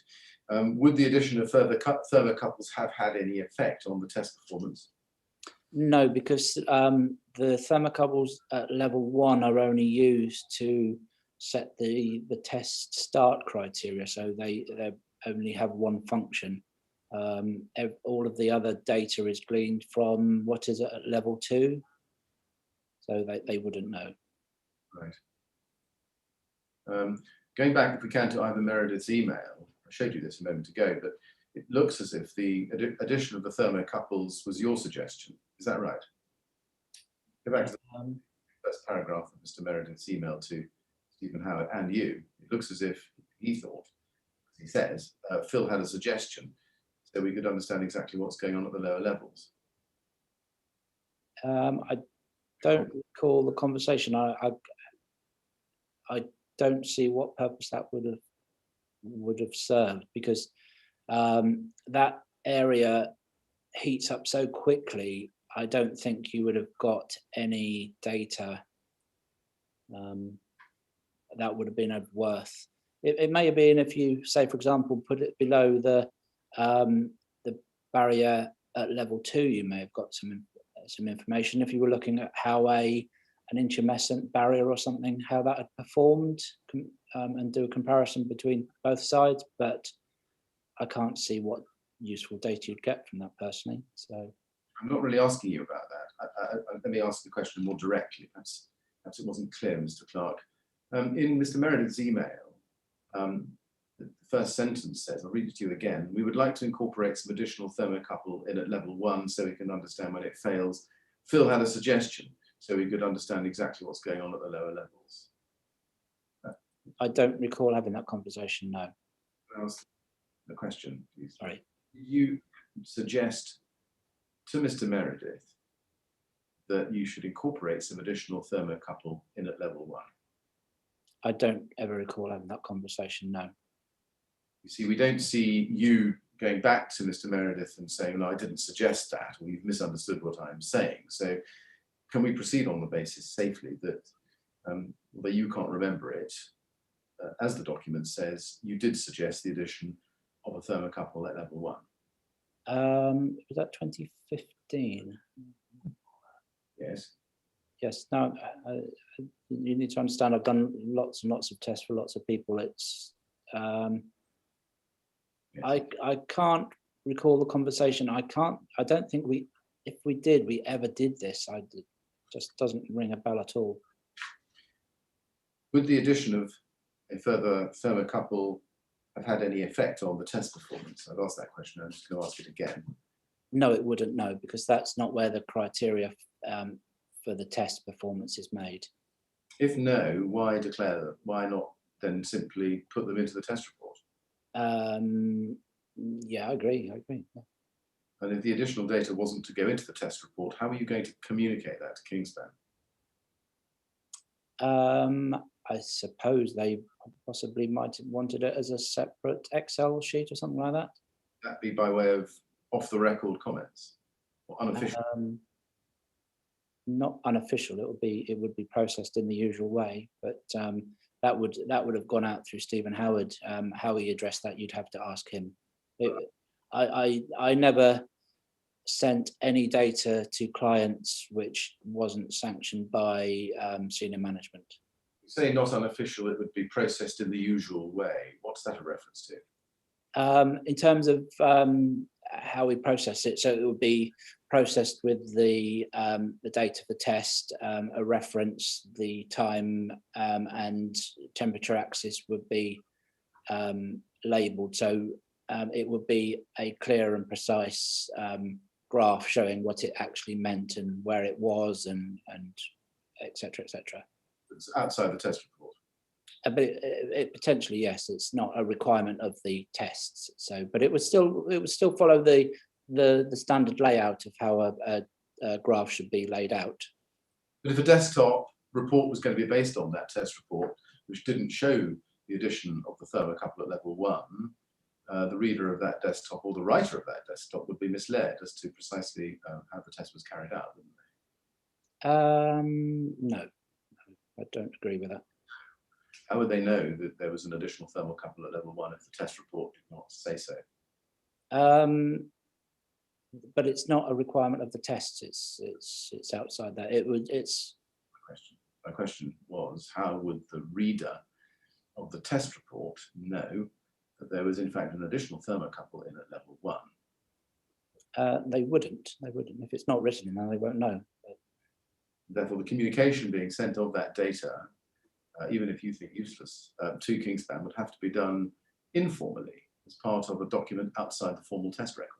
Would the addition of further thermocouples have had any effect on the test performance? No, because the thermocouples at level 1 are only used to set the test start criteria, so they only have one function. All of the other data is gleaned from what is it at level 2, so they wouldn't know. Right. Going back, if we can, to Ivan Meredith's email, I showed you this a moment ago, but it looks as if the addition of the thermocouples was your suggestion. Is that right? Go back to the first paragraph of Mr. Meredith's email to Stephen Howard and you. It looks as if he thought, as he says, Phil had a suggestion so we could understand exactly what's going on at the lower levels. I don't recall the conversation. I don't see what purpose that would have served, because that area heats up so quickly. I don't think you would have got any data that would have been of worth. It may have been if you say, for example, put it below the barrier at level 2, you may have got some information. If you were looking at how an intumescent barrier or something, how that had performed, and do a comparison between both sides, but I can't see what useful data you'd get from that personally. So I'm not really asking you about that. Let me ask the question more directly. Perhaps it wasn't clear, Mr. Clark. In Mr. Meredith's email, the first sentence says, I'll read it to you again, we would like to incorporate some additional thermocouple in at level 1 so we can understand when it fails. Phil had a suggestion so we could understand exactly what's going on at the lower levels. I don't recall having that conversation, no. I'll ask the question, please. Sorry. You suggest to Mr. Meredith that you should incorporate some additional thermocouple in at level 1. I don't ever recall having that conversation, no. You see, we don't see you going back to Mr. Meredith and saying, no, I didn't suggest that, or you've misunderstood what I'm saying. So can we proceed on the basis safely that, although you can't remember it, as the document says, you did suggest the addition of a thermocouple at level 1? Was that 2015? Yes. Yes. Now, you need to understand, I've done lots and lots of tests for lots of people. It's Yes. I can't recall the conversation. I don't think if we did, we ever did this. It just doesn't ring a bell at all. Would the addition of a further thermocouple have had any effect on the test performance? I've asked that question. I'm just going to ask it again. No, it wouldn't. No, because that's not where the criteria for the test performance is made. If no, why declare them? Why not then simply put them into the test report? Yeah, I agree. Yeah. And if the additional data wasn't to go into the test report, how are you going to communicate that to Kingspan? I suppose they possibly might have wanted it as a separate Excel sheet or something like that. That be by way of off-the-record comments or unofficial? Not unofficial. It would be processed in the usual way, but that would have gone out through Stephen Howard. How he addressed that, you'd have to ask him. I never sent any data to clients which wasn't sanctioned by senior management. You say not unofficial, it would be processed in the usual way. What's that a reference to? In terms of how we process it, so it would be processed with the date of the test, a reference, the time, and temperature axis would be labelled. So it would be a clear and precise graph showing what it actually meant and where it was, and etc. etc. It's outside the test report. But it potentially, yes, it's not a requirement of the tests. So, but it would still follow the standard layout of how a graph should be laid out. But if a desktop report was going to be based on that test report, which didn't show the addition of the thermocouple at level 1, the reader of that desktop or the writer of that desktop would be misled as to precisely how the test was carried out, wouldn't they? No, I don't agree with that. How would they know that there was an additional thermocouple at level 1 if the test report did not say so? But it's not a requirement of the tests. It's outside that. My question was, how would the reader of the test report know that there was in fact an additional thermocouple in at level 1? They wouldn't. If it's not written in there, they won't know. Therefore, the communication being sent of that data, even if you think useless, to Kingspan would have to be done informally as part of a document outside the formal test record.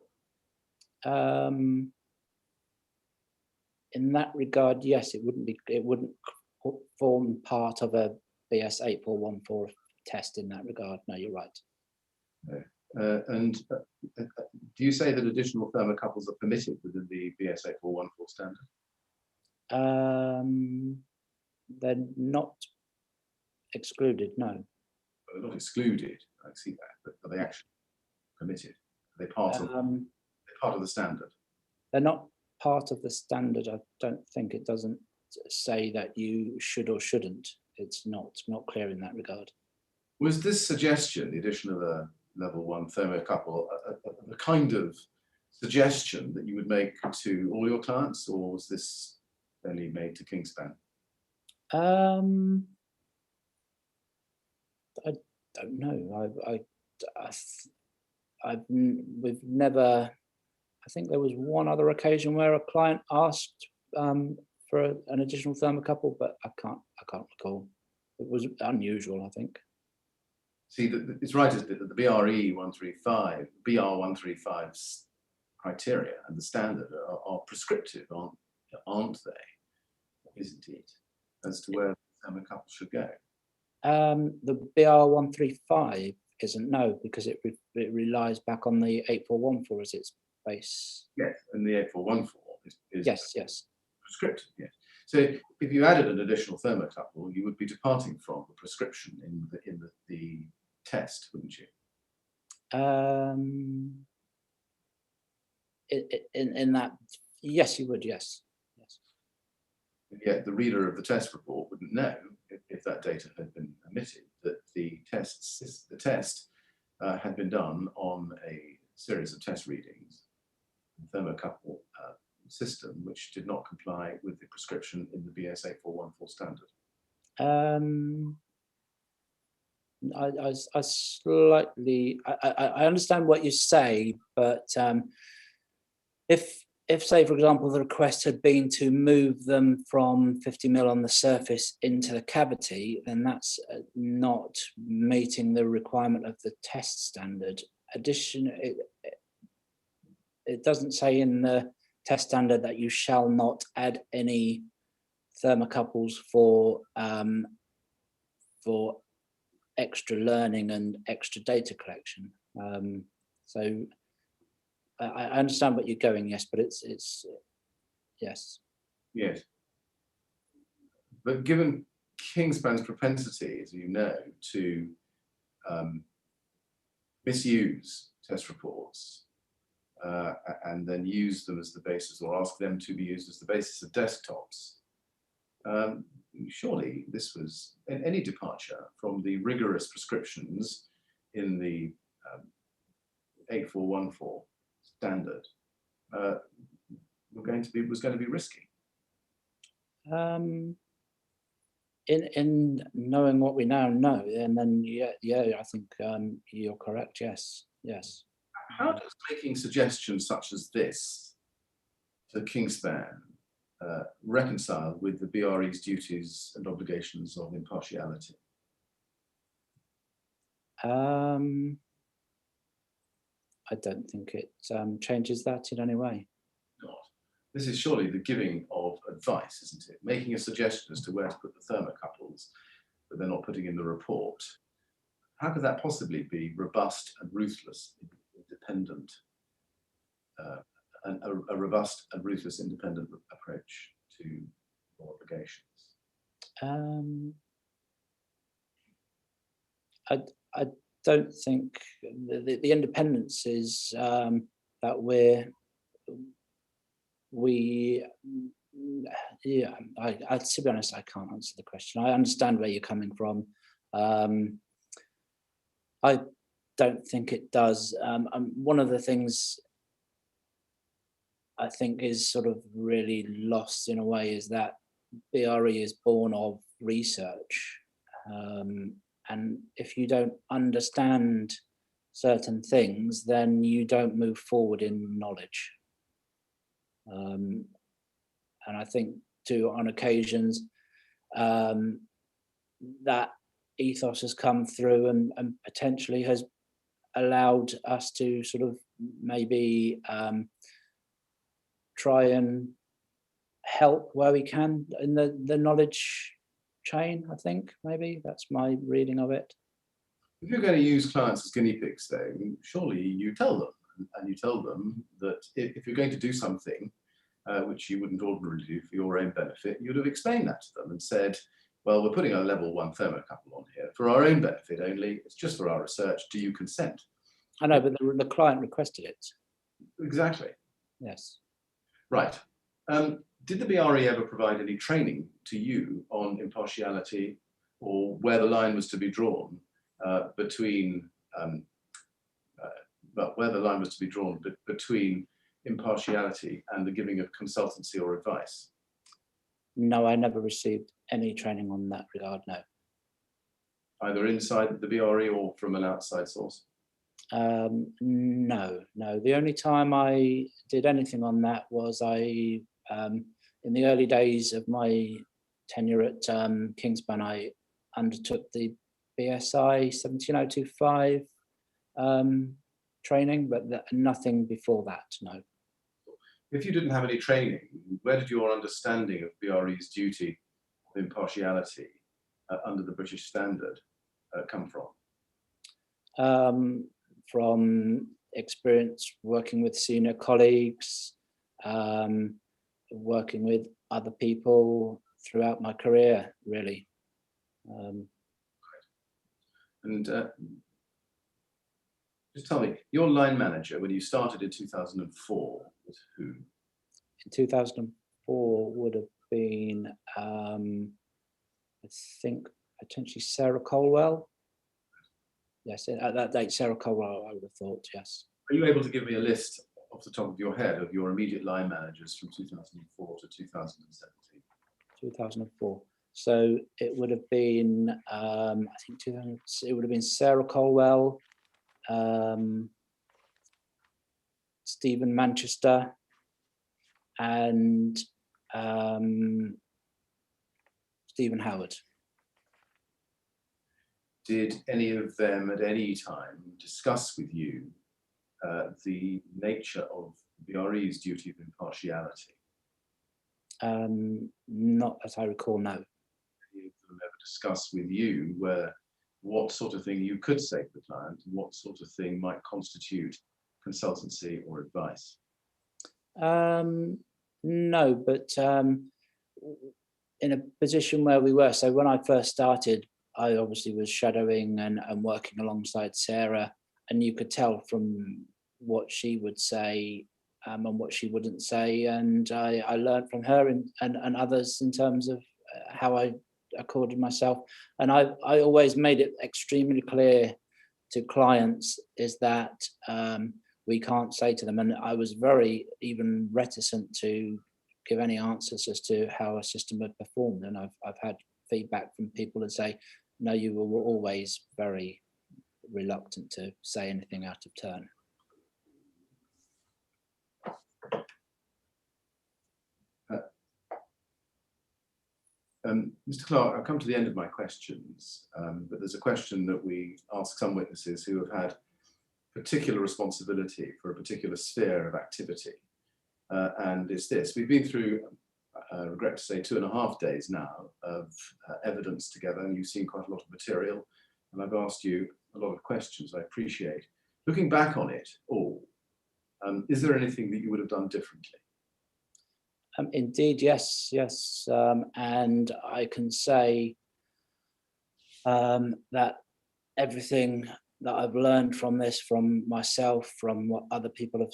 In that regard, yes, it wouldn't form part of a BS 8414 test in that regard. No, you're right. And do you say that additional thermocouples are permitted within the BS 8414 standard? They're not excluded, no. They're not excluded, I see that, but are they actually permitted? Are they part of the standard? They're not part of the standard. I don't think. It doesn't say that you should or shouldn't. It's not clear in that regard. Was this suggestion, the addition of a level 1 thermocouple, a kind of suggestion that you would make to all your clients, or was this only made to Kingspan? I don't know. We've never. I think there was one other occasion where a client asked for an additional thermocouple, but I can't recall. It was unusual, I think. See, it's right, isn't it, that the BRE 135, BR 135's criteria and the standard are prescriptive, aren't they? Isn't it? As to where the thermocouple should go. The BR 135 isn't, no, because it relies back on the 8414 as its base. Yes, and the 8414 is yes prescriptive. Yes. So if you added an additional thermocouple, you would be departing from the prescription in the test, wouldn't you? in that, yes, you would, yes. Yet the reader of the test report wouldn't know if that data had been omitted, that the test had been done on a series of test readings, a thermocouple system, which did not comply with the prescription in the BS 8414 standard. I slightly, I understand what you say, but if say, for example, the request had been to move them from 50 mil on the surface into the cavity, then that's not meeting the requirement of the test standard. It doesn't say in the test standard that you shall not add any thermocouples for extra learning and extra data collection. So I understand what you're going, yes, but it's yes. Yes. But given Kingspan's propensity, as you know, to misuse test reports and then use them as the basis, or ask them to be used as the basis of desktops, surely this was any departure from the rigorous prescriptions in the 8414 standard was going to be risky. In knowing what we now know, and then yeah, I think you're correct. Yes. How does making suggestions such as this to Kingspan reconcile with the BRE's duties and obligations of impartiality? I don't think it changes that in any way. Not. This is surely the giving of advice, isn't it? Making a suggestion as to where to put the thermocouples, but they're not putting in the report. How could that possibly be robust and ruthless, independent, a robust and ruthless independent approach to your obligations? I don't think the independence is that I to be honest, I can't answer the question. I understand where you're coming from. I don't think it does. One of the things I think is sort of really lost in a way is that BRE is born of research. And if you don't understand certain things, then you don't move forward in knowledge. And I think on occasions, that ethos has come through and potentially has allowed us to sort of maybe try and help where we can in the knowledge chain. I think maybe that's my reading of it. If you're going to use clients as guinea pigs, though, surely you tell them, and you tell them that if you're going to do something which you wouldn't ordinarily do for your own benefit, you'd have explained that to them and said, well, we're putting a level 1 thermocouple on here for our own benefit only. It's just for our research. Do you consent? I know, but the client requested it. Exactly. Yes. Right. Did the BRE ever provide any training to you on impartiality, or where the line was to be drawn between impartiality and the giving of consultancy or advice? No, I never received any training on that regard, no. Either inside the BRE or from an outside source? No. The only time I did anything on that was in the early days of my tenure at Kingspan, I undertook the BSI 17025 training, but nothing before that, no. If you didn't have any training, where did your understanding of BRE's duty of impartiality under the British standard come from? From experience working with senior colleagues, working with other people throughout my career, really. And Just tell me, your line manager when you started in 2004 was who? In 2004 would have been, I think, potentially Sarah Colwell. Yes, at that date, Sarah Colwell, I would have thought, yes. Are you able to give me a list off the top of your head of your immediate line managers from 2004 to 2017? 2004. So it would have been, I think it would have been Sarah Colwell, Stephen Manchester, and Stephen Howard. Did any of them at any time discuss with you the nature of BRE's duty of impartiality? Not as I recall, no. Any of them ever discuss with you what sort of thing you could say to the client, and what sort of thing might constitute consultancy or advice? No, but in a position where we were, so when I first started, I obviously was shadowing and working alongside Sarah, and you could tell from what she would say and what she wouldn't say, and I learned from her and others in terms of how I accorded myself. And I always made it extremely clear to clients is that we can't say to them, and I was very even reticent to give any answers as to how a system had performed. And I've had feedback from people that say, no, you were always very reluctant to say anything out of turn. Mr. Clark, I've come to the end of my questions, but there's a question that we ask some witnesses who have had particular responsibility for a particular sphere of activity. And it's this: we've been through, I regret to say, 2.5 days now of evidence together, and you've seen quite a lot of material, and I've asked you a lot of questions I appreciate. Looking back on it all, is there anything that you would have done differently? Indeed, yes. And I can say that everything that I've learned from this, from myself, from what other people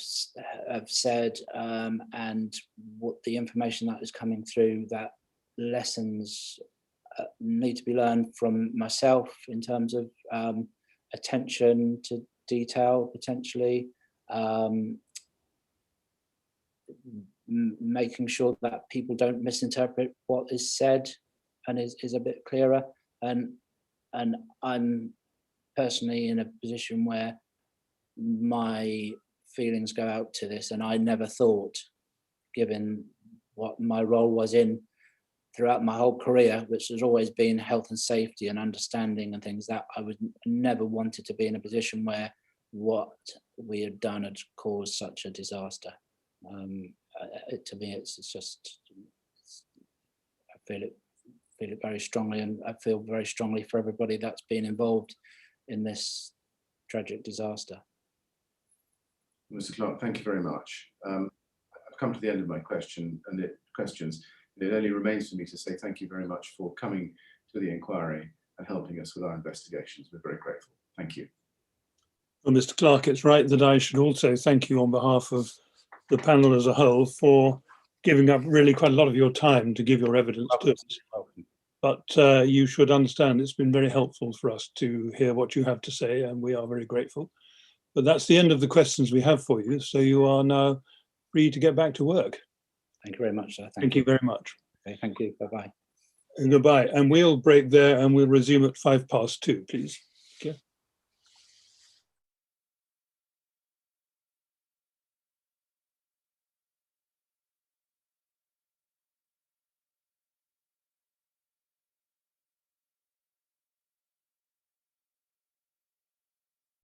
have said, and what the information that is coming through, that lessons need to be learned from myself in terms of attention to detail, potentially, making sure that people don't misinterpret what is said and is a bit clearer. And I'm personally in a position where my feelings go out to this, and I never thought, given what my role was in throughout my whole career, which has always been health and safety and understanding and things, that I would never wanted to be in a position where what we had done had caused such a disaster. To me, it's just, I feel it very strongly, and I feel very strongly for everybody that's been involved in this tragic disaster. Mr. Clark, thank you very much. I've come to the end of my questions. It only remains for me to say thank you very much for coming to the inquiry and helping us with our investigations. We're very grateful. Thank you. Well, Mr. Clark, it's right that I should also thank you on behalf of the panel as a whole for giving up really quite a lot of your time to give your evidence to us. But you should understand it's been very helpful for us to hear what you have to say, and we are very grateful. But that's the end of the questions we have for you, so you are now free to get back to work. Thank you very much, sir. Thank you very much. Okay, thank you. Bye-bye. And goodbye. And we'll break there, and we'll resume at 2:05, please.